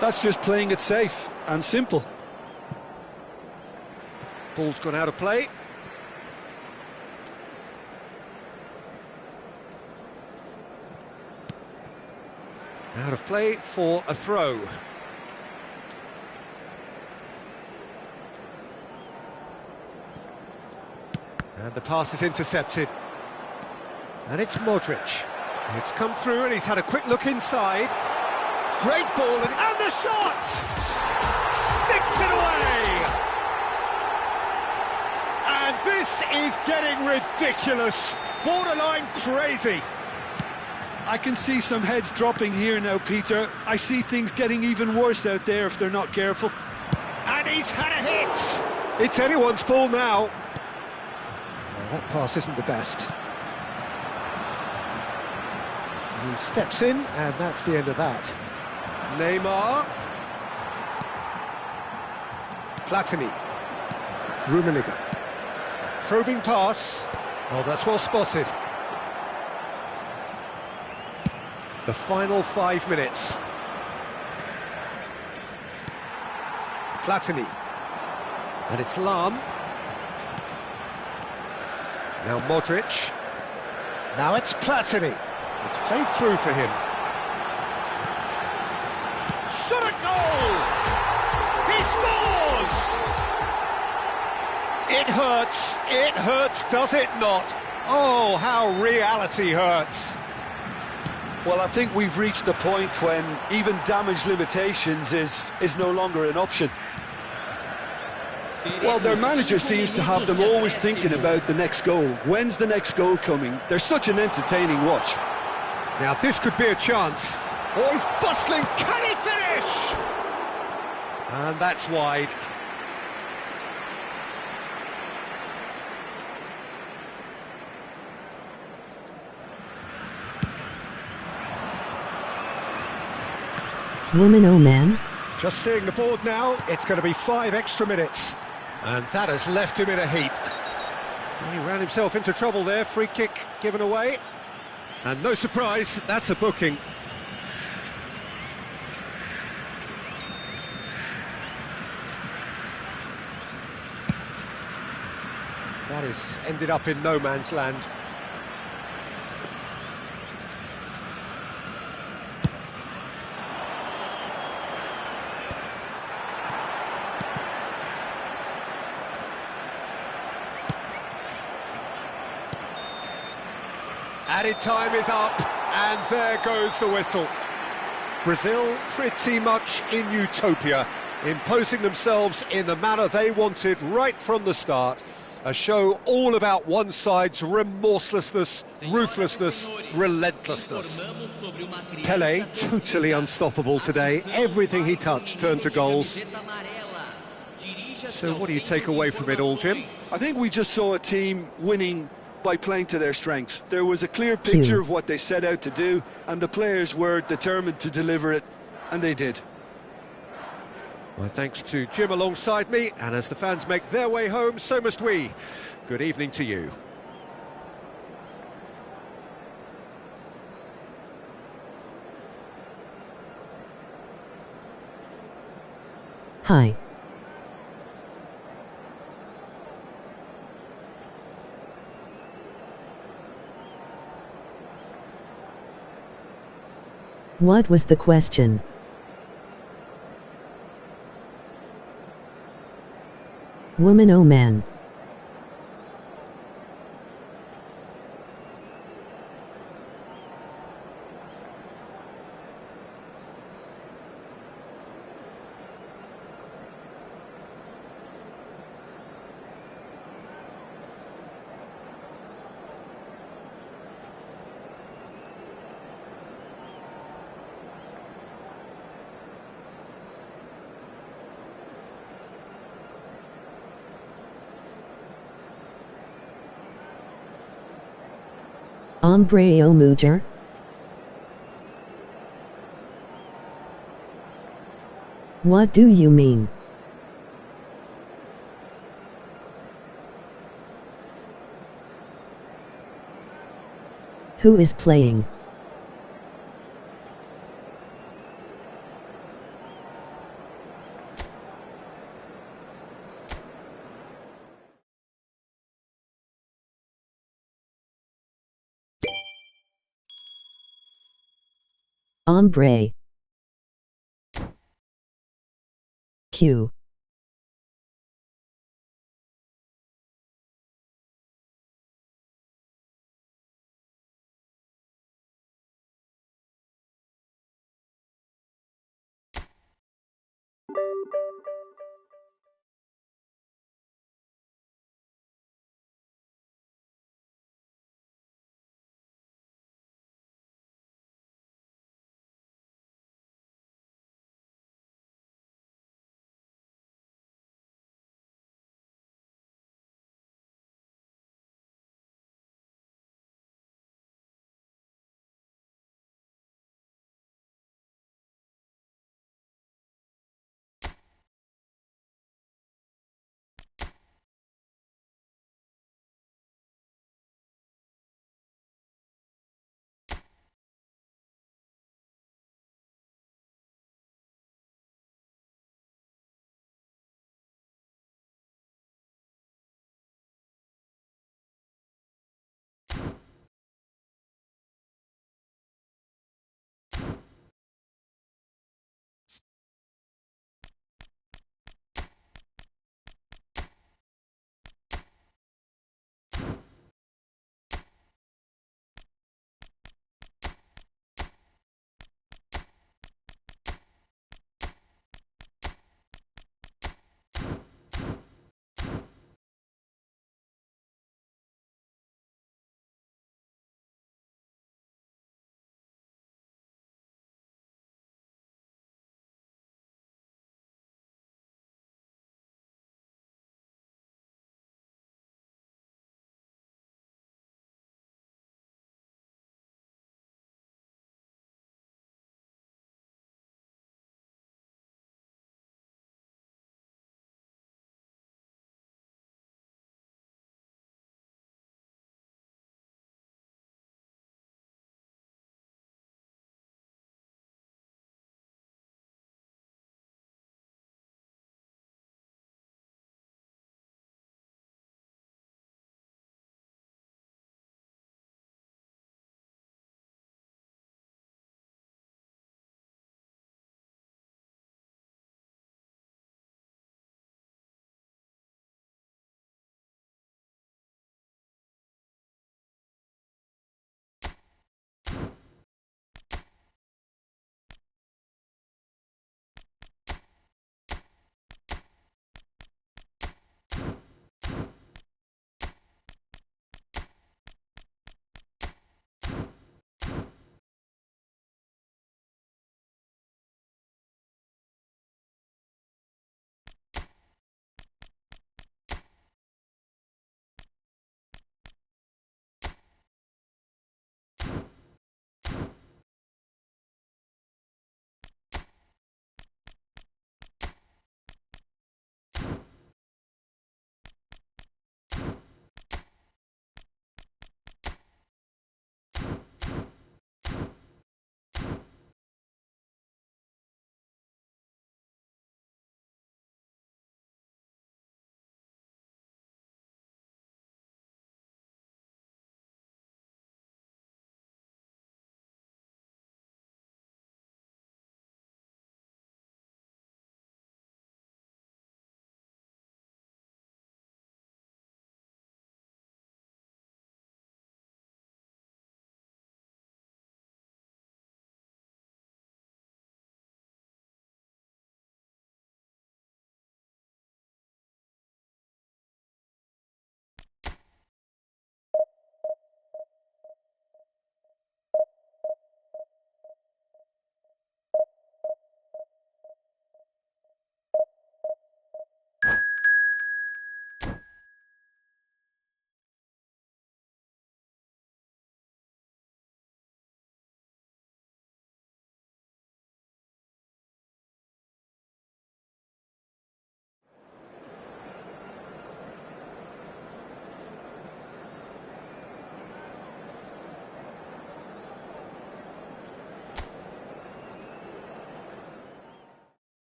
S2: That's just playing it safe and simple.
S1: Ball's gone out of play. Out of play for a throw. And the pass is intercepted. And it's Modric. It's come through and he's had a quick look inside. Great ball and the shot! Sticks it away! And this is getting ridiculous. Borderline crazy.
S2: I can see some heads dropping here now, Peter. I see things getting even worse out there if they're not careful.
S1: And he's had a hit! It's anyone's ball now. Well, that pass isn't the best. He steps in, and that's the end of that. Neymar. Platini. Rummenigge. Probing pass. Oh, that's well spotted. The final 5 minutes. Platini. And it's Lahm. Now Modric. Now it's Platini. It's played through for him. Shot a goal! He scores! It hurts, does it not? Oh, how reality hurts.
S2: Well, I think we've reached the point when even damage limitations is no longer an option. Well, their manager seems to have them always thinking about the next goal. When's the next goal coming? They're such an entertaining watch.
S1: Now this could be a chance. Oh, he's bustling. Can he finish? And that's wide.
S7: Woman, oh man.
S1: Just seeing the board now, it's going to be 5 extra minutes. And that has left him in a heap. He ran himself into trouble there, free kick given away. And no surprise, that's a booking. That has ended up in no man's land. Added time is up, and there goes the whistle. Brazil pretty much in utopia, imposing themselves in the manner they wanted right from the start. A show all about one side's remorselessness, ruthlessness, relentlessness. Pelé, totally unstoppable today. Everything he touched turned to goals. So what do you take away from it all, Jim?
S2: I think we just saw a team winning by playing to their strengths. There was a clear picture of what they set out to do, and the players were determined to deliver it, and they did.
S1: My thanks to Jim alongside me, and as the fans make their way home, so must we. Good evening to you.
S7: Hi. What was the question? Woman, oh man. Hombre o mujer? What do you mean? Who is playing? Hombre. Q.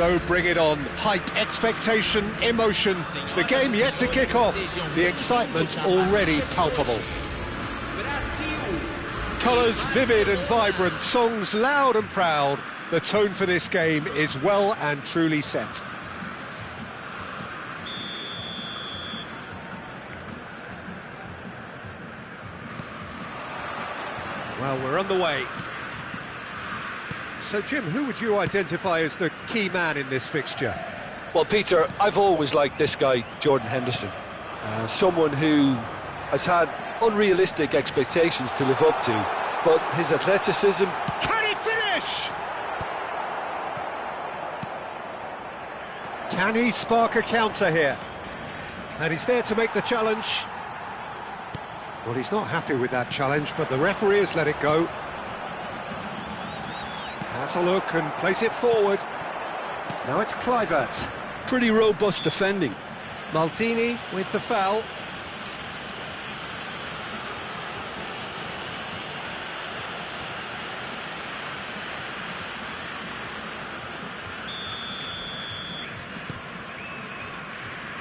S1: So bring it on. Hype, expectation, emotion. The game yet to kick off. The excitement already palpable. Colours vivid and vibrant, songs loud and proud. The tone for this game is well and truly set. Well, we're on the way. So, Jim, who would you identify as the key man in this fixture?
S2: Well, Peter, I've always liked this guy, Jordan Henderson. Someone who has had unrealistic expectations to live up to, but his athleticism...
S1: Can he finish? Can he spark a counter here? And he's there to make the challenge. Well, he's not happy with that challenge, but the referee has let it go. Has a look and plays it forward. Now it's Kluivert.
S2: Pretty robust defending.
S1: Maldini with the foul.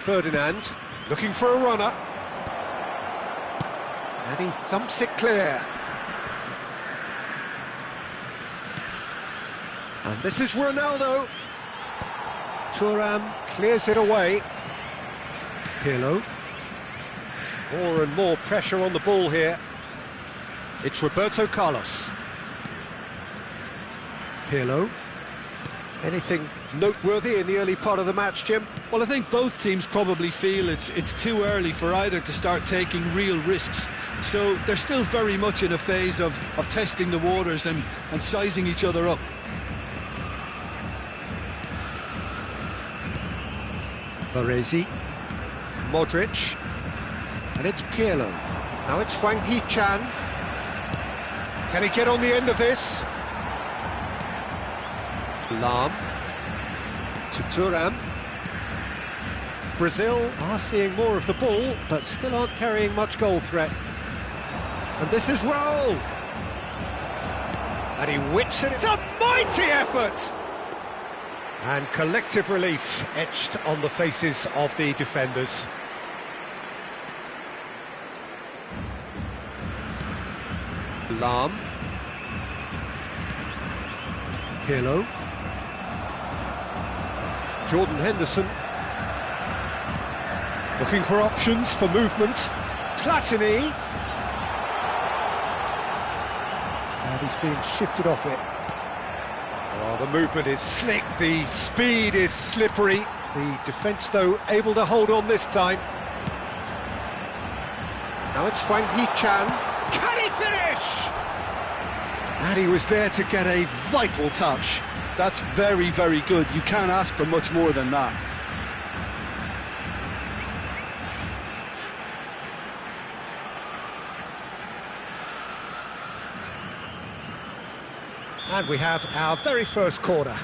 S1: Ferdinand looking for a runner. And he thumps it clear. And this is Ronaldo. Thuram clears it away. Pirlo. More and more pressure on the ball here. It's Roberto Carlos. Pirlo. Anything noteworthy in the early part of the match, Jim?
S6: Well, I think both teams probably feel it's too early for either to start taking real risks. So they're still very much in a phase of testing the waters and sizing each other up.
S1: Baresi, Modric, and it's Pirlo. Now it's Hwang Hee-chan. Can he get on the end of this? Lahm to Thuram. Brazil are seeing more of the ball, but still aren't carrying much goal threat. And this is Raul. And he whips it. It's a mighty effort! And collective relief etched on the faces of the defenders. Lahm. Pirlo. Jordan Henderson. Looking for options for movement. Platini. And he's being shifted off it. Oh, the movement is slick, the speed is slippery. The defence, though, able to hold on this time. Now it's Hwang Hee-chan. Can he finish? And he was there to get a vital touch.
S2: That's very, very good. You can't ask for much more than that.
S1: And we have our very first corner.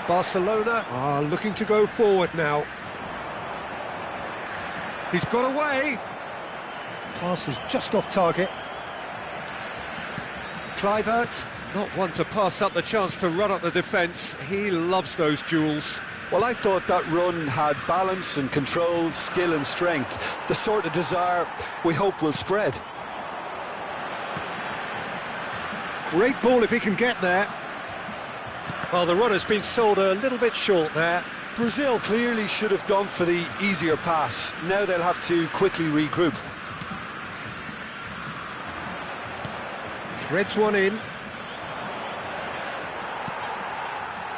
S1: Barcelona are looking to go forward now. He's got away. Pass is just off target. Kluivert, not one to pass up the chance to run up the defence. He loves those duels.
S2: Well, I thought that run had balance and control, skill and strength, the sort of desire we hope will spread.
S1: Great ball if he can get there. Well, the runner's been sold a little bit short there.
S2: Brazil clearly should have gone for the easier pass. Now they'll have to quickly regroup.
S1: Threads one in.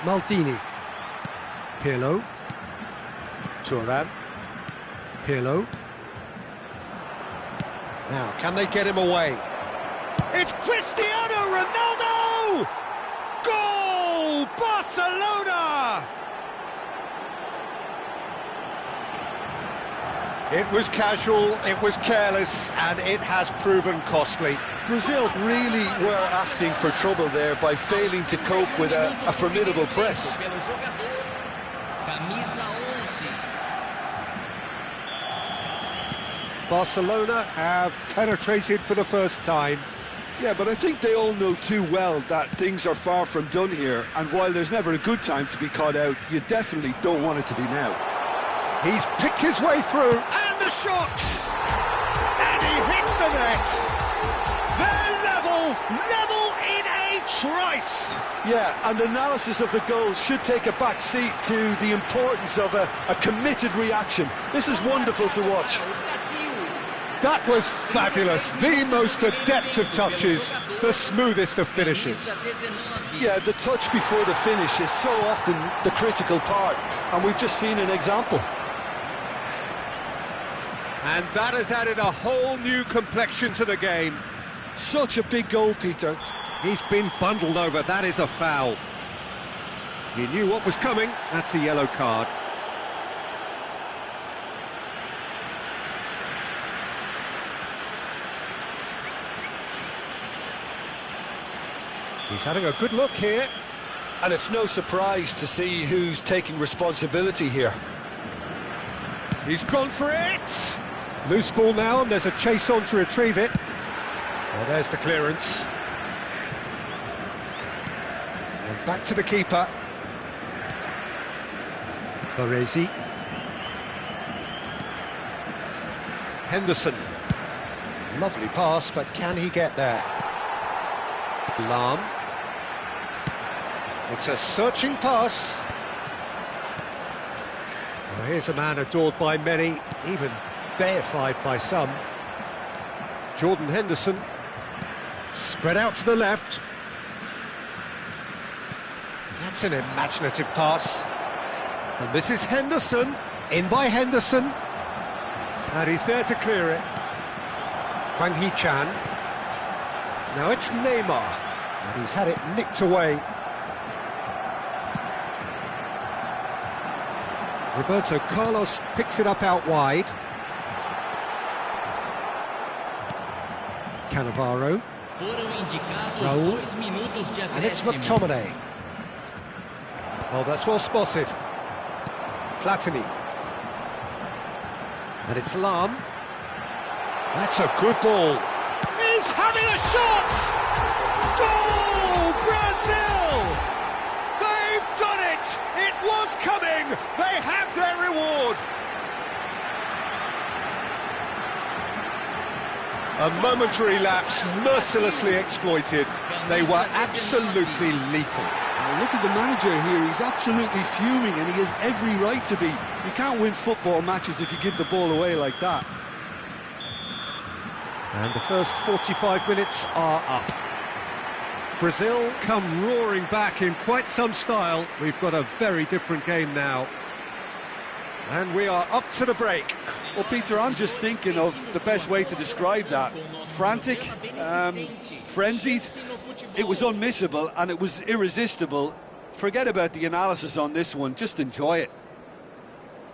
S1: Maldini. Pirlo. Thuram. Pirlo. Now, can they get him away? It's Cristiano Ronaldo! Goal! Barcelona! It was casual, it was careless, and it has proven costly.
S2: Brazil really were asking for trouble there by failing to cope with a formidable press.
S1: Barcelona have penetrated for the first time.
S2: Yeah, but I think they all know too well that things are far from done here, and while there's never a good time to be caught out, you definitely don't want it to be now.
S1: He's picked his way through, and the shot! And he hits the net! They're level in a trice!
S2: Yeah, and analysis of the goal should take a back seat to the importance of a committed reaction. This is wonderful to watch.
S1: That was fabulous. The most adept of touches, the smoothest of finishes.
S2: Yeah, the touch before the finish is so often the critical part, and we've just seen an example.
S1: And that has added a whole new complexion to the game.
S2: Such a big goal, Peter.
S1: He's been bundled over, that is a foul. He knew what was coming, that's a yellow card. He's having a good look here.
S2: And it's no surprise to see who's taking responsibility here.
S1: He's gone for it! Loose ball now, and there's a chase on to retrieve it. Well, there's the clearance. And back to the keeper. Baresi. Henderson. Lovely pass, but can he get there? Lahm. It's a searching pass. Well, here's a man adored by many, even deified by some. Jordan Henderson. Spread out to the left. That's an imaginative pass. And this is Henderson. In by Henderson. And he's there to clear it. Hwang Hee-chan. Now it's Neymar. And he's had it nicked away. Roberto Carlos picks it up out wide. Cannavaro. Raul. And it's McTominay. Oh, that's well spotted. Platini. And it's Lahm. That's a good ball. He's having a shot! Goal! Brazil! They've done it! It was coming! They have their reward! A momentary lapse, mercilessly exploited. They were absolutely lethal.
S2: Now look at the manager here, he's absolutely fuming and he has every right to be. You can't win football matches if you give the ball away like that.
S1: And the first 45 minutes are up. Brazil come roaring back in quite some style. We've got a very different game now. And we are up to the break.
S2: Well, Peter, I'm just thinking of the best way to describe that. Frantic, frenzied. It was unmissable and it was irresistible. Forget about the analysis on this one, just enjoy it.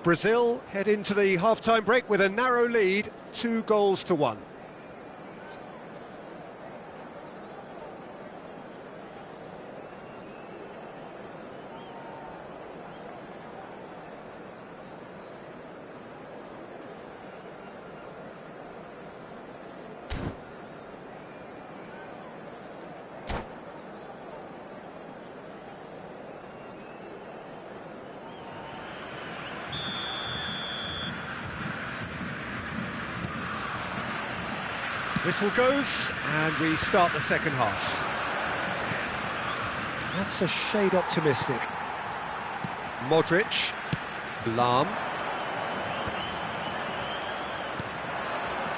S1: Brazil head into the half-time break with a narrow lead, 2-1. Whistle goes, and we start the second half. That's a shade optimistic. Modric, Lahm.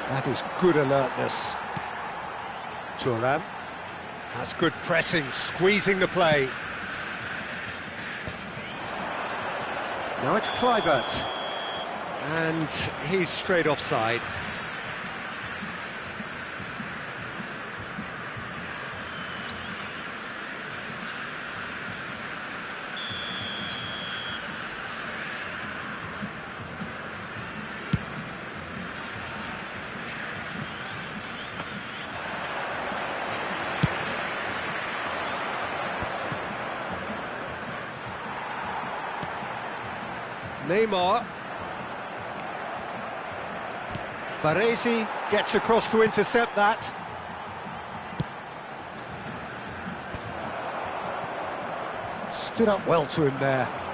S1: That is good alertness. Thuram. That's good pressing, squeezing the play. Now it's Kluivert. And he's straight offside. Neymar. Baresi gets across to intercept that. Stood up well to him there.